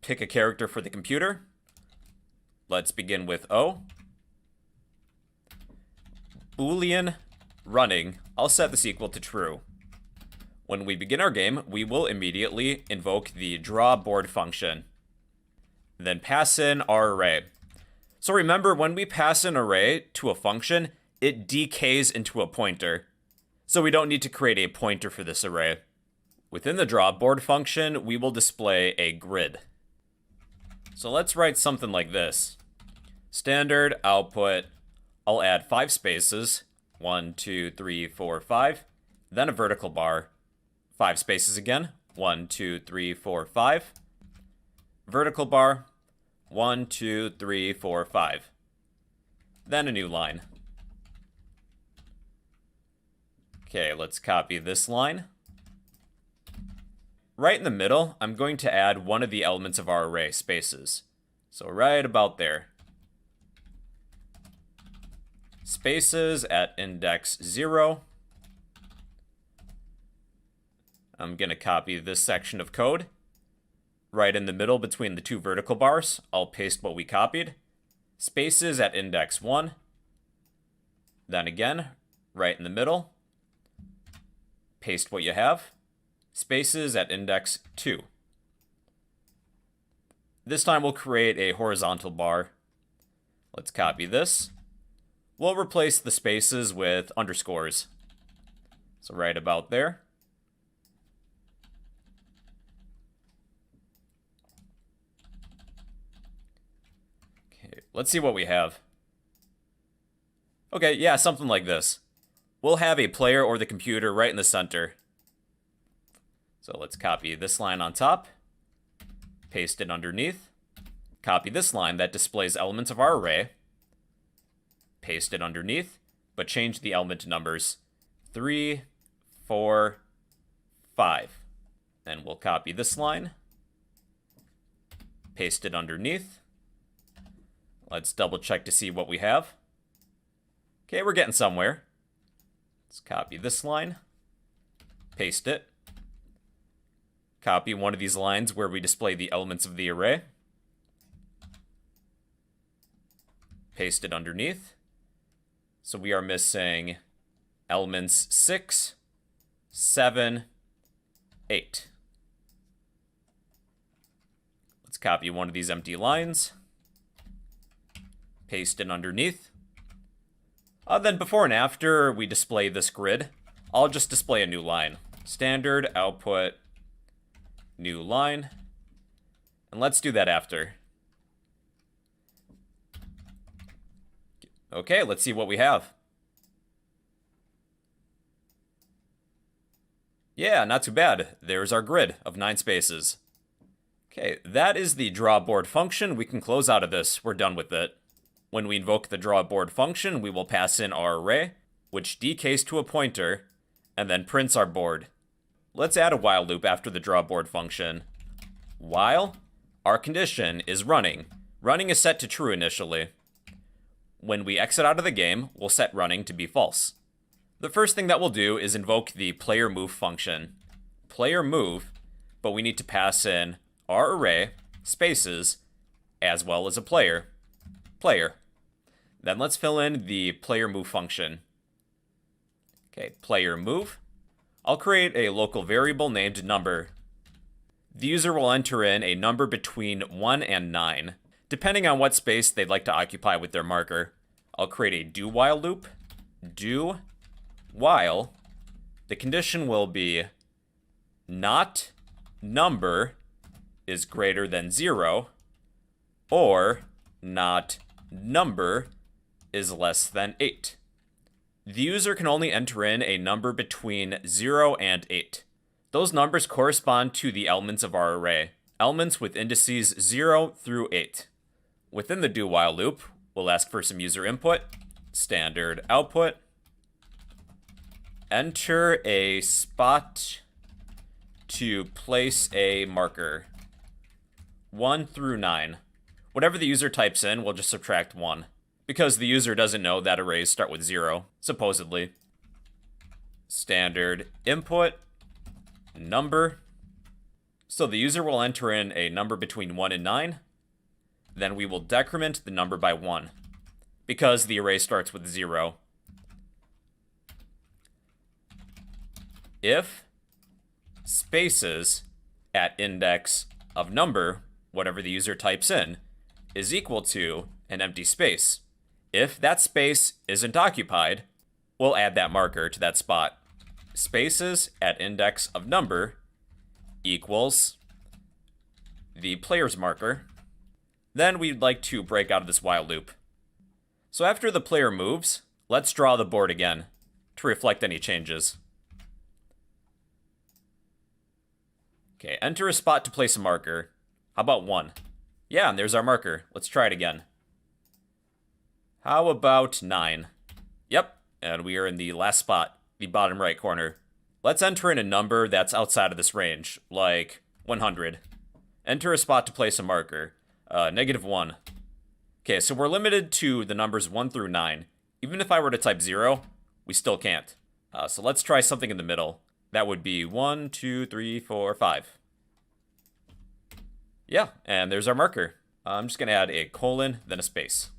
[SPEAKER 1] Pick a character for the computer. Let's begin with O. Boolean running. I'll set this equal to true. When we begin our game, we will immediately invoke the drawBoard function. Then pass in our array. So remember, when we pass an array to a function, it decays into a pointer. so we don't need to create a pointer for this array. Within the drawBoard function, we will display a grid. So let's write something like this. Standard output, I'll add 5 spaces, 1, 2, 3, 4, 5, then a vertical bar, 5 spaces again, 1, 2, 3, 4, 5, vertical bar, 1, 2, 3, 4, 5, then a new line. Okay, let's copy this line. Right in the middle, I'm going to add one of the elements of our array, spaces. So right about there. Spaces at index 0. I'm going to copy this section of code. Right in the middle between the 2 vertical bars, I'll paste what we copied. Spaces at index 1. Then again, right in the middle, paste what you have. Spaces at index 2. This time we'll create a horizontal bar. Let's copy this. We'll replace the spaces with underscores. So right about there. Okay, let's see what we have. Okay, yeah, something like this. We'll have a player or the computer right in the center. So let's copy this line on top, paste it underneath, copy this line that displays elements of our array, paste it underneath, but change the element numbers 3, 4, 5. Then we'll copy this line, paste it underneath. Let's double check to see what we have. Okay, we're getting somewhere. Let's copy this line, paste it. Copy one of these lines where we display the elements of the array. Paste it underneath. So we are missing elements 6, 7, 8. Let's copy one of these empty lines. Paste it underneath. Then before and after we display this grid, I'll just display a new line. Standard output, new line. And let's do that after. Okay, let's see what we have. Yeah, not too bad. There's our grid of 9 spaces. Okay, that is the drawBoard function. We can close out of this. We're done with it. When we invoke the drawBoard function, we will pass in our array, which decays to a pointer, and then prints our board. Let's add a while loop after the drawBoard function. While our condition is running. Running is set to true initially. When we exit out of the game, we'll set running to be false. The first thing that we'll do is invoke the player move function. Player move, but we need to pass in our array, spaces, as well as a player. Player. Then let's fill in the player move function. Okay, player move. I'll create a local variable named number. The user will enter in a number between 1 and 9, depending on what space they'd like to occupy with their marker. I'll create a do while loop. Do while. The condition will be not number is greater than 0, or not number is less than 8. The user can only enter in a number between 0 and 8. Those numbers correspond to the elements of our array, elements with indices 0 through 8. Within the do while loop, we'll ask for some user input, standard output, enter a spot to place a marker, 1 through 9. Whatever the user types in, we'll just subtract 1. Because the user doesn't know that arrays start with 0, supposedly. Standard input, number. So the user will enter in a number between 1 and 9. Then we will decrement the number by 1, because the array starts with 0. If spaces at index of number, whatever the user types in, is equal to an empty space. If that space isn't occupied, we'll add that marker to that spot. spaces at index of number equals the player's marker. Then we'd like to break out of this while loop. So after the player moves, let's draw the board again to reflect any changes. Okay, enter a spot to place a marker. How about 1? Yeah, and there's our marker. Let's try it again. How about 9? Yep, and we are in the last spot, the bottom right corner. Let's enter in a number that's outside of this range, like 100. Enter a spot to place a marker. -1. Okay, so we're limited to the numbers 1 through 9. Even if I were to type 0, we still can't. So let's try something in the middle. That would be 1, 2, 3, 4, 5. Yeah, and there's our marker. I'm just going to add a colon, then a space.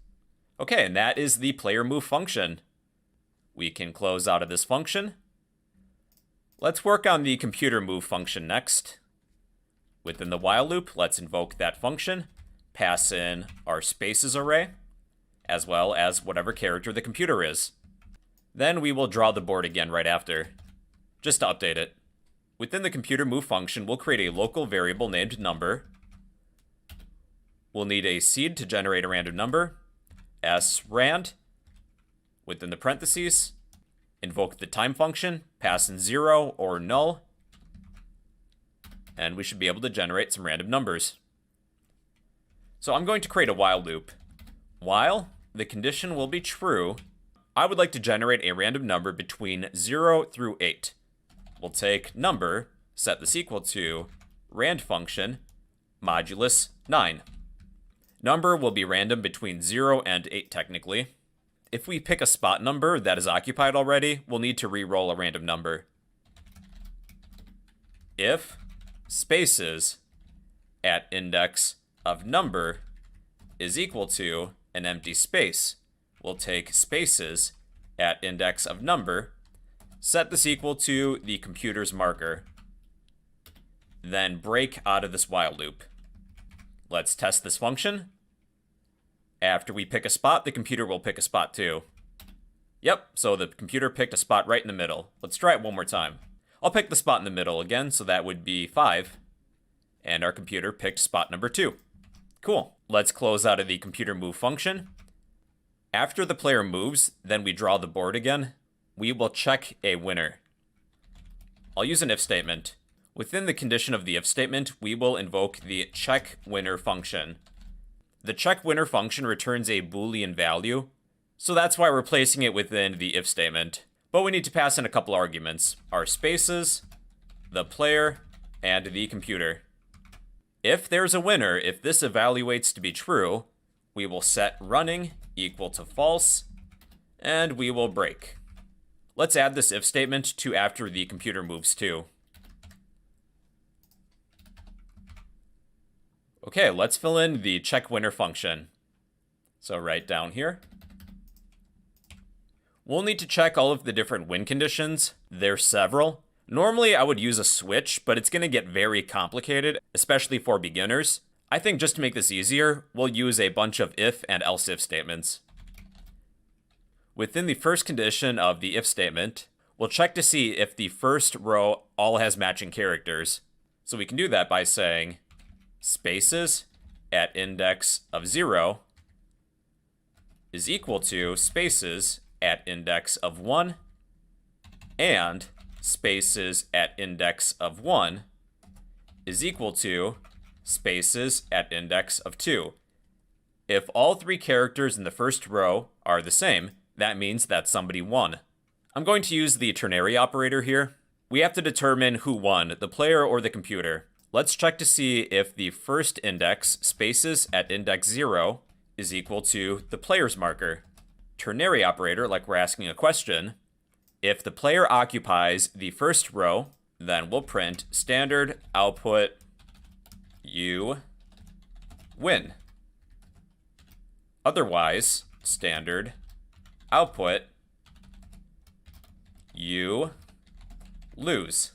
[SPEAKER 1] Okay, and that is the player move function. We can close out of this function. Let's work on the computer move function next. Within the while loop, let's invoke that function, pass in our spaces array, as well as whatever character the computer is. Then we will draw the board again right after, just to update it. Within the computer move function, we'll create a local variable named number. We'll need a seed to generate a random number, srand. Within the parentheses, invoke the time function, pass in 0 or null, and we should be able to generate some random numbers. So I'm going to create a while loop. While the condition will be true, I would like to generate a random number between 0 through 8. We'll take number, set this equal to rand function, modulus 9. Number will be random between 0 and 8 technically. If we pick a spot number that is occupied already, we'll need to re-roll a random number. If spaces at index of number is equal to an empty space, we'll take spaces at index of number, set this equal to the computer's marker, then break out of this while loop. Let's test this function. After we pick a spot, the computer will pick a spot too. Yep, so the computer picked a spot right in the middle. Let's try it one more time. I'll pick the spot in the middle again, so that would be 5. And our computer picked spot number 2. Cool. Let's close out of the computer move function. After the player moves, then we draw the board again. We will check a winner. I'll use an if statement. Within the condition of the if statement, we will invoke the check winner function. The check winner function returns a Boolean value, so that's why we're placing it within the if statement. But we need to pass in a couple arguments, our spaces, the player, and the computer. If there's a winner, if this evaluates to be true, we will set running equal to false, and we will break. Let's add this if statement to after the computer moves too. Okay, let's fill in the check winner function. So right down here. We'll need to check all of the different win conditions. There's several. Normally I would use a switch, but it's going to get very complicated, especially for beginners. I think just to make this easier, we'll use a bunch of if and else if statements. Within the first condition of the if statement, we'll check to see if the first row all has matching characters. So we can do that by saying spaces at index of 0 is equal to spaces at index of 1 and spaces at index of 1 is equal to spaces at index of 2. If all 3 characters in the first row are the same, that means that somebody won. I'm going to use the ternary operator here. We have to determine who won, the player or the computer. Let's check to see if the first index, spaces at index 0, is equal to the player's marker. Ternary operator, like we're asking a question. If the player occupies the first row, then we'll print standard output you win. Otherwise, standard output you lose.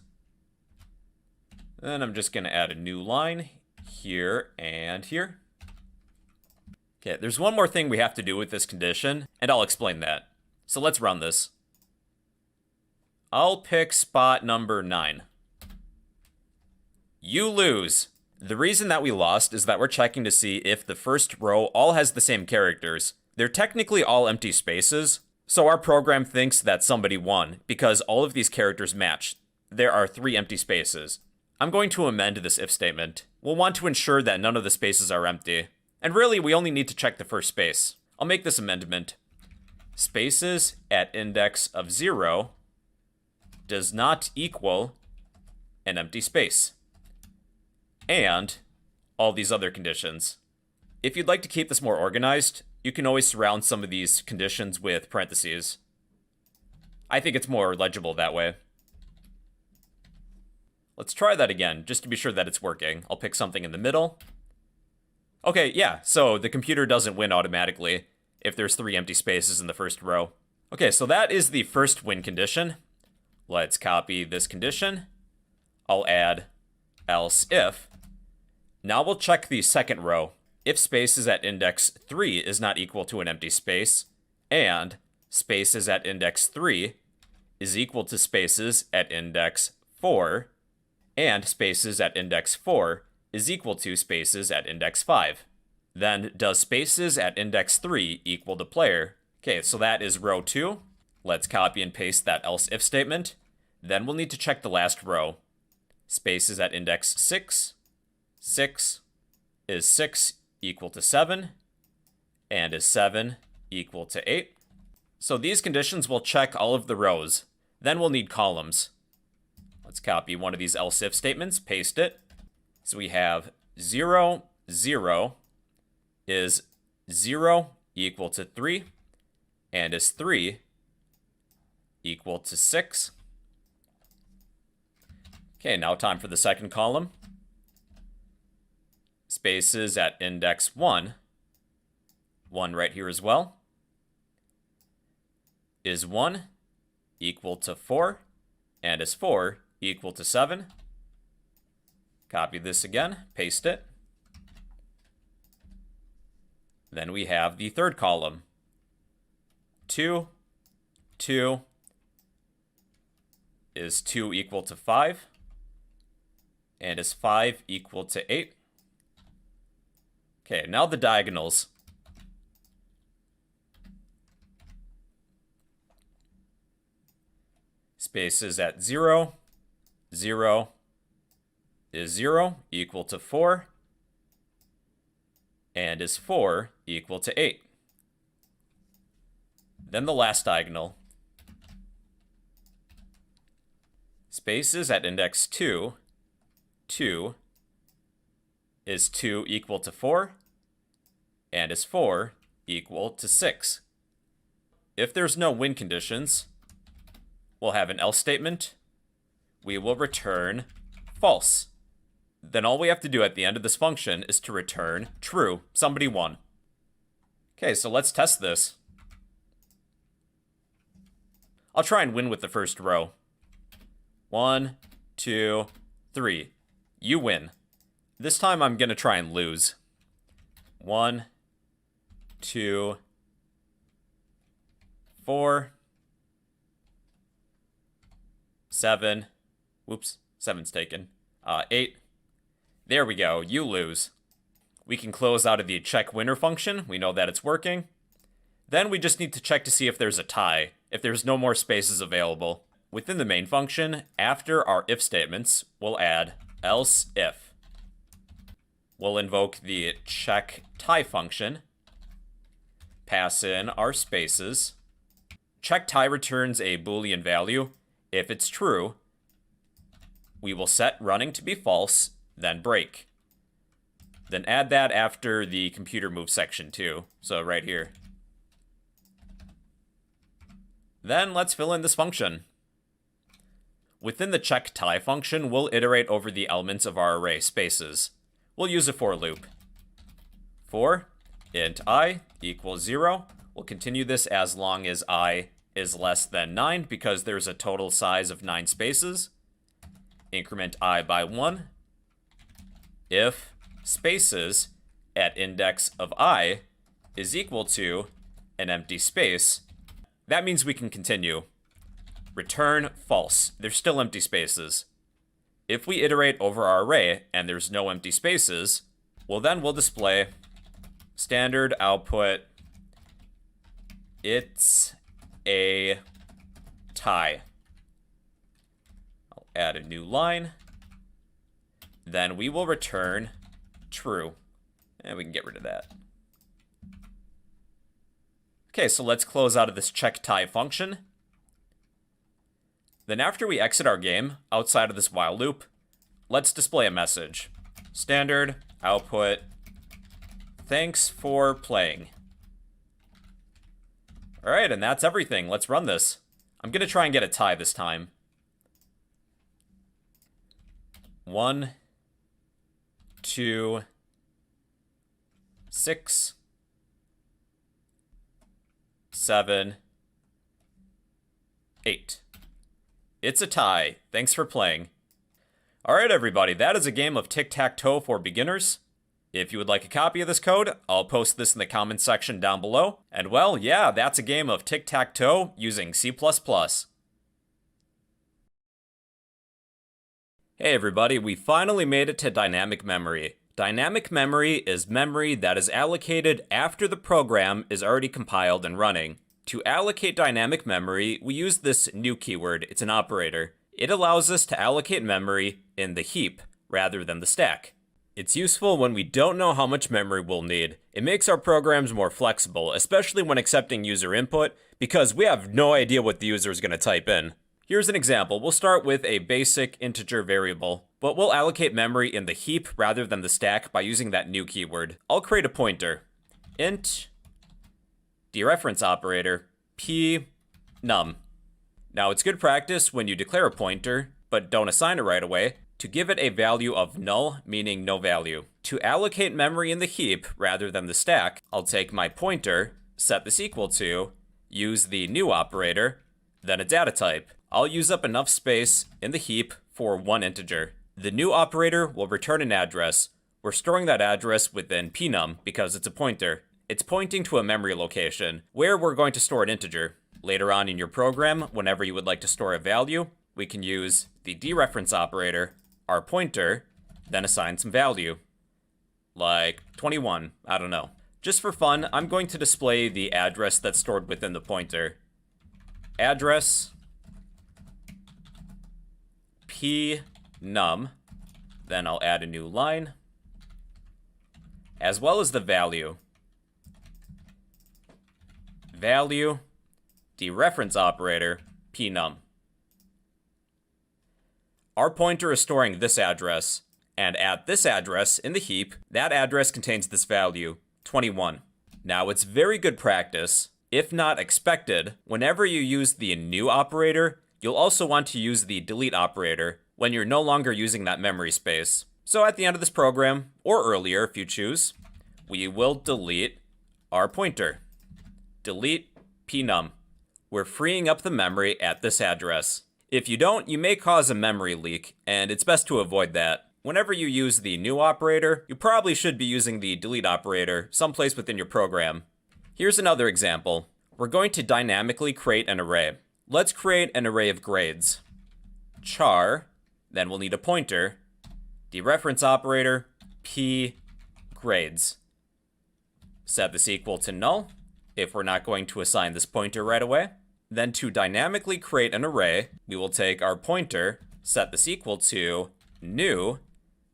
[SPEAKER 1] Then I'm just going to add a new line here and here. Okay, there's one more thing we have to do with this condition, and I'll explain that. So let's run this. I'll pick spot number 9. You lose. The reason that we lost is that we're checking to see if the first row all has the same characters. They're technically all empty spaces, so our program thinks that somebody won because all of these characters match. There are 3 empty spaces. I'm going to amend this if statement. We'll want to ensure that none of the spaces are empty. And really, we only need to check the first space. I'll make this amendment. Spaces at index of 0 does not equal an empty space. And all these other conditions. If you'd like to keep this more organized, you can always surround some of these conditions with parentheses. I think it's more legible that way. Let's try that again, just to be sure that it's working. I'll pick something in the middle. Okay, yeah, so the computer doesn't win automatically if there's 3 empty spaces in the first row. Okay, so that is the first win condition. Let's copy this condition. I'll add else if. Now we'll check the second row. If spaces at index 3 is not equal to an empty space, and spaces at index 3 is equal to spaces at index 4, and spaces at index 4 is equal to spaces at index 5. Then does spaces at index 3 equal to player? Okay, so that is row 2. Let's copy and paste that else if statement. Then we'll need to check the last row. Spaces at index 6. 6 is 6 equal to 7, and is 7 equal to 8. So these conditions will check all of the rows. Then we'll need columns. Let's copy one of these else if statements, paste it. So we have 0, 0 is 0 equal to 3, and is 3 equal to 6. Okay, now time for the second column. Spaces at index 1, 1 right here as well, is 1 equal to 4, and is 4 equal to 7. Copy this again, paste it. Then we have the third column. 2, 2 is 2 equal to 5, and is 5 equal to 8. Okay, now the diagonals. Spaces at 0, 0 is 0 equal to 4, and is 4 equal to 8. Then the last diagonal. Spaces at index 2, 2 is 2 equal to 4, and is 4 equal to 6. If there's no win conditions, we'll have an else statement. We will return false. Then all we have to do at the end of this function is to return true. Somebody won. Okay, so let's test this. I'll try and win with the first row. 1, 2, 3. You win. This time I'm going to try and lose. 1, 2, 4, 7. Whoops, 7's taken. 8. There we go, you lose. We can close out of the check winner function. We know that it's working. Then we just need to check to see if there's a tie, if there's no more spaces available. Within the main function, after our if statements, we'll add else if. We'll invoke the check tie function, pass in our spaces. Check tie returns a Boolean value. If it's true, we will set running to be false, then break. Then add that after the computer move section too, so right here. Then let's fill in this function. Within the check tie function, we'll iterate over the elements of our array spaces. We'll use a for loop. For int I equals 0. We'll continue this as long as I is less than 9 because there's a total size of 9 spaces. Increment I by 1. If spaces at index of I is equal to an empty space, that means we can continue. return false. There's still empty spaces. If we iterate over our array and there's no empty spaces, well then we'll display standard output, it's a tie. I'll add a new line. Then we will return true. And we can get rid of that. Okay, so let's close out of this check tie function. Then after we exit our game, outside of this while loop, let's display a message. Standard output, thanks for playing. All right, and that's everything. Let's run this. I'm gonna try and get a tie this time. 1, 2, 6, 7, 8. It's a tie. Thanks for playing. Alright everybody, that is a game of tic-tac-toe for beginners. If you would like a copy of this code, I'll post this in the comments section down below. And well, yeah, that's a game of tic-tac-toe using C++. Hey everybody, we finally made it to dynamic memory. Dynamic memory is memory that is allocated after the program is already compiled and running. To allocate dynamic memory, we use this new keyword. It's an operator. It allows us to allocate memory in the heap rather than the stack. It's useful when we don't know how much memory we'll need. It makes our programs more flexible, especially when accepting user input, because we have no idea what the user is going to type in. Here's an example. We'll start with a basic integer variable, but we'll allocate memory in the heap rather than the stack by using that new keyword. I'll create a pointer. Int dereference operator p num. Now it's good practice when you declare a pointer, but don't assign it right away, to give it a value of null, meaning no value. To allocate memory in the heap rather than the stack, I'll take my pointer, set this equal to, use the new operator, then a data type. I'll use up enough space in the heap for one integer. The new operator will return an address. We're storing that address within pnum because it's a pointer. It's pointing to a memory location where we're going to store an integer. Later on in your program, whenever you would like to store a value, we can use the dereference operator, our pointer, then assign some value. Like 21, I don't know. Just for fun, I'm going to display the address that's stored within the pointer. Address pnum, then I'll add a new line, as well as the value. Value dereference operator pnum. Our pointer is storing this address, and at this address in the heap, that address contains this value, 21. Now it's very good practice, if not expected, whenever you use the new operator, you'll also want to use the delete operator when you're no longer using that memory space. So at the end of this program, or earlier if you choose, we will delete our pointer. Delete pnum. We're freeing up the memory at this address. If you don't, you may cause a memory leak, and it's best to avoid that. Whenever you use the new operator, you probably should be using the delete operator someplace within your program. Here's another example. We're going to dynamically create an array. Let's create an array of grades. Char, then we'll need a pointer, dereference operator, p grades. Set this equal to null, if we're not going to assign this pointer right away. Then to dynamically create an array, we will take our pointer, set this equal to new,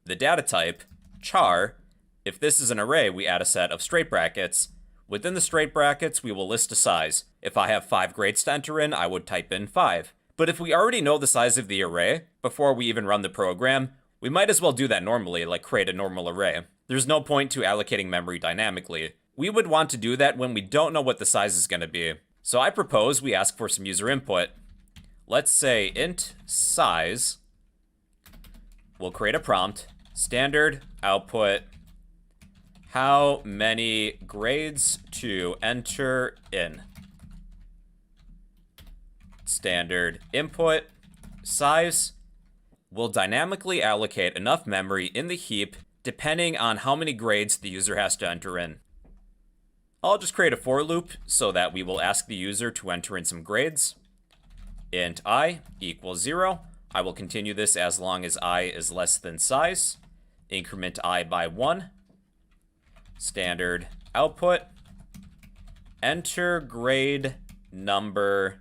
[SPEAKER 1] the data type, char. If this is an array, we add a set of straight brackets. Within the straight brackets, we will list a size. If I have 5 grades to enter in, I would type in 5. But if we already know the size of the array before we even run the program, we might as well do that normally, like create a normal array. There's no point to allocating memory dynamically. We would want to do that when we don't know what the size is going to be. So I propose we ask for some user input. Let's say int size. We'll create a prompt. Standard output. How many grades to enter in? Standard input size. We'll dynamically allocate enough memory in the heap depending on how many grades the user has to enter in. I'll just create a for loop so that we will ask the user to enter in some grades. int I equals 0. I will continue this as long as I is less than size. Increment I by 1. Standard output. Enter grade number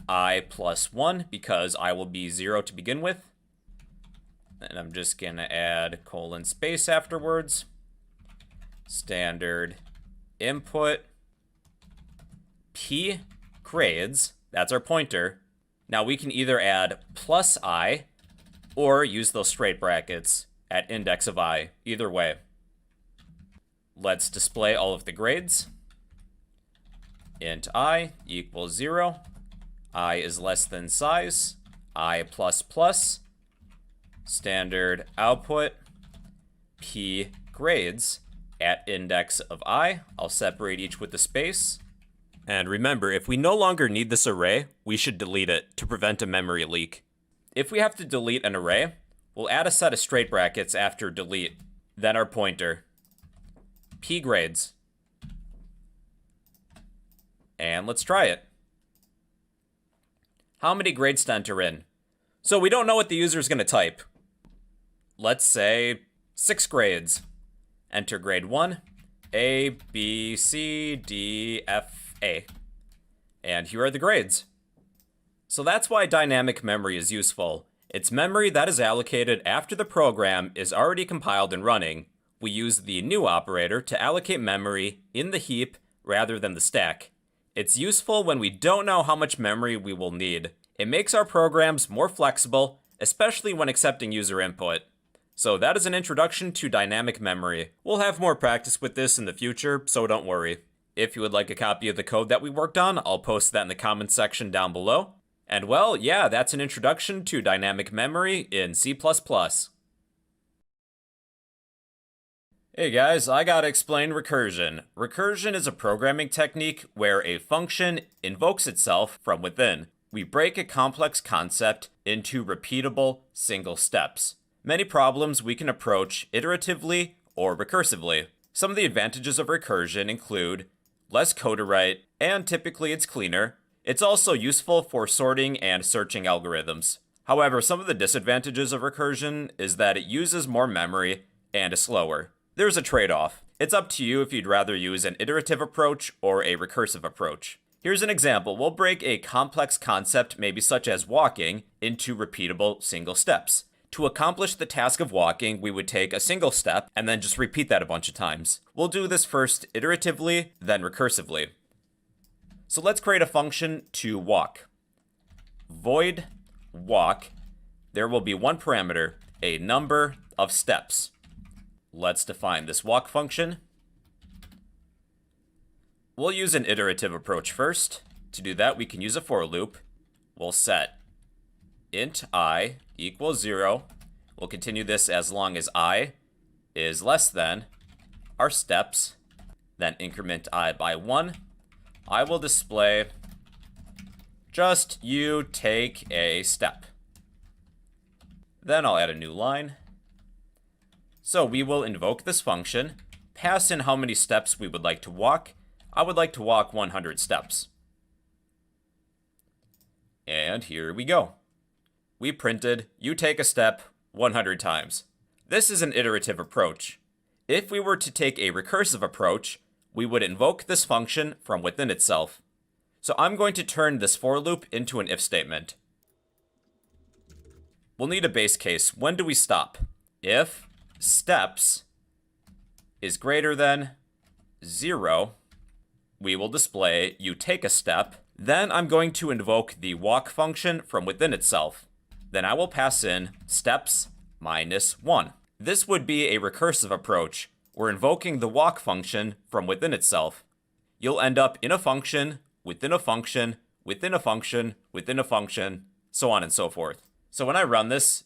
[SPEAKER 1] I plus 1 because I will be 0 to begin with. And I'm just going to add colon space afterwards. Standard input p grades, that's our pointer. Now we can either add plus I or use those straight brackets at index of I, either way. Let's display all of the grades. Int I equals 0. I is less than size. I plus plus. Standard output p grades at index of I. I'll separate each with a space. And remember, if we no longer need this array, we should delete it to prevent a memory leak. If we have to delete an array, we'll add a set of straight brackets after delete, then our pointer. P grades. And let's try it. How many grades to enter in? So we don't know what the user is going to type. Let's say 6 grades. Enter grade 1, A, B, C, D, F, A. And here are the grades. So that's why dynamic memory is useful. It's memory that is allocated after the program is already compiled and running. We use the new operator to allocate memory in the heap rather than the stack. It's useful when we don't know how much memory we will need. It makes our programs more flexible, especially when accepting user input. So that is an introduction to dynamic memory. We'll have more practice with this in the future, so don't worry. If you would like a copy of the code that we worked on, I'll post that in the comments section down below. And well, yeah, that's an introduction to dynamic memory in C++. Hey guys, I gotta explain recursion. Recursion is a programming technique where a function invokes itself from within. We break a complex concept into repeatable single steps. Many problems we can approach iteratively or recursively. Some of the advantages of recursion include less code to write, and typically it's cleaner. It's also useful for sorting and searching algorithms. However, some of the disadvantages of recursion is that it uses more memory and is slower. There's a trade-off. It's up to you if you'd rather use an iterative approach or a recursive approach. Here's an example. We'll break a complex concept, maybe such as walking, into repeatable single steps. To accomplish the task of walking, we would take a single step and then just repeat that a bunch of times. We'll do this first iteratively, then recursively. So let's create a function to walk. Void walk. There will be one parameter, a number of steps. Let's define this walk function. We'll use an iterative approach first. To do that, we can use a for loop. We'll set int I equals 0. We'll continue this as long as I is less than our steps. Then increment I by 1. I will display just you take a step. Then I'll add a new line. So we will invoke this function, pass in how many steps we would like to walk. I would like to walk 100 steps. And here we go. We printed, you take a step 100 times. This is an iterative approach. If we were to take a recursive approach, we would invoke this function from within itself. So I'm going to turn this for loop into an if statement. We'll need a base case. When do we stop? If steps is greater than 0, we will display you take a step. Then I'm going to invoke the walk function from within itself. Then I will pass in steps minus 1. This would be a recursive approach. We're invoking the walk function from within itself. You'll end up in a function, within a function, within a function, within a function, so on and so forth. So when I run this,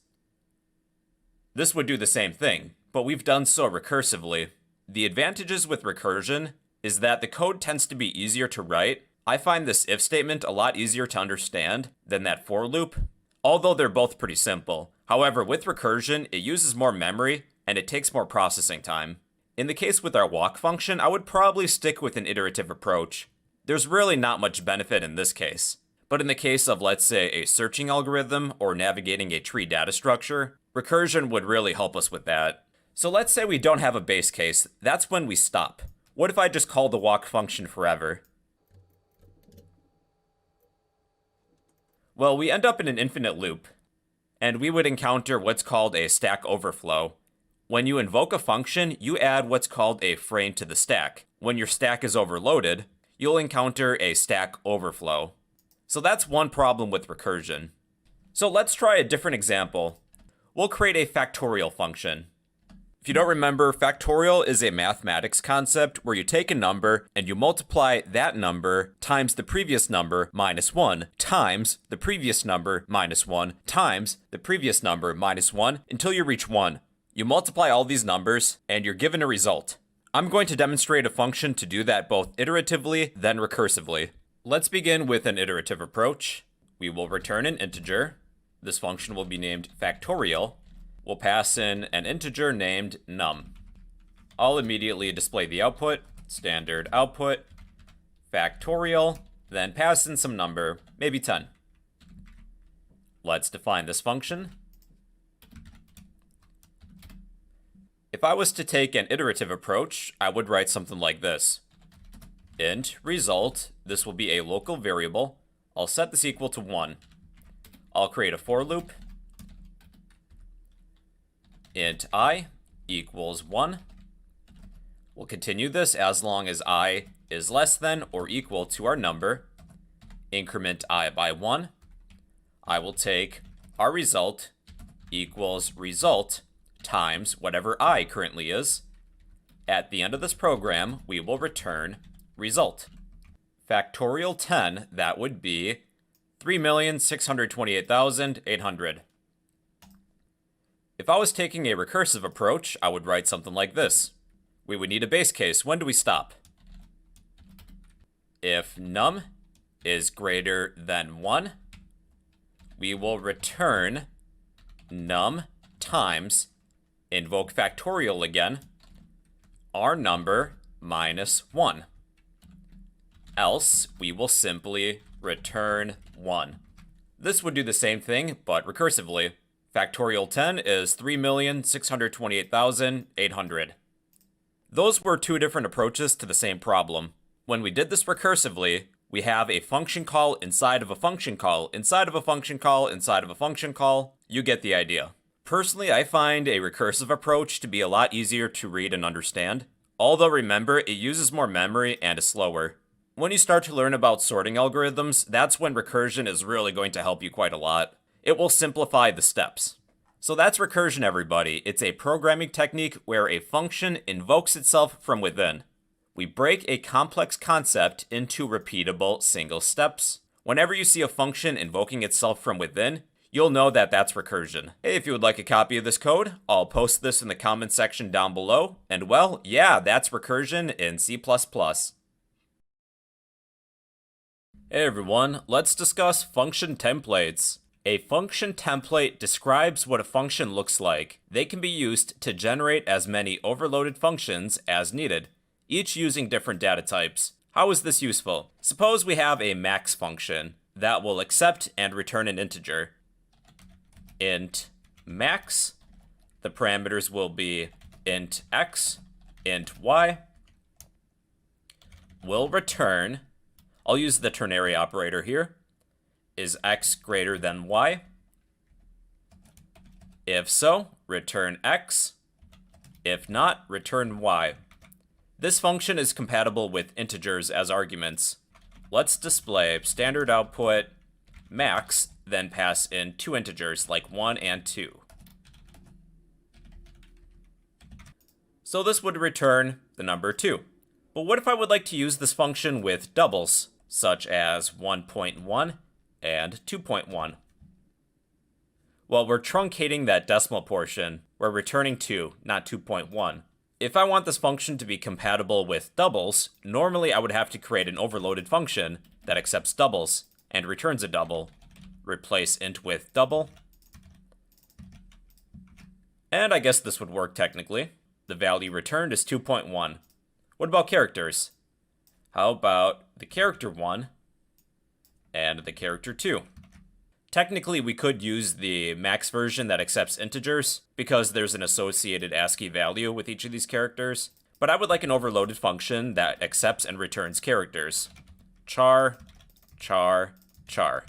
[SPEAKER 1] this would do the same thing, but we've done so recursively. The advantages with recursion is that the code tends to be easier to write. I find this if statement a lot easier to understand than that for loop, although they're both pretty simple. However, with recursion, it uses more memory and it takes more processing time. In the case with our walk function, I would probably stick with an iterative approach. There's really not much benefit in this case. But in the case of, let's say, a searching algorithm or navigating a tree data structure, recursion would really help us with that. So let's say we don't have a base case. That's when we stop. What if I just call the walk function forever? Well, we end up in an infinite loop, and we would encounter what's called a stack overflow. When you invoke a function, you add what's called a frame to the stack. When your stack is overloaded, you'll encounter a stack overflow. So that's one problem with recursion. So let's try a different example. We'll create a factorial function. If you don't remember, factorial is a mathematics concept where you take a number and you multiply that number times the previous number minus 1 times the previous number minus 1 times the previous number minus 1 until you reach 1. You multiply all these numbers and you're given a result. I'm going to demonstrate a function to do that both iteratively then recursively. Let's begin with an iterative approach. We will return an integer. This function will be named factorial. We'll pass in an integer named num. I'll immediately display the output, standard output, factorial, then pass in some number, maybe 10. Let's define this function. If I was to take an iterative approach, I would write something like this. Int result, this will be a local variable. I'll set this equal to 1. I'll create a for loop. Int I equals 1. We'll continue this as long as I is less than or equal to our number. Increment I by 1. I will take our result equals result times whatever I currently is. At the end of this program, we will return result. Factorial 10, that would be 3,628,800. If I was taking a recursive approach, I would write something like this. We would need a base case. When do we stop? If num is greater than 1, we will return num times, invoke factorial again, our number minus 1. Else, we will simply return 1. This would do the same thing, but recursively. Factorial 10 is 3,628,800. Those were two different approaches to the same problem. When we did this recursively, we have a function call inside of a function call, inside of a function call, inside of a function call. You get the idea. Personally, I find a recursive approach to be a lot easier to read and understand. Although remember, it uses more memory and is slower. When you start to learn about sorting algorithms, that's when recursion is really going to help you quite a lot. It will simplify the steps. So that's recursion, everybody. It's a programming technique where a function invokes itself from within. We break a complex concept into repeatable single steps. Whenever you see a function invoking itself from within, you'll know that that's recursion. Hey, if you would like a copy of this code, I'll post this in the comment section down below. And well, yeah, that's recursion in C++. Hey everyone, let's discuss function templates. A function template describes what a function looks like. They can be used to generate as many overloaded functions as needed, each using different data types. How is this useful? Suppose we have a max function that will accept and return an integer. Int max, the parameters will be int x, int y, will return, I'll use the ternary operator here, is x greater than y? If so, return x. If not, return y. This function is compatible with integers as arguments. Let's display standard output max, then pass in two integers like 1 and 2. So this would return the number 2. But what if I would like to use this function with doubles, such as 1.1 and 2.1? Well, we're truncating that decimal portion. We're returning 2, not 2.1. If I want this function to be compatible with doubles, normally I would have to create an overloaded function that accepts doubles and returns a double. Replace int with double. And I guess this would work technically. The value returned is 2.1. What about characters? How about the character 1 and the character 2. Technically, we could use the max version that accepts integers, because there's an associated ASCII value with each of these characters, but I would like an overloaded function that accepts and returns characters. Char, char, char.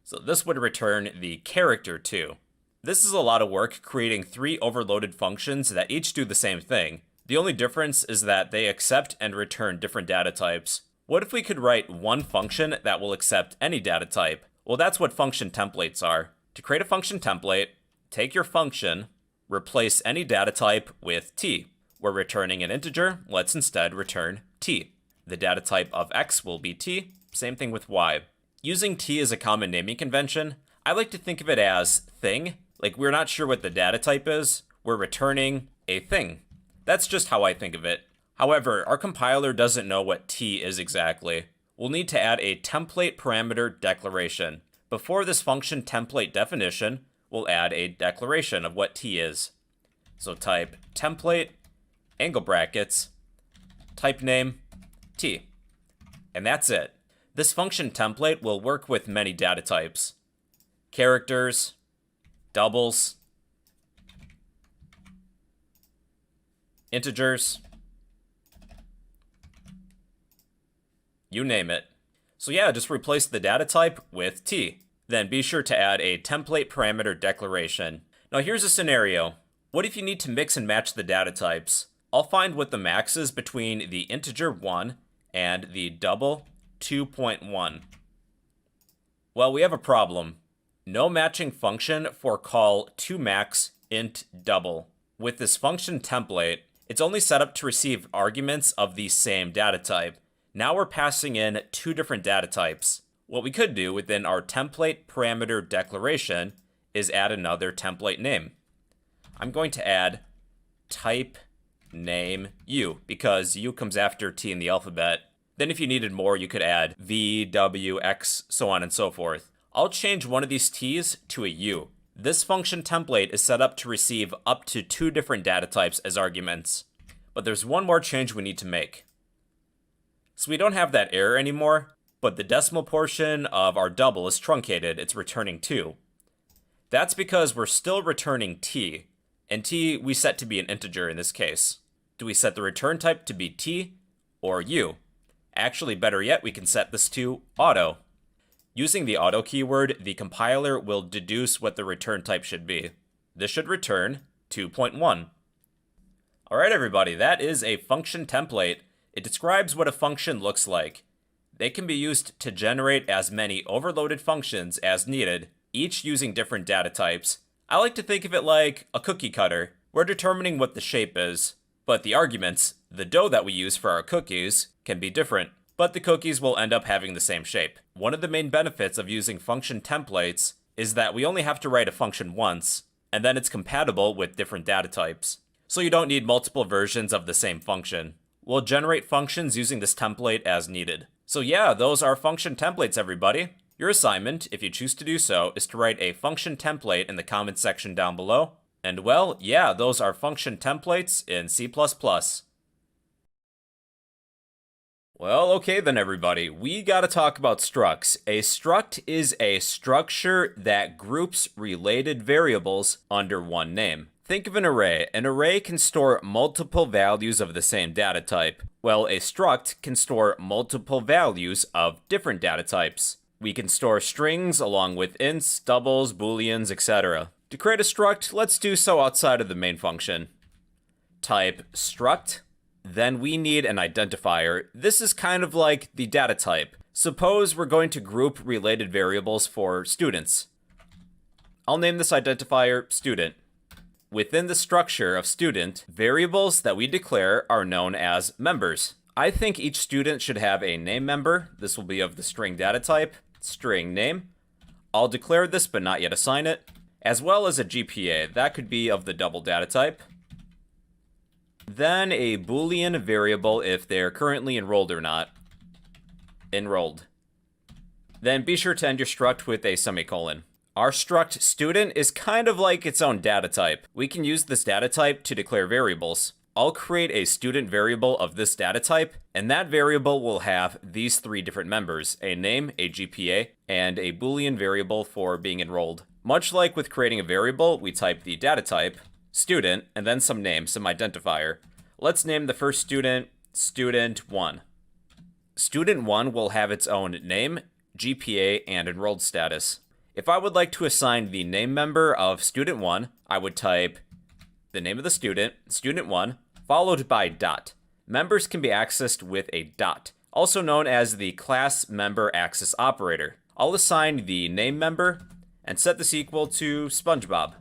[SPEAKER 1] So this would return the character 2. This is a lot of work creating 3 overloaded functions that each do the same thing. The only difference is that they accept and return different data types. What if we could write one function that will accept any data type? Well, that's what function templates are. To create a function template, take your function, replace any data type with t. We're returning an integer, let's instead return t. The data type of x will be t, same thing with y. Using t as a common naming convention, I like to think of it as thing. Like, we're not sure what the data type is, we're returning a thing. That's just how I think of it. However, our compiler doesn't know what t is exactly. We'll need to add a template parameter declaration. Before this function template definition, we'll add a declaration of what t is. So type template, angle brackets, type name, t. And that's it. This function template will work with many data types. Characters, doubles, integers, you name it. So yeah, just replace the data type with t. Then be sure to add a template parameter declaration. Now here's a scenario. What if you need to mix and match the data types? I'll find what the max is between the integer 1 and the double 2.1. Well, we have a problem. No matching function for call toMax int double. With this function template, it's only set up to receive arguments of the same data type. Now we're passing in 2 different data types. What we could do within our template parameter declaration is add another template name. I'm going to add type name u, because u comes after t in the alphabet. Then if you needed more, you could add v, w, x, so on and so forth. I'll change one of these t's to a u. This function template is set up to receive up to 2 different data types as arguments. But there's one more change we need to make. So we don't have that error anymore, but the decimal portion of our double is truncated, it's returning 2. That's because we're still returning t, and t we set to be an integer in this case. Do we set the return type to be t or u? Actually, better yet, we can set this to auto. Using the auto keyword, the compiler will deduce what the return type should be. This should return 2.1. Alright everybody, that is a function template. It describes what a function looks like. They can be used to generate as many overloaded functions as needed, each using different data types. I like to think of it like a cookie cutter. We're determining what the shape is, but the arguments, the dough that we use for our cookies, can be different. But the cookies will end up having the same shape. One of the main benefits of using function templates is that we only have to write a function once, and then it's compatible with different data types. So you don't need multiple versions of the same function. We'll generate functions using this template as needed. So yeah, those are function templates, everybody. Your assignment, if you choose to do so, is to write a function template in the comments section down below. And well, yeah, those are function templates in C++. Well, okay then everybody, we gotta talk about structs. A struct is a structure that groups related variables under one name. Think of an array. An array can store multiple values of the same data type. Well, a struct can store multiple values of different data types. We can store strings along with ints, doubles, booleans, etc. To create a struct, let's do so outside of the main function. Type struct. Then we need an identifier. This is kind of like the data type. Suppose we're going to group related variables for students. I'll name this identifier student. Within the structure of student, variables that we declare are known as members. I think each student should have a name member. This will be of the string data type, string name. I'll declare this but not yet assign it, as well as a GPA. That could be of the double data type. Then a Boolean variable if they're currently enrolled or not. Enrolled. Then be sure to end your struct with a semicolon. Our struct student is kind of like its own data type. We can use this data type to declare variables. I'll create a student variable of this data type, and that variable will have these three different members: a name, a GPA, and a Boolean variable for being enrolled. Much like with creating a variable, we type the data type, student, and then some name, some identifier. Let's name the first student Student1. Student1 will have its own name, GPA, and enrolled status. If I would like to assign the name member of Student1, I would type the name of the student, Student1, followed by dot. Members can be accessed with a dot, also known as the class member access operator. I'll assign the name member and set this equal to SpongeBob.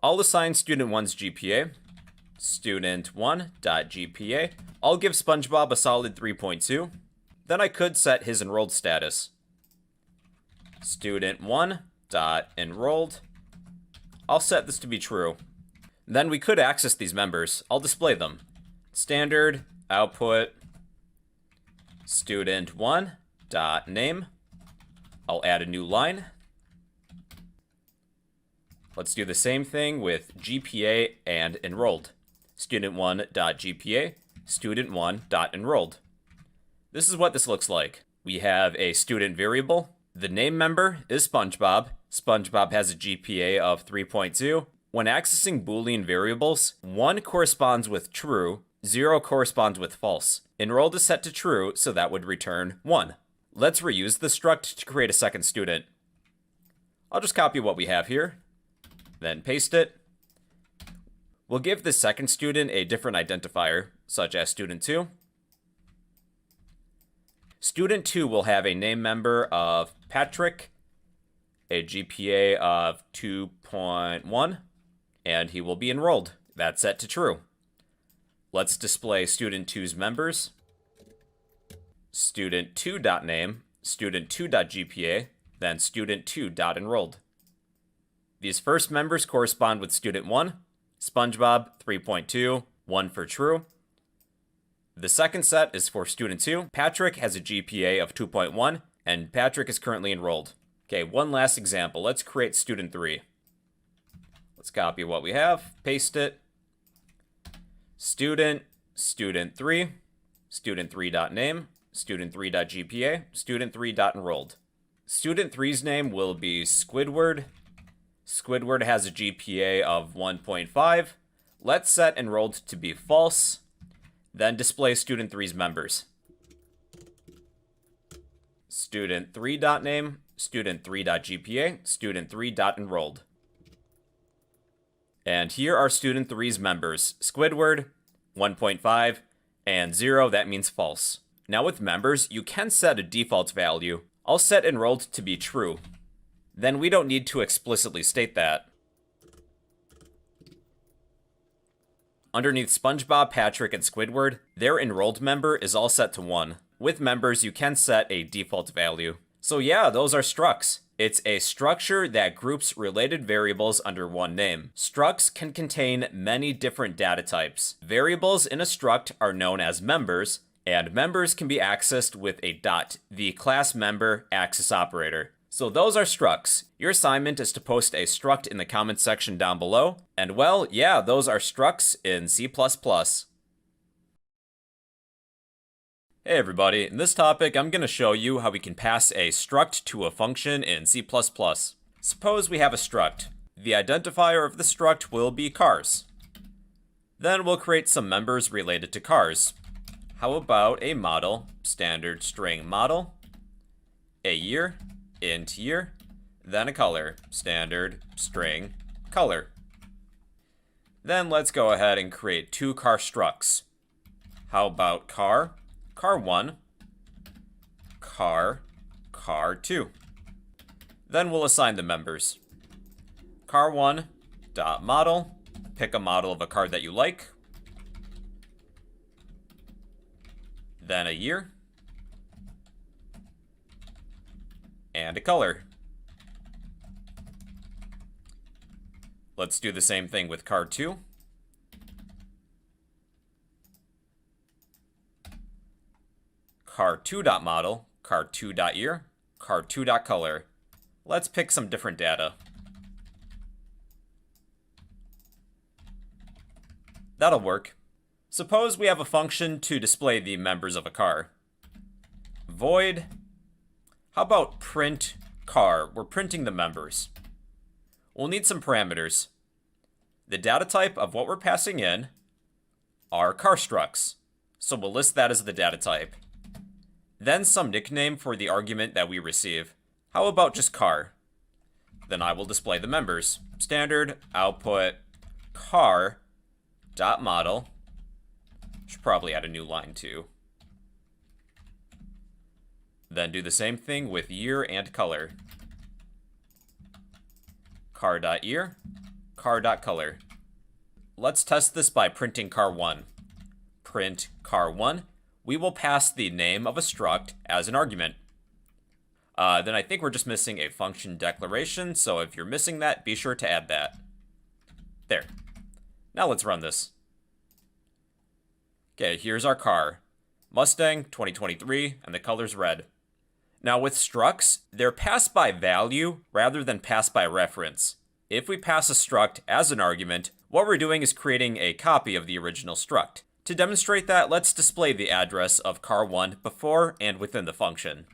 [SPEAKER 1] I'll assign Student1's GPA, Student1.GPA. I'll give SpongeBob a solid 3.2. Then I could set his enrolled status. Student1.enrolled. I'll set this to be true. Then we could access these members. I'll display them. Standard output student1.name. I'll add a new line. Let's do the same thing with GPA and enrolled. Student1.GPA, student1.enrolled. This is what this looks like. We have a student variable. The name member is SpongeBob. SpongeBob has a GPA of 3.2. When accessing Boolean variables, 1 corresponds with true, 0 corresponds with false. Enrolled is set to true, so that would return 1. Let's reuse the struct to create a second student. I'll just copy what we have here, then paste it. We'll give the second student a different identifier, such as Student2. Student2 will have a name member of Patrick, a GPA of 2.1, and he will be enrolled. That's set to true. Let's display Student2's members. Student2.name, Student2.GPA, then Student2.enrolled. These first members correspond with Student1, SpongeBob 3.2, 1 for true. The second set is for Student2. Patrick has a GPA of 2.1, and Patrick is currently enrolled. Okay, one last example. Let's create Student3. Let's copy what we have, paste it. Student, Student3, Student3.name, Student3.GPA, Student3.enrolled. Student3's name will be Squidward. Squidward has a GPA of 1.5. Let's set enrolled to be false. Then display Student3's members. Student3.name, Student3.GPA, Student3.enrolled. And here are Student3's members. Squidward, 1.5, and 0, that means false. Now with members, you can set a default value. I'll set enrolled to be true. Then we don't need to explicitly state that. Underneath SpongeBob, Patrick, and Squidward, their enrolled member is all set to 1. With members, you can set a default value. So yeah, those are structs. It's a structure that groups related variables under one name. Structs can contain many different data types. Variables in a struct are known as members, and members can be accessed with a dot, the class member access operator. So those are structs. Your assignment is to post a struct in the comments section down below. And well, yeah, those are structs in C++. Hey everybody, in this topic I'm going to show you how we can pass a struct to a function in C++. Suppose we have a struct. The identifier of the struct will be cars. Then we'll create some members related to cars. How about a model, standard string model, a year, int year, then a color, standard string color. Then let's go ahead and create 2 car structs. How about car, car1, car2. Then we'll assign the members. car1.model, pick a model of a car that you like. Then a year. And a color. Let's do the same thing with car2. car2.model, car2.year, car2.color. Let's pick some different data. That'll work. Suppose we have a function to display the members of a car. Void. How about print car? We're printing the members. We'll need some parameters. The data type of what we're passing in are car structs. So we'll list that as the data type. Then some nickname for the argument that we receive. How about just car? Then I will display the members. Standard output car dot model. Should probably add a new line too. Then do the same thing with year and color. Car.year, car.color. Let's test this by printing car1. Print car1. We will pass the name of a struct as an argument. Then I think we're just missing a function declaration, so if you're missing that, be sure to add that. There. Now let's run this. Okay, here's our car. Mustang 2023, and the color's red. Now with structs, they're passed by value rather than passed by reference. If we pass a struct as an argument, what we're doing is creating a copy of the original struct. To demonstrate that, let's display the address of car1 before and within the function.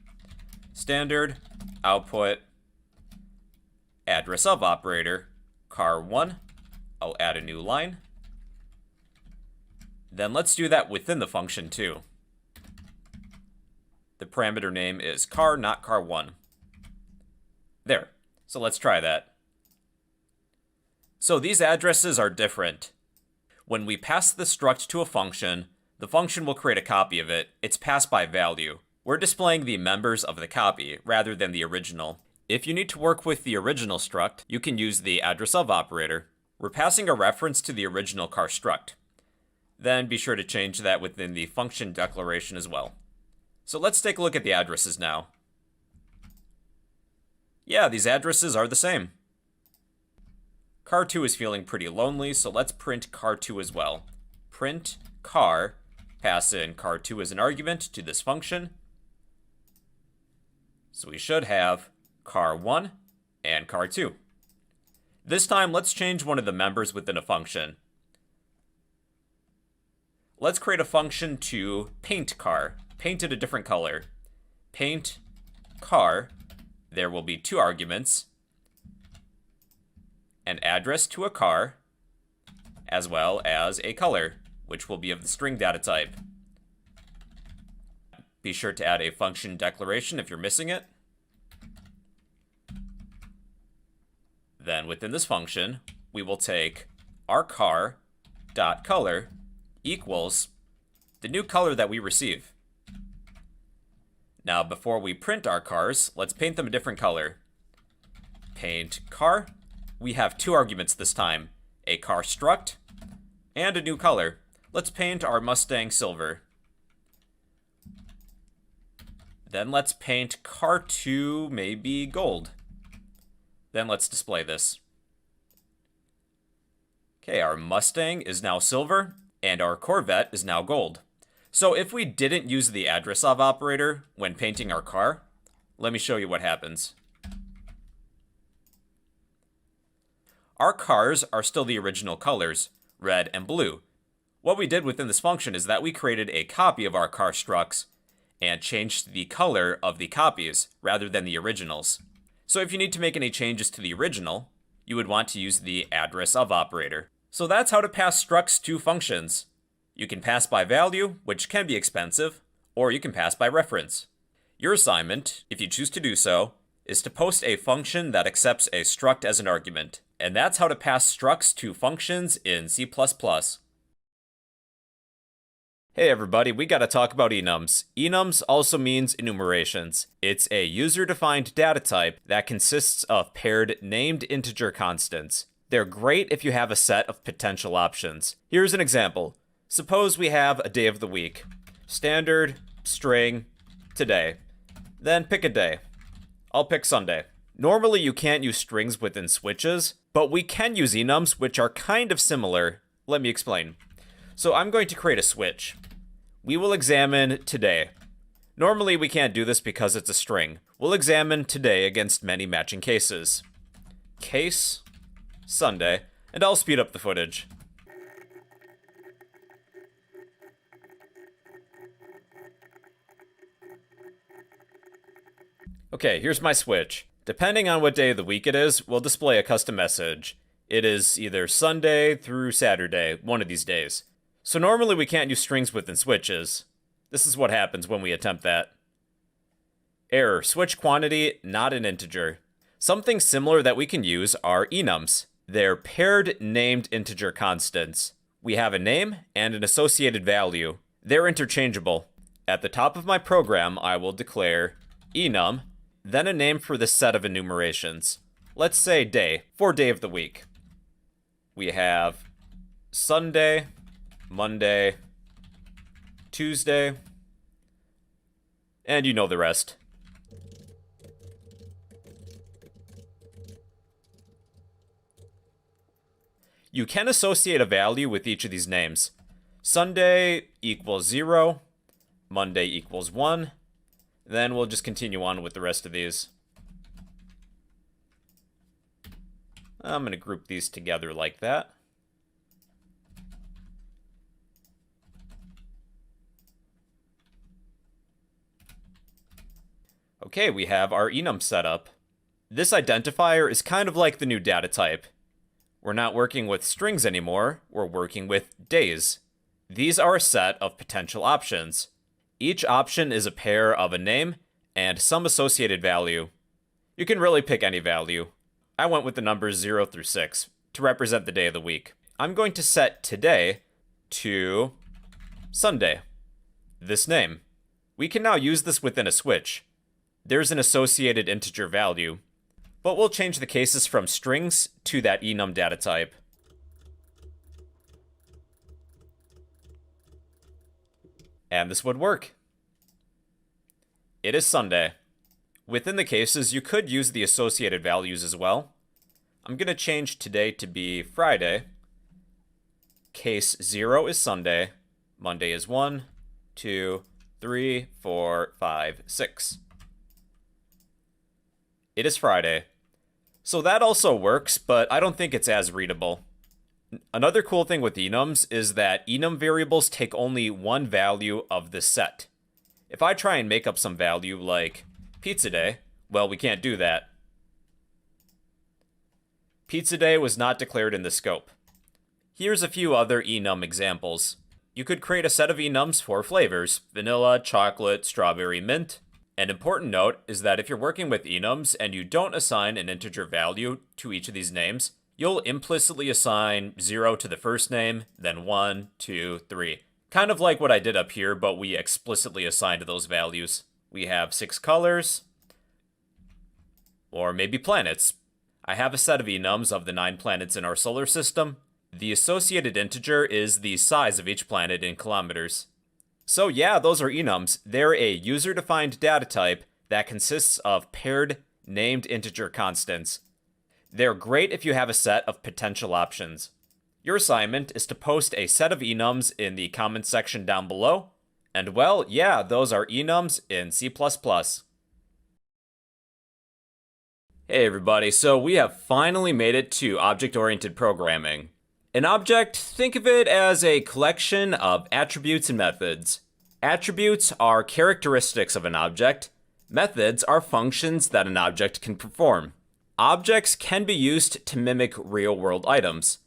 [SPEAKER 1] Standard output address of operator car1. I'll add a new line. Then let's do that within the function too. The parameter name is car, not car1. There. So let's try that. So these addresses are different. When we pass the struct to a function, the function will create a copy of it. It's passed by value. We're displaying the members of the copy rather than the original. If you need to work with the original struct, you can use the address of operator. We're passing a reference to the original car struct. Then be sure to change that within the function declaration as well. So let's take a look at the addresses now. Yeah, these addresses are the same. Car2 is feeling pretty lonely, so let's print car2 as well. Print car, pass in car2 as an argument to this function. So we should have car1 and car2. This time, let's change one of the members within a function. Let's create a function to paint car. Paint it a different color. Paint car. There will be two arguments. An address to a car, as well as a color, which will be of the string data type. Be sure to add a function declaration if you're missing it. Then within this function, we will take our car.color equals the new color that we receive. Now, before we print our cars, let's paint them a different color. Paint car. We have two arguments this time, a car struct and a new color. Let's paint our Mustang silver. Then let's paint car2 maybe gold. Then let's display this. Okay, our Mustang is now silver and our Corvette is now gold. So if we didn't use the address of operator when painting our car, let me show you what happens. Our cars are still the original colors, red and blue. What we did within this function is that we created a copy of our car structs and changed the color of the copies rather than the originals. So if you need to make any changes to the original, you would want to use the address of operator. So that's how to pass structs to functions. You can pass by value, which can be expensive, or you can pass by reference. Your assignment, if you choose to do so, is to post a function that accepts a struct as an argument. And that's how to pass structs to functions in C++. Hey everybody, we gotta talk about enums. Enums also means enumerations. It's a user-defined data type that consists of paired named integer constants. They're great if you have a set of potential options. Here's an example. Suppose we have a day of the week. Standard, string, today. Then pick a day. I'll pick Sunday. Normally you can't use strings within switches, but we can use enums, which are kind of similar. Let me explain. So I'm going to create a switch. We will examine today. Normally we can't do this because it's a string. We'll examine today against many matching cases. Case, Sunday, and I'll speed up the footage. Okay, here's my switch. Depending on what day of the week it is, we'll display a custom message. It is either Sunday through Saturday, one of these days. So normally we can't use strings within switches. This is what happens when we attempt that. Error, switch quantity, not an integer. Something similar that we can use are enums. They're paired named integer constants. We have a name and an associated value. They're interchangeable. At the top of my program, I will declare enum, then a name for this set of enumerations. Let's say day, for day of the week. We have Sunday, Monday, Tuesday, and you know the rest. You can associate a value with each of these names. Sunday equals 0, Monday equals 1, then we'll just continue on with the rest of these. I'm going to group these together like that. Okay, we have our enum set up. This identifier is kind of like the new data type. We're not working with strings anymore, we're working with days. These are a set of potential options. Each option is a pair of a name and some associated value. You can really pick any value. I went with the numbers 0 through 6 to represent the day of the week. I'm going to set today to Sunday. This name. We can now use this within a switch. There's an associated integer value, but we'll change the cases from strings to that enum data type. And this would work. It is Sunday. Within the cases, you could use the associated values as well. I'm going to change today to be Friday. Case 0 is Sunday. Monday is 1, 2, 3, 4, 5, 6. It is Friday. So that also works, but I don't think it's as readable. Another cool thing with enums is that enum variables take only one value of the set. If I try and make up some value like pizza day, well, we can't do that. Pizza day was not declared in the scope. Here's a few other enum examples. You could create a set of enums for flavors: vanilla, chocolate, strawberry, mint. An important note is that if you're working with enums and you don't assign an integer value to each of these names, you'll implicitly assign 0 to the first name, then 1, 2, 3. Kind of like what I did up here, but we explicitly assigned those values. We have 6 colors, or maybe planets. I have a set of enums of the 9 planets in our solar system. The associated integer is the size of each planet in kilometers. So yeah, those are enums. They're a user-defined data type that consists of paired named integer constants. They're great if you have a set of potential options. Your assignment is to post a set of enums in the comments section down below. And well, yeah, those are enums in C++. Hey everybody, so we have finally made it to object-oriented programming. An object, think of it as a collection of attributes and methods. Attributes are characteristics of an object. Methods are functions that an object can perform. Objects can be used to mimic real-world items.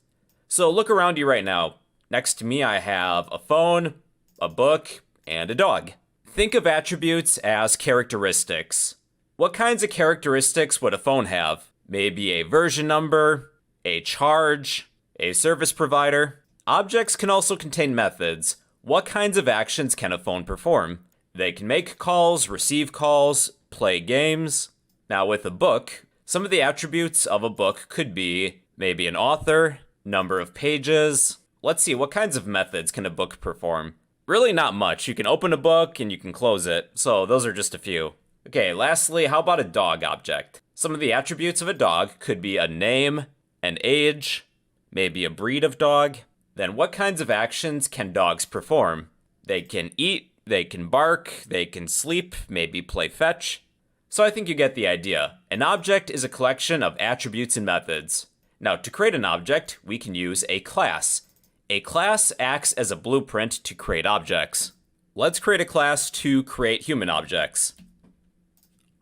[SPEAKER 1] So look around you right now. Next to me I have a phone, a book, and a dog. Think of attributes as characteristics. What kinds of characteristics would a phone have? Maybe a version number, a charge, a service provider. Objects can also contain methods. What kinds of actions can a phone perform? They can make calls, receive calls, play games. Now with a book, some of the attributes of a book could be maybe an author, number of pages. Let's see, what kinds of methods can a book perform? Really not much. You can open a book and you can close it, so those are just a few. Okay, lastly, how about a dog object? Some of the attributes of a dog could be a name, an age, maybe a breed of dog. Then what kinds of actions can dogs perform? They can eat, they can bark, they can sleep, maybe play fetch. So I think you get the idea. An object is a collection of attributes and methods. Now, to create an object, we can use a class. A class acts as a blueprint to create objects. Let's create a class to create human objects.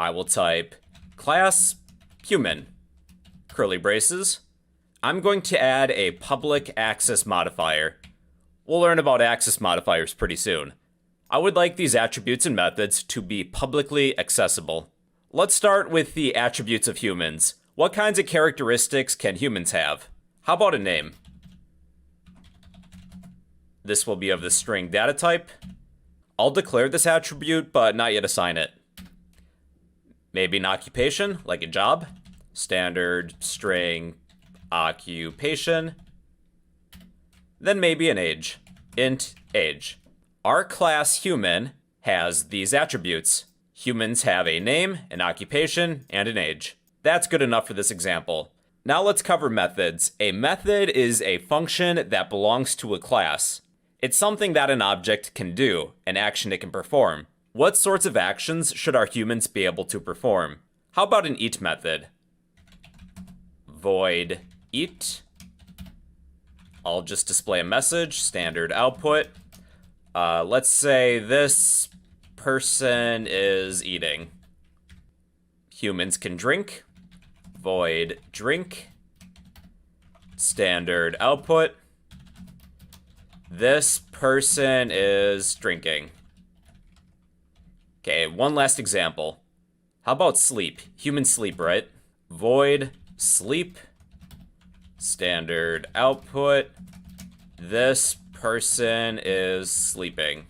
[SPEAKER 1] I will type class human, curly braces. I'm going to add a public access modifier. We'll learn about access modifiers pretty soon. I would like these attributes and methods to be publicly accessible. Let's start with the attributes of humans. What kinds of characteristics can humans have? How about a name? This will be of the string data type. I'll declare this attribute, but not yet assign it. Maybe an occupation, like a job. Standard string occupation. Then maybe an age. Int age. Our class human has these attributes. Humans have a name, an occupation, and an age. That's good enough for this example. Now let's cover methods. A method is a function that belongs to a class. It's something that an object can do, an action it can perform. What sorts of actions should our humans be able to perform? How about an eat method? Void eat. I'll just display a message, standard output. Let's say this person is eating. Humans can drink. Void drink. Standard output. This person is drinking. Okay, one last example. How about sleep? Humans sleep, right? Void sleep. Standard output. This person is sleeping.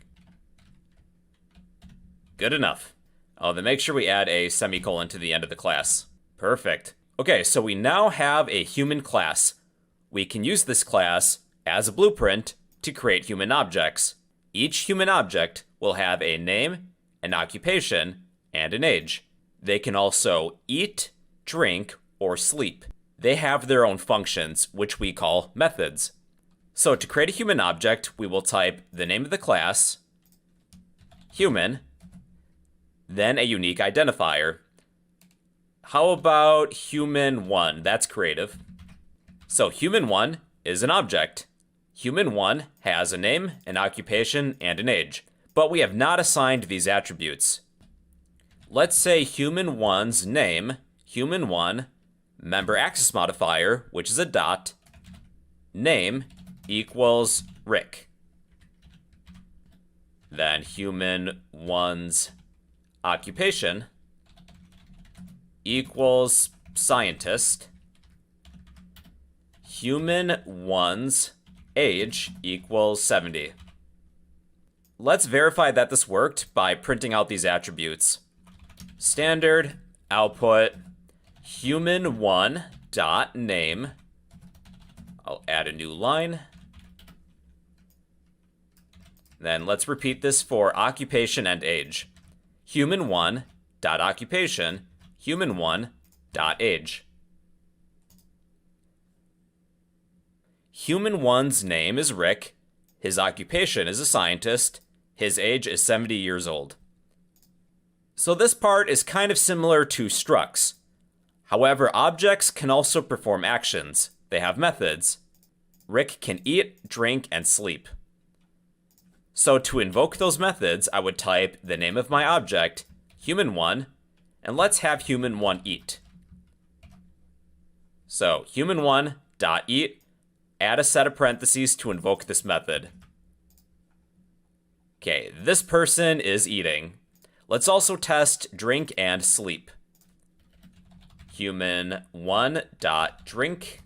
[SPEAKER 1] Good enough. Oh, then make sure we add a semicolon to the end of the class. Perfect. Okay, so we now have a human class. We can use this class as a blueprint to create human objects. Each human object will have a name, an occupation, and an age. They can also eat, drink, or sleep. They have their own functions, which we call methods. So to create a human object, we will type the name of the class, human, then a unique identifier. How about human1? That's creative. So human1 is an object. Human1 has a name, an occupation, and an age. But we have not assigned these attributes. Let's say human1's name, human1, member access modifier, which is a dot, name equals Rick. Then human1's occupation equals scientist. Human1's age equals 70. Let's verify that this worked by printing out these attributes. Standard output human1 dot name. I'll add a new line. Then let's repeat this for occupation and age. Human1 dot occupation, human1 dot age. Human1's name is Rick. His occupation is a scientist. His age is 70 years old. So this part is kind of similar to structs. However, objects can also perform actions. They have methods. Rick can eat, drink, and sleep. So to invoke those methods, I would type the name of my object, human1, and let's have human1 eat. So human1 dot eat, add a set of parentheses to invoke this method. Okay, this person is eating. Let's also test drink and sleep. Human1 dot drink,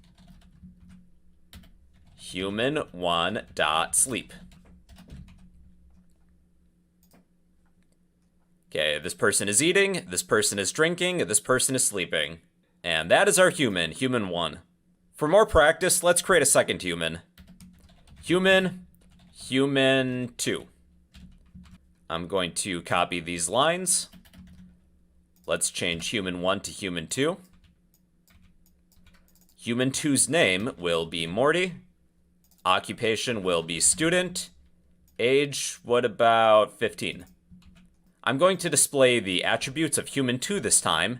[SPEAKER 1] human1 dot sleep. Okay, this person is eating, this person is drinking, this person is sleeping. And that is our human, human1. For more practice, let's create a second human. Human2. I'm going to copy these lines. Let's change human1 to human2. Human2's name will be Morty. Occupation will be student. Age, what about 15? I'm going to display the attributes of human2 this time.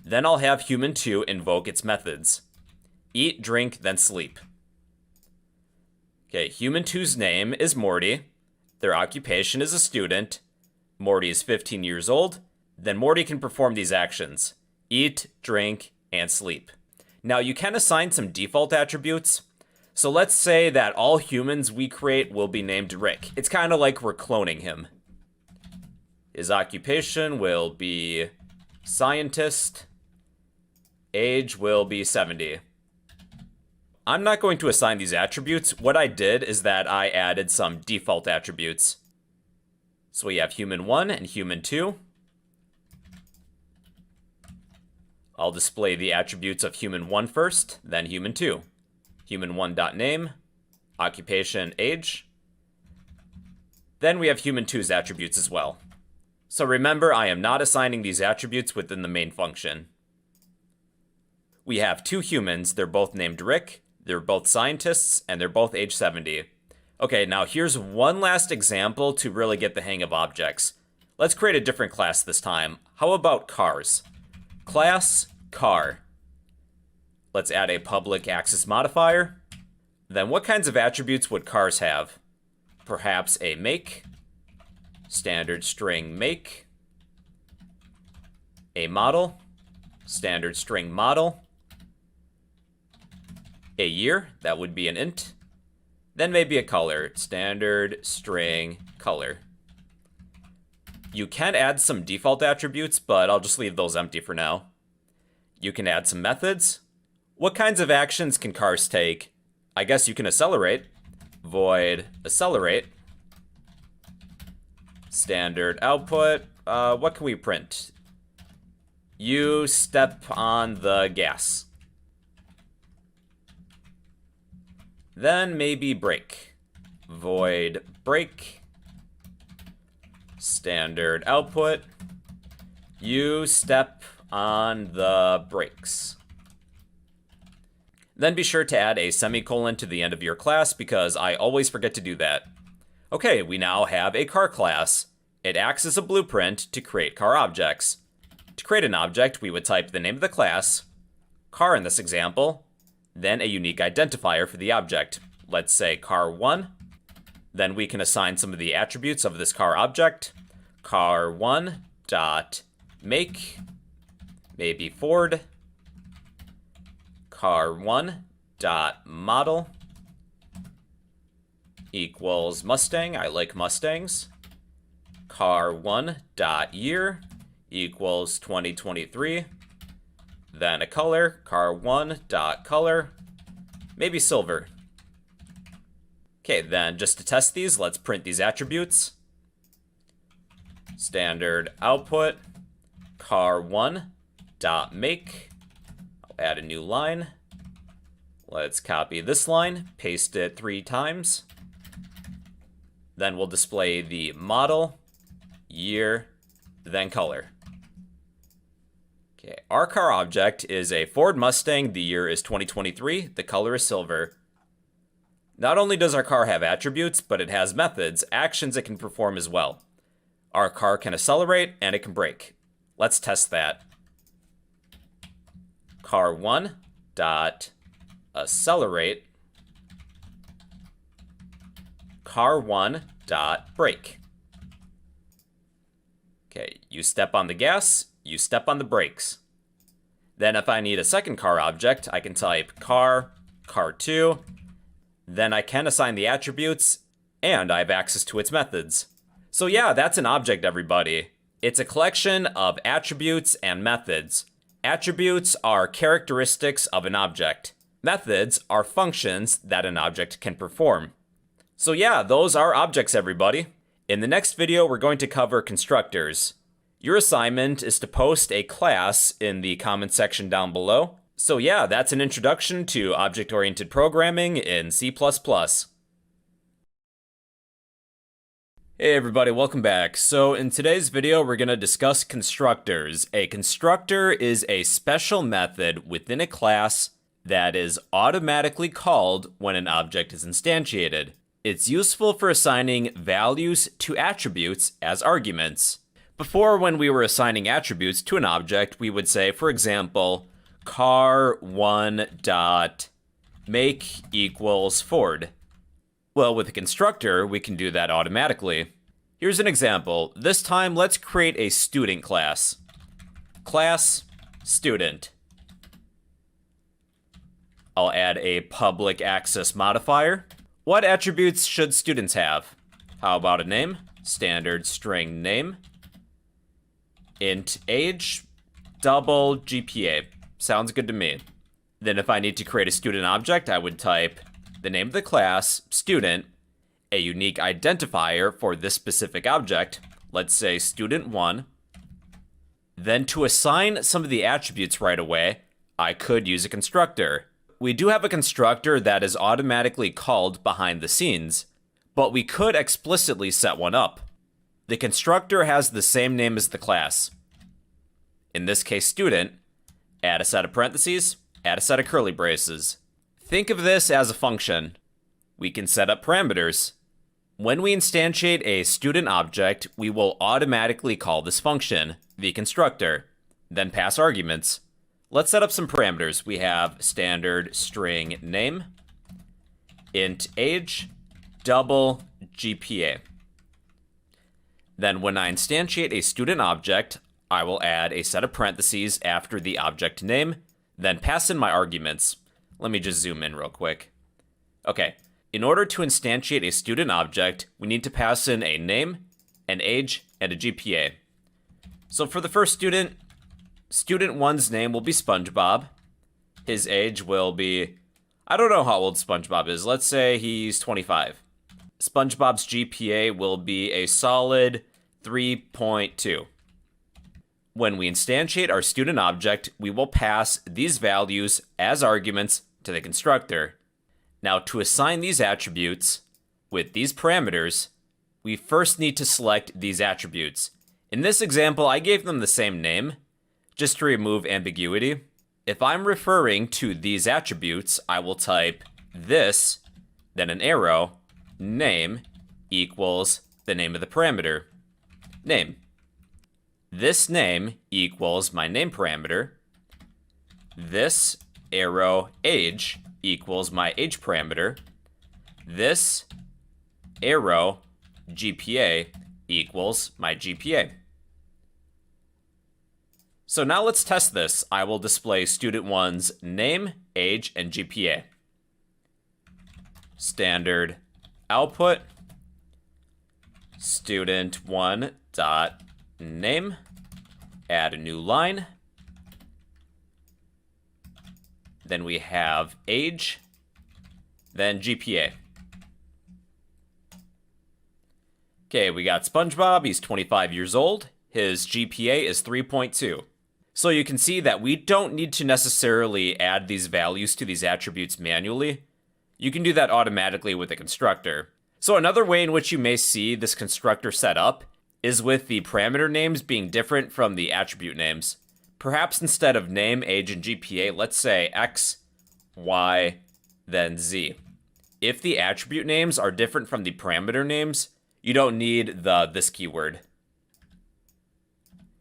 [SPEAKER 1] Then I'll have human2 invoke its methods. Eat, drink, then sleep. Okay, human2's name is Morty. Their occupation is a student. Morty is 15 years old. then Morty can perform these actions: eat, drink, and sleep. Now, you can assign some default attributes. So let's say that all humans we create will be named Rick. It's kind of like we're cloning him. His occupation will be scientist. Age will be 70. I'm not going to assign these attributes. What I did is that I added some default attributes. So we have human 1 and human 2. I'll display the attributes of human 1 first, then human 2. Human 1.name, occupation, age. Then we have human 2's attributes as well. So remember, I am not assigning these attributes within the main function. We have 2 humans, they're both named Rick, they're both scientists, and they're both age 70. Okay, now here's one last example to really get the hang of objects. Let's create a different class this time. How about cars? Class, car. Let's add a public access modifier. Then what kinds of attributes would cars have? Perhaps a make, standard string make, a model, standard string model, a year, that would be an int, then maybe a color, standard string color. You can add some default attributes, but I'll just leave those empty for now. You can add some methods. What kinds of actions can cars take? I guess you can accelerate. Void accelerate. Standard output. What can we print? You step on the gas. Then maybe brake. Void brake. Standard output. You step on the brakes. Then be sure to add a semicolon to the end of your class because I always forget to do that. Okay, we now have a car class. It acts as a blueprint to create car objects. To create an object, we would type the name of the class, car in this example, then a unique identifier for the object. Let's say car1. Then we can assign some of the attributes of this car object. Car1 dot make, maybe Ford. Car1 dot model equals Mustang. I like Mustangs. Car1 dot year equals 2023. Then a color, car1 dot color, maybe silver. Okay, then just to test these, let's print these attributes. Standard output, car1 dot make. I'll add a new line. Let's copy this line, paste it 3 times. Then we'll display the model, year, then color. Okay, our car object is a Ford Mustang. The year is 2023. The color is silver. Not only does our car have attributes, but it has methods, actions it can perform as well. Our car can accelerate and it can brake. Let's test that. Car1 dot accelerate. Car1 dot brake. Okay, you step on the gas, you step on the brakes. Then if I need a second car object, I can type car, car2. Then I can assign the attributes, and I have access to its methods. So yeah, that's an object, everybody. It's a collection of attributes and methods. Attributes are characteristics of an object. Methods are functions that an object can perform. So yeah, those are objects, everybody. In the next video, we're going to cover constructors. Your assignment is to post a class in the comment section down below. So yeah, that's an introduction to object-oriented programming in C++. Hey everybody, welcome back. So in today's video, we're going to discuss constructors. A constructor is a special method within a class that is automatically called when an object is instantiated. It's useful for assigning values to attributes as arguments. Before, when we were assigning attributes to an object, we would say, for example, car1 dot make equals Ford. Well, with a constructor, we can do that automatically. Here's an example. This time, let's create a student class. Class, student. I'll add a public access modifier. What attributes should students have? How about a name? Standard string name. Int age, double GPA. Sounds good to me. Then if I need to create a student object, I would type the name of the class, student, a unique identifier for this specific object, let's say student1. Then to assign some of the attributes right away, I could use a constructor. We do have a constructor that is automatically called behind the scenes, but we could explicitly set one up. The constructor has the same name as the class. In this case, student, add a set of parentheses, add a set of curly braces. Think of this as a function. We can set up parameters. When we instantiate a student object, we will automatically call this function, the constructor, then pass arguments. Let's set up some parameters. We have standard string name, int age, double GPA. Then when I instantiate a student object, I will add a set of parentheses after the object name, then pass in my arguments. Let me just zoom in real quick. Okay, in order to instantiate a student object, we need to pass in a name, an age, and a GPA. So for the first student, student 1's name will be SpongeBob. His age will be, I don't know how old SpongeBob is. Let's say he's 25. SpongeBob's GPA will be a solid 3.2. When we instantiate our student object, we will pass these values as arguments to the constructor. Now, to assign these attributes with these parameters, we first need to select these attributes. In this example, I gave them the same name, just to remove ambiguity. If I'm referring to these attributes, I will type this, then an arrow, name equals the name of the parameter, name. This name equals my name parameter. This arrow age equals my age parameter. This arrow GPA equals my GPA. So now let's test this. I will display student 1's name, age, and GPA. Standard output, student 1 dot name, add a new line. Then we have age, then GPA. Okay, we got SpongeBob, he's 25 years old. His GPA is 3.2. So you can see that we don't need to necessarily add these values to these attributes manually. You can do that automatically with a constructor. So another way in which you may see this constructor set up is with the parameter names being different from the attribute names. Perhaps instead of name, age, and GPA, let's say X, Y, then Z. If the attribute names are different from the parameter names, you don't need this keyword.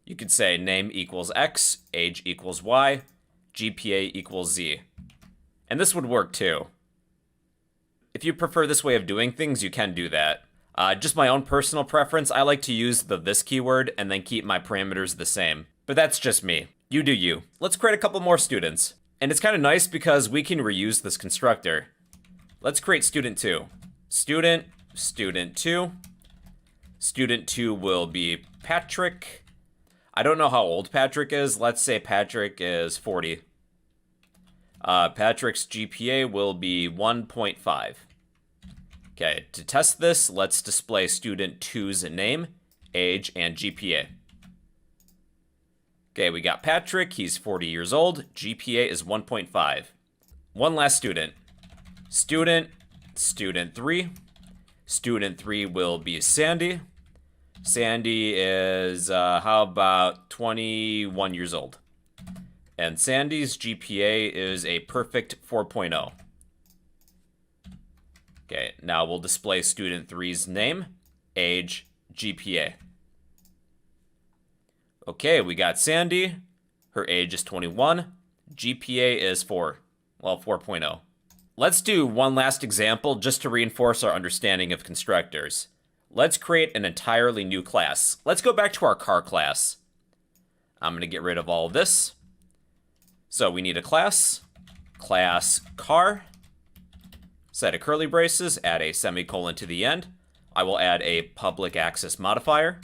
[SPEAKER 1] You could say name equals X, age equals Y, GPA equals Z. And this would work too. If you prefer this way of doing things, you can do that. Just my own personal preference, I like to use this keyword and then keep my parameters the same. But that's just me. You do you. Let's create a couple more students. And it's kind of nice because we can reuse this constructor. Let's create student 2. Student, student 2. Student 2 will be Patrick. I don't know how old Patrick is. Let's say Patrick is 40. Patrick's GPA will be 1.5. Okay, to test this, let's display student 2's name, age, and GPA. Okay, we got Patrick, he's 40 years old, GPA is 1.5. One last student. Student 3. Student 3 will be Sandy. Sandy is, how about 21 years old. And Sandy's GPA is a perfect 4.0. Okay, now we'll display student 3's name, age, GPA. Okay, we got Sandy. Her age is 21. GPA is 4.0. Let's do one last example just to reinforce our understanding of constructors. Let's create an entirely new class. Let's go back to our car class. I'm going to get rid of all of this. So we need a class car, set of curly braces, add a semicolon to the end. I will add a public access modifier.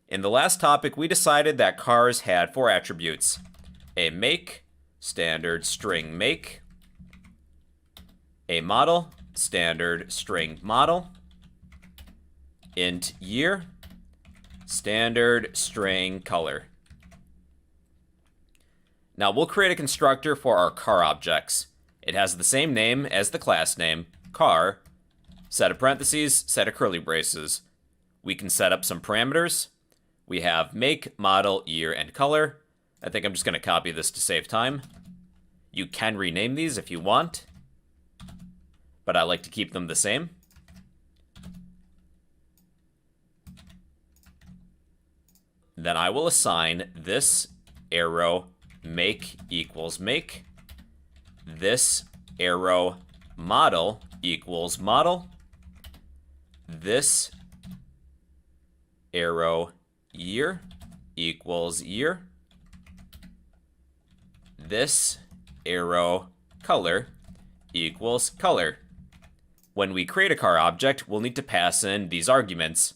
[SPEAKER 1] In the last topic, we decided that cars had 4 attributes: a make, standard string make, a model, standard string model, int year, standard string color. Now we'll create a constructor for our car objects. It has the same name as the class name, car, set of parentheses, set of curly braces. We can set up some parameters. We have make, model, year, and color. I think I'm just going to copy this to save time. You can rename these if you want, but I like to keep them the same. Then I will assign this arrow make equals make, this arrow model equals model, this arrow year equals year, this arrow color equals color. When we create a car object, we'll need to pass in these arguments.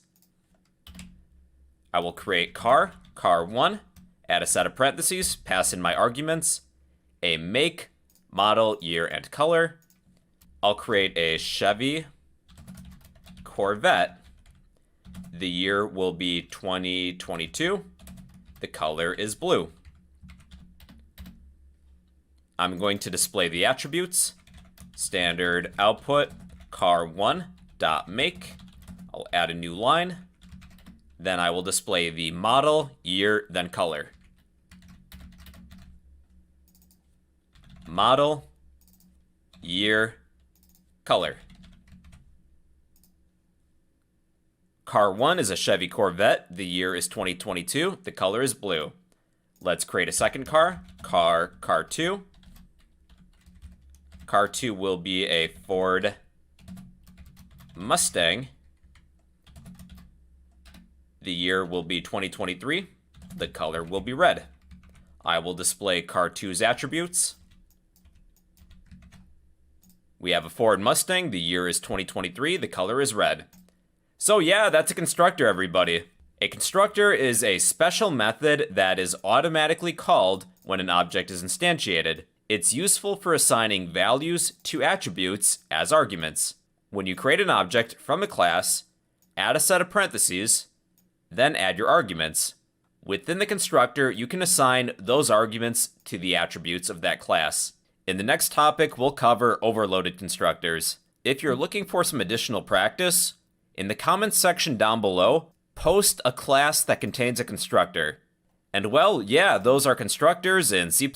[SPEAKER 1] I will create car1, add a set of parentheses, pass in my arguments, a make, model, year, and color. I'll create a Chevy Corvette. The year will be 2022. The color is blue. I'm going to display the attributes. Standard output car1.make. I'll add a new line. Then I will display the model, year, then color. Model, year, color. Car 1 is a Chevy Corvette. The year is 2022. The color is blue. Let's create a second car. Car 2. Car 2 will be a Ford Mustang. The year will be 2023. The color will be red. I will display car 2's attributes. We have a Ford Mustang. The year is 2023. The color is red. So yeah, that's a constructor, everybody. A constructor is a special method that is automatically called when an object is instantiated. It's useful for assigning values to attributes as arguments. When you create an object from a class, add a set of parentheses, then add your arguments. Within the constructor, you can assign those arguments to the attributes of that class. In the next topic, we'll cover overloaded constructors. If you're looking for some additional practice, in the comments section down below, post a class that contains a constructor. And well, yeah, those are constructors in C++.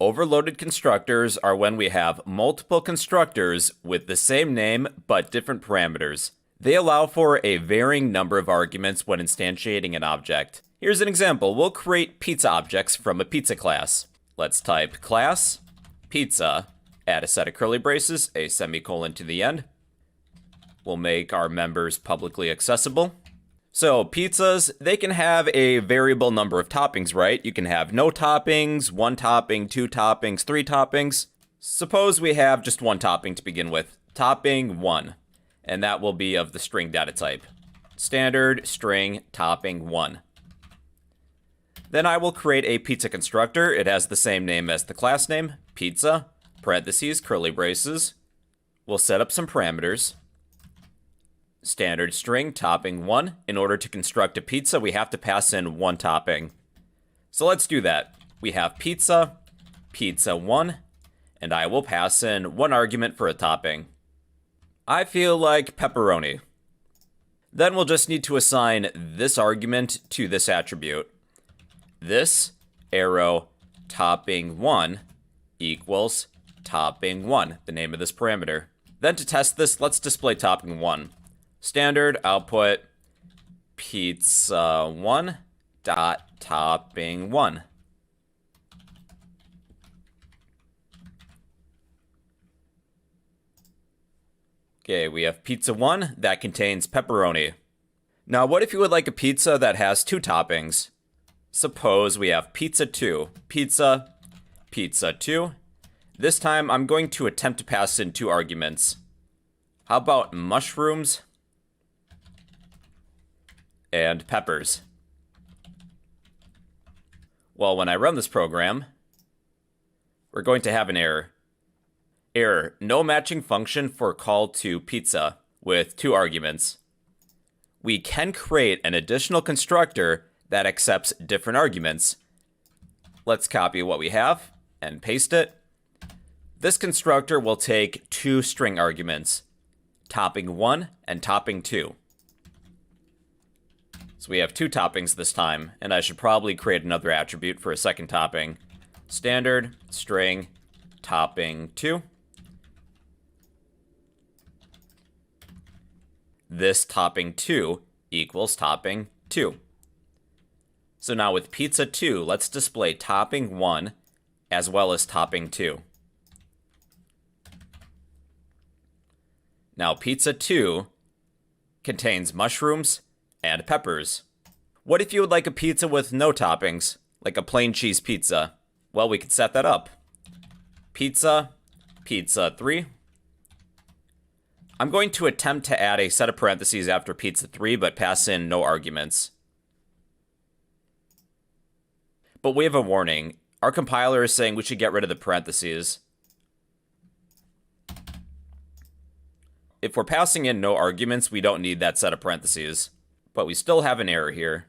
[SPEAKER 1] Overloaded constructors are when we have multiple constructors with the same name but different parameters. They allow for a varying number of arguments when instantiating an object. Here's an example. We'll create pizza objects from a pizza class. Let's type class, pizza, add a set of curly braces, a semicolon to the end. We'll make our members publicly accessible. So pizzas, they can have a variable number of toppings, right? You can have no toppings, 1 topping, 2 toppings, 3 toppings. Suppose we have just 1 topping to begin with, topping 1, and that will be of the string data type. Standard string topping 1. Then I will create a pizza constructor. It has the same name as the class name, pizza, parentheses, curly braces. We'll set up some parameters. Standard string topping 1. In order to construct a pizza, we have to pass in 1 topping. So let's do that. We have pizza, pizza 1, and I will pass in 1 argument for a topping. I feel like pepperoni. Then we'll just need to assign this argument to this attribute. This arrow topping 1 equals topping 1, the name of this parameter. Then to test this, let's display topping 1. Standard output pizza 1 dot topping 1. Okay, we have pizza 1 that contains pepperoni. Now, what if you would like a pizza that has 2 toppings? Suppose we have pizza 2. Pizza 2. This time, I'm going to attempt to pass in 2 arguments. How about mushrooms and peppers? Well, when I run this program, we're going to have an error. Error, no matching function for call to pizza with 2 arguments. We can create an additional constructor that accepts different arguments. Let's copy what we have and paste it. This constructor will take 2 string arguments, topping 1 and topping 2. So we have 2 toppings this time, and I should probably create another attribute for a second topping. Standard string topping 2. This topping 2 equals topping 2. So now with pizza 2, let's display topping 1 as well as topping 2. Now pizza 2 contains mushrooms and peppers. What if you would like a pizza with no toppings, like a plain cheese pizza? Well, we could set that up. Pizza 3. I'm going to attempt to add a set of parentheses after pizza 3, but pass in no arguments. But we have a warning. Our compiler is saying we should get rid of the parentheses. If we're passing in no arguments, we don't need that set of parentheses. But we still have an error here.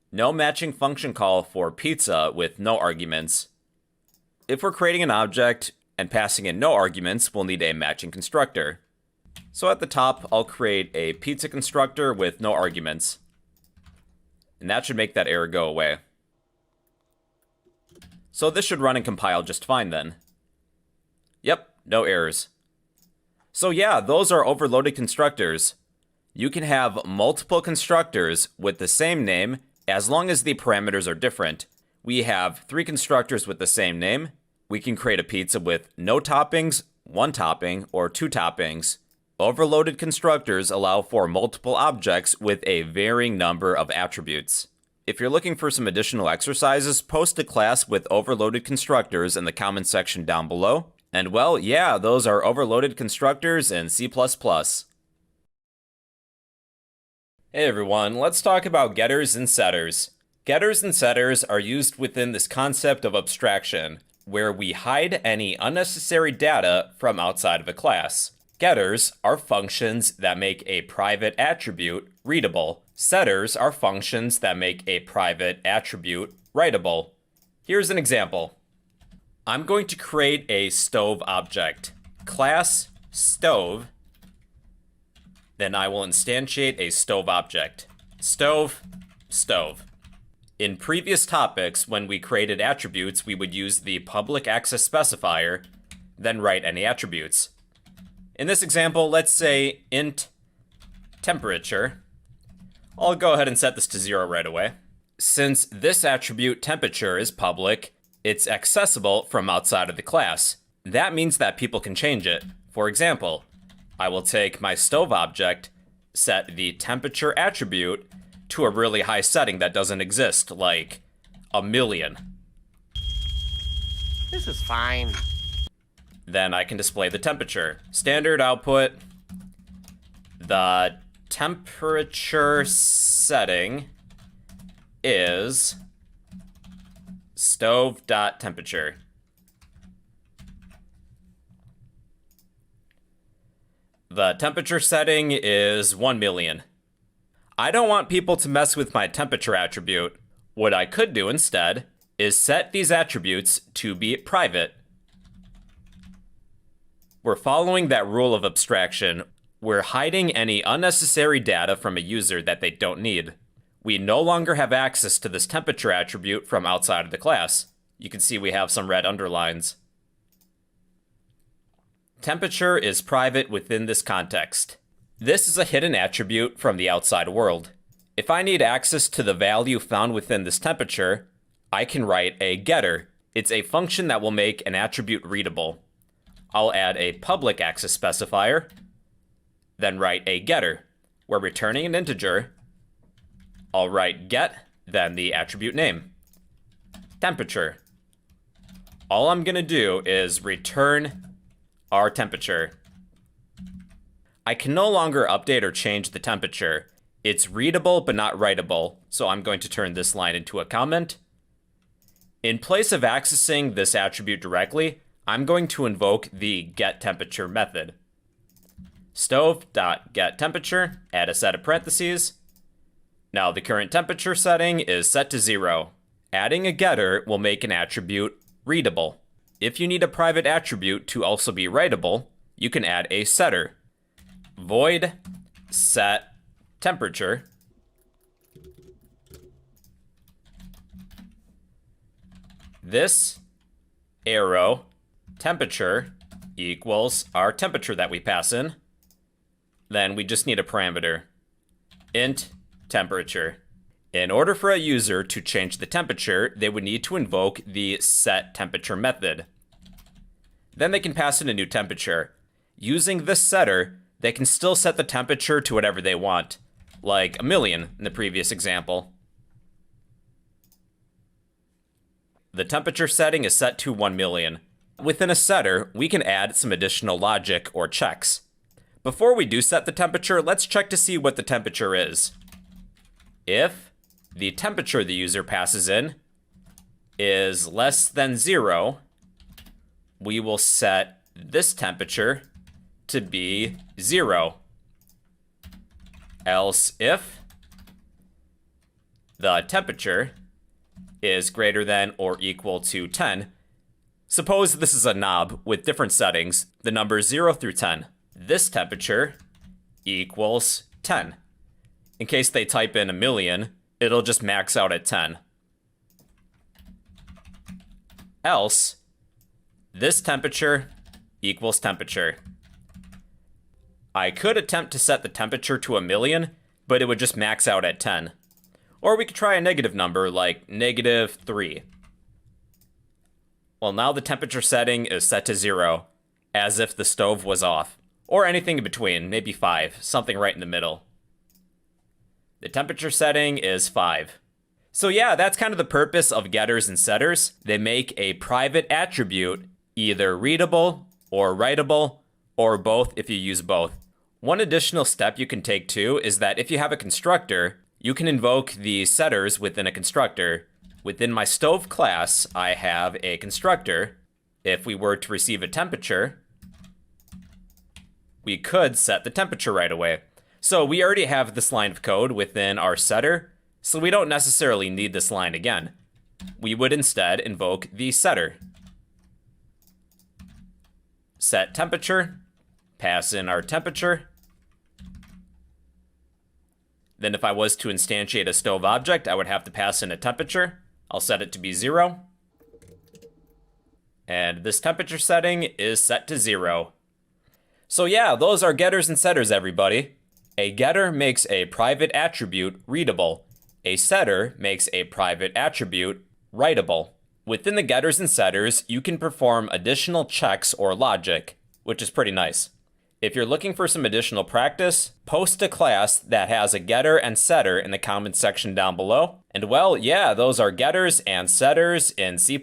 [SPEAKER 1] No matching function call for pizza with no arguments. If we're creating an object and passing in no arguments, we'll need a matching constructor. So at the top, I'll create a pizza constructor with no arguments. And that should make that error go away. So this should run and compile just fine then. Yep, no errors. So yeah, those are overloaded constructors. You can have multiple constructors with the same name as long as the parameters are different. We have 3 constructors with the same name. We can create a pizza with no toppings, 1 topping, or 2 toppings. Overloaded constructors allow for multiple objects with a varying number of attributes. If you're looking for some additional exercises, post a class with overloaded constructors in the comment section down below. And well, yeah, those are overloaded constructors in C++. Hey everyone, let's talk about getters and setters. Getters and setters are used within this concept of abstraction, where we hide any unnecessary data from outside of a class. Getters are functions that make a private attribute readable. Setters are functions that make a private attribute writable. Here's an example. I'm going to create a stove object. Class stove. Then I will instantiate a stove object. Stove. In previous topics, when we created attributes, we would use the public access specifier, then write any attributes. In this example, let's say int temperature. I'll go ahead and set this to 0 right away. Since this attribute temperature is public, it's accessible from outside of the class. That means that people can change it. For example, I will take my stove object, set the temperature attribute to a really high setting that doesn't exist, like 1,000,000.
[SPEAKER 3] This is fine.
[SPEAKER 1] Then I can display the temperature. Standard output, the temperature setting is stove.temperature. The temperature setting is 1,000,000. I don't want people to mess with my temperature attribute. What I could do instead is set these attributes to be private. We're following that rule of abstraction. We're hiding any unnecessary data from a user that they don't need. We no longer have access to this temperature attribute from outside of the class. You can see we have some red underlines. Temperature is private within this context. This is a hidden attribute from the outside world. If I need access to the value found within this temperature, I can write a getter. It's a function that will make an attribute readable. I'll add a public access specifier, then write a getter. We're returning an integer. I'll write get, then the attribute name. Temperature. All I'm gonna do is return our temperature. I can no longer update or change the temperature. It's readable but not writable, so I'm going to turn this line into a comment. In place of accessing this attribute directly, I'm going to invoke the getTemperature method. Stove.getTemperature, add a set of parentheses. Now the current temperature setting is set to 0. Adding a getter will make an attribute readable. If you need a private attribute to also be writable, you can add a setter. Void set temperature. This arrow temperature equals our temperature that we pass in. Then we just need a parameter, int temperature. In order for a user to change the temperature, they would need to invoke the setTemperature method. Then they can pass in a new temperature. Using this setter, they can still set the temperature to whatever they want, like 1,000,000 in the previous example. The temperature setting is set to 1,000,000. Within a setter, we can add some additional logic or checks. Before we do set the temperature, let's check to see what the temperature is. If the temperature the user passes in is less than 0, we will set this temperature to be 0. Else if the temperature is greater than or equal to 10, suppose this is a knob with different settings, the numbers 0 through 10. This temperature equals 10. In case they type in 1,000,000, it'll just max out at 10. Else, this temperature equals temperature. I could attempt to set the temperature to 1,000,000, but it would just max out at 10. Or we could try a negative number like -3. Well, now the temperature setting is set to 0, as if the stove was off. Or anything in between, maybe 5, something right in the middle. The temperature setting is 5. So yeah, that's kind of the purpose of getters and setters. They make a private attribute either readable or writable, or both if you use both. One additional step you can take too is that if you have a constructor, you can invoke the setters within a constructor. Within my stove class, I have a constructor. If we were to receive a temperature, we could set the temperature right away. So we already have this line of code within our setter, so we don't necessarily need this line again. We would instead invoke the setter. Set temperature, pass in our temperature. Then if I was to instantiate a stove object, I would have to pass in a temperature. I'll set it to be 0. And this temperature setting is set to 0. So yeah, those are getters and setters, everybody. A getter makes a private attribute readable. A setter makes a private attribute writable. Within the getters and setters, you can perform additional checks or logic, which is pretty nice. If you're looking for some additional practice, post a class that has a getter and setter in the comments section down below. And well, yeah, those are getters and setters in C++.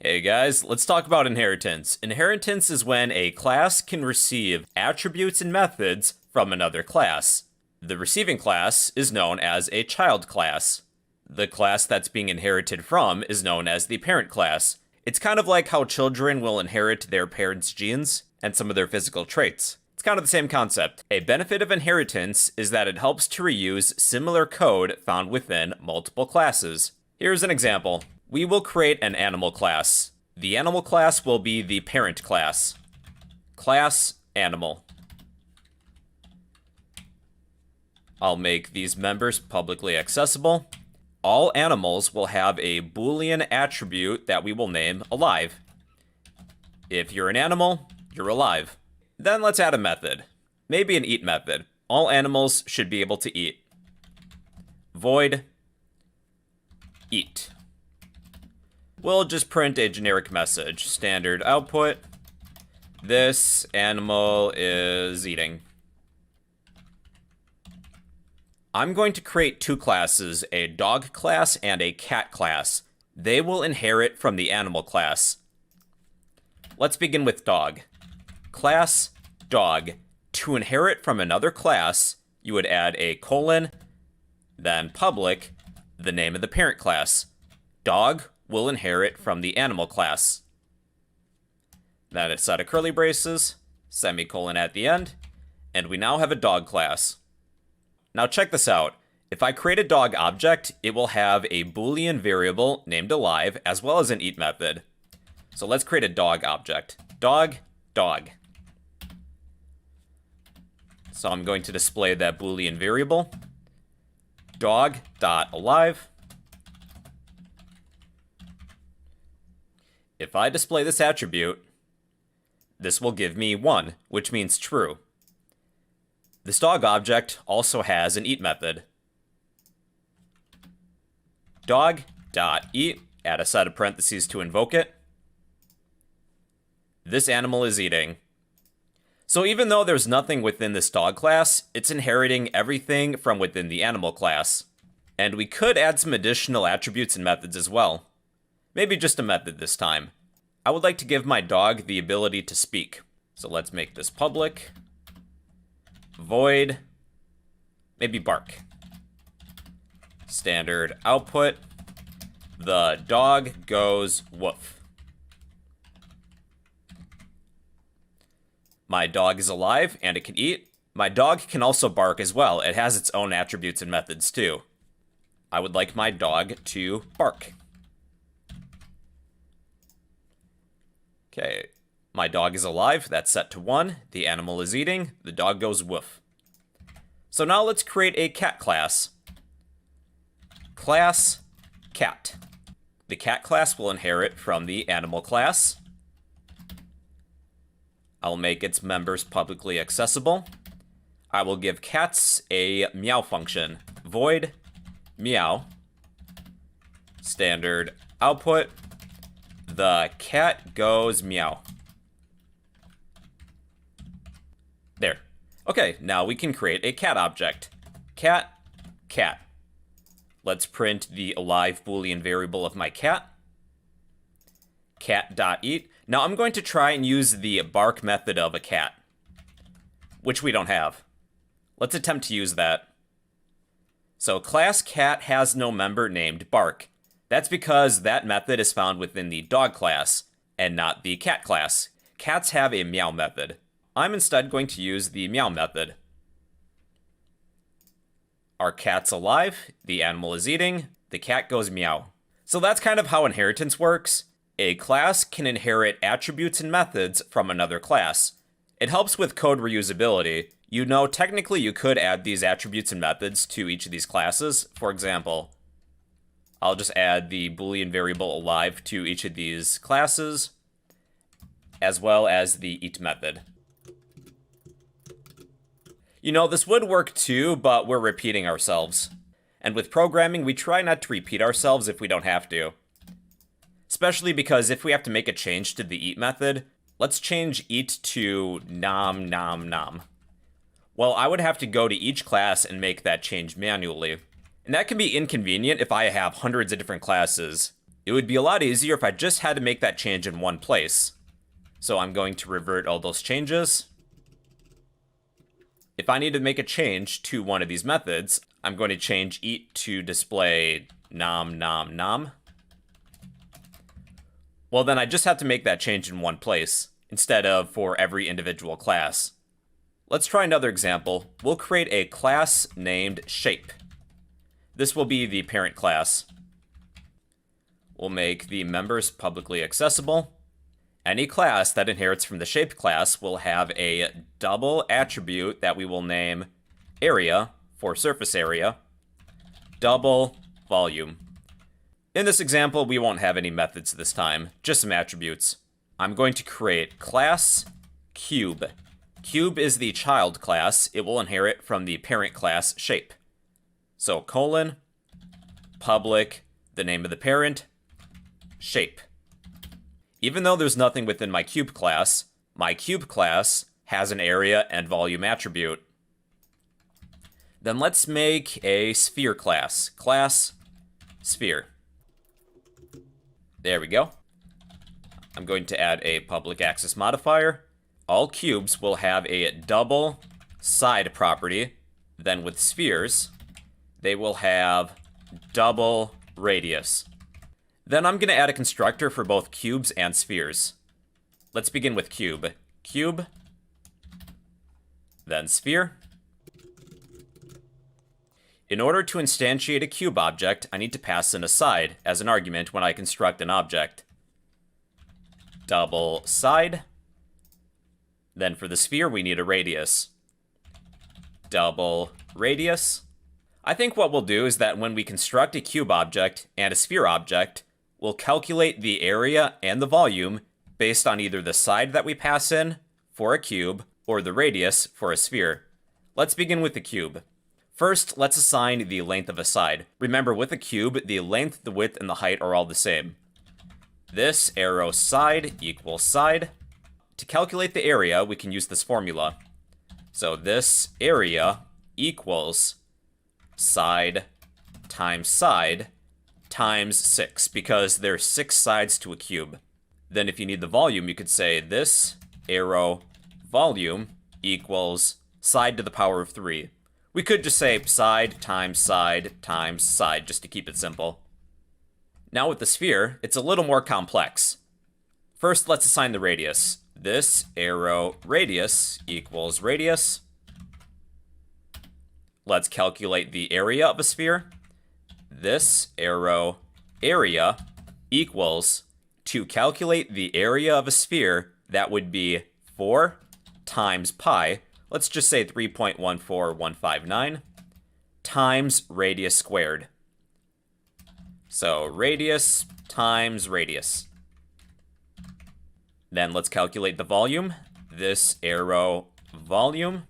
[SPEAKER 1] Hey guys, let's talk about inheritance. Inheritance is when a class can receive attributes and methods from another class. The receiving class is known as a child class. The class that's being inherited from is known as the parent class. It's kind of like how children will inherit their parents' genes and some of their physical traits. It's kind of the same concept. A benefit of inheritance is that it helps to reuse similar code found within multiple classes. Here's an example. We will create an animal class. The animal class will be the parent class. Class animal. I'll make these members publicly accessible. All animals will have a Boolean attribute that we will name alive. If you're an animal, you're alive. Then let's add a method. Maybe an eat method. All animals should be able to eat. Void eat. we'll just print a generic message. Standard output. This animal is eating. I'm going to create two classes, a dog class and a cat class. They will inherit from the animal class. Let's begin with dog. Class dog. To inherit from another class, you would add a colon, then public, the name of the parent class. Dog will inherit from the animal class. Then a set of curly braces, semicolon at the end, and we now have a dog class. Now check this out. If I create a dog object, it will have a Boolean variable named alive, as well as an eat method. So let's create a dog object. Dog, dog. So I'm going to display that Boolean variable. Dog.alive. If I display this attribute, this will give me 1, which means true. This dog object also has an eat method. Dog.eat, add a set of parentheses to invoke it. This animal is eating. So even though there's nothing within this dog class, it's inheriting everything from within the animal class. And we could add some additional attributes and methods as well. Maybe just a method this time. I would like to give my dog the ability to speak. So let's make this public. Void. Maybe bark. Standard output. The dog goes woof. My dog is alive and it can eat. My dog can also bark as well. It has its own attributes and methods too. I would like my dog to bark. Okay, my dog is alive. That's set to 1. The animal is eating. The dog goes woof. So now let's create a cat class. Class cat. The cat class will inherit from the animal class. I'll make its members publicly accessible. I will give cats a meow function. Void meow. Standard output. The cat goes meow. There. Okay, now we can create a cat object. Cat, cat. Let's print the alive Boolean variable of my cat. Cat.eat. Now I'm going to try and use the bark method of a cat, which we don't have. Let's attempt to use that. So class cat has no member named bark. That's because that method is found within the dog class and not the cat class. Cats have a meow method. I'm instead going to use the meow method. Our cat's alive, the animal is eating, the cat goes meow. So that's kind of how inheritance works. A class can inherit attributes and methods from another class. It helps with code reusability. You know, technically you could add these attributes and methods to each of these classes. For example, I'll just add the Boolean variable alive to each of these classes, as well as the eat method. You know, this would work too, but we're repeating ourselves. And with programming, we try not to repeat ourselves if we don't have to. Especially because if we have to make a change to the eat method, let's change eat to nom nom nom. Well, I would have to go to each class and make that change manually. And that can be inconvenient if I have hundreds of different classes. It would be a lot easier if I just had to make that change in one place. So I'm going to revert all those changes. If I need to make a change to one of these methods, I'm going to change eat to display nom nom nom. Well, then I just have to make that change in one place, instead of for every individual class. Let's try another example. We'll create a class named shape. This will be the parent class. We'll make the members publicly accessible. Any class that inherits from the shape class will have a double attribute that we will name area for surface area, double volume. In this example, we won't have any methods this time, just some attributes. I'm going to create class cube. Cube is the child class. It will inherit from the parent class shape. So colon, public, the name of the parent, shape. Even though there's nothing within my cube class has an area and volume attribute. Then let's make a sphere class. Class sphere. There we go. I'm going to add a public access modifier. All cubes will have a double side property. Then with spheres, they will have double radius. Then I'm going to add a constructor for both cubes and spheres. Let's begin with cube. Cube, then sphere. In order to instantiate a cube object, I need to pass in a side as an argument when I construct an object. Double side. Then for the sphere, we need a radius. Double radius. I think what we'll do is that when we construct a cube object and a sphere object, we'll calculate the area and the volume based on either the side that we pass in for a cube or the radius for a sphere. Let's begin with the cube. First, let's assign the length of a side. Remember, with a cube, the length, the width, and the height are all the same. This arrow side equals side. To calculate the area, we can use this formula. So this area equals side times 6, because there's 6 sides to a cube. Then if you need the volume, you could say this arrow volume equals side to the power of 3. We could just say side times side, just to keep it simple. Now with the sphere, it's a little more complex. First, let's assign the radius. This arrow radius equals radius. Let's calculate the area of a sphere. This arrow area equals, to calculate the area of a sphere, that would be 4 times pi. Let's just say 3.14159 times radius squared. So radius times radius. Then let's calculate the volume. This arrow volume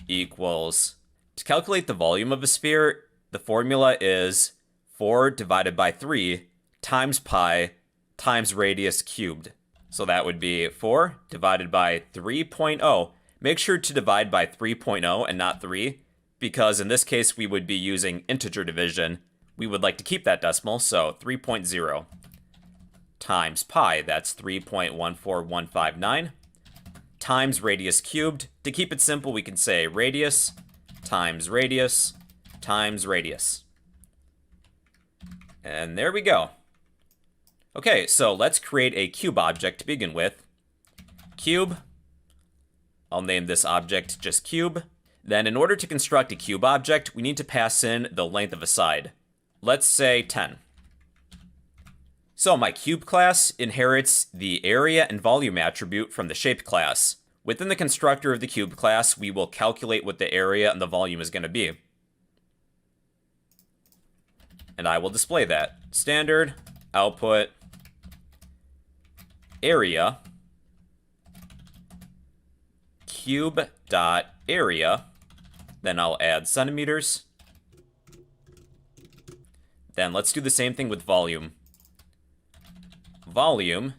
[SPEAKER 1] equals, to calculate the volume of a sphere, the formula is 4 divided by 3 times pi times radius cubed. So that would be 4 divided by 3.0. Make sure to divide by 3.0 and not 3, because in this case we would be using integer division. We would like to keep that decimal, so 3.0 times pi, that's 3.14159, times radius cubed. To keep it simple, we can say radius times radius times radius. And there we go. Okay, so let's create a cube object to begin with. Cube. I'll name this object just cube. Then in order to construct a cube object, we need to pass in the length of a side. Let's say 10. So my cube class inherits the area and volume attribute from the shape class. Within the constructor of the cube class, we will calculate what the area and the volume is going to be. And I will display that. Standard, output, area, cube.area, then I'll add centimeters. Then let's do the same thing with volume. Volume,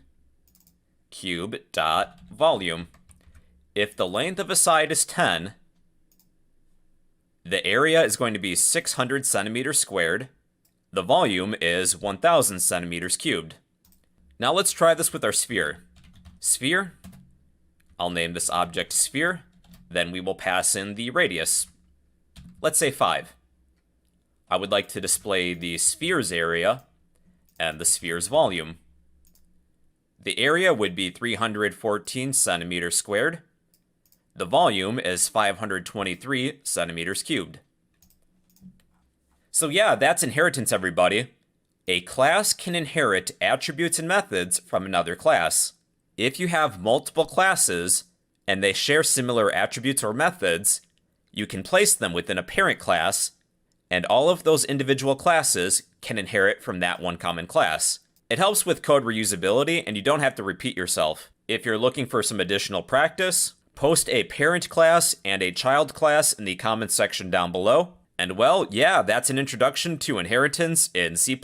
[SPEAKER 1] cube.volume. If the length of a side is 10, the area is going to be 600 centimeters squared. The volume is 1000 centimeters cubed. Now let's try this with our sphere. Sphere, I'll name this object sphere, then we will pass in the radius. Let's say 5. I would like to display the sphere's area and the sphere's volume. The area would be 314 centimeters squared. The volume is 523 centimeters cubed. So yeah, that's inheritance, everybody. A class can inherit attributes and methods from another class. If you have multiple classes and they share similar attributes or methods, you can place them within a parent class, and all of those individual classes can inherit from that one common class. It helps with code reusability, and you don't have to repeat yourself. If you're looking for some additional practice, post a parent class and a child class in the comments section down below. And well, yeah, that's an introduction to inheritance in C++.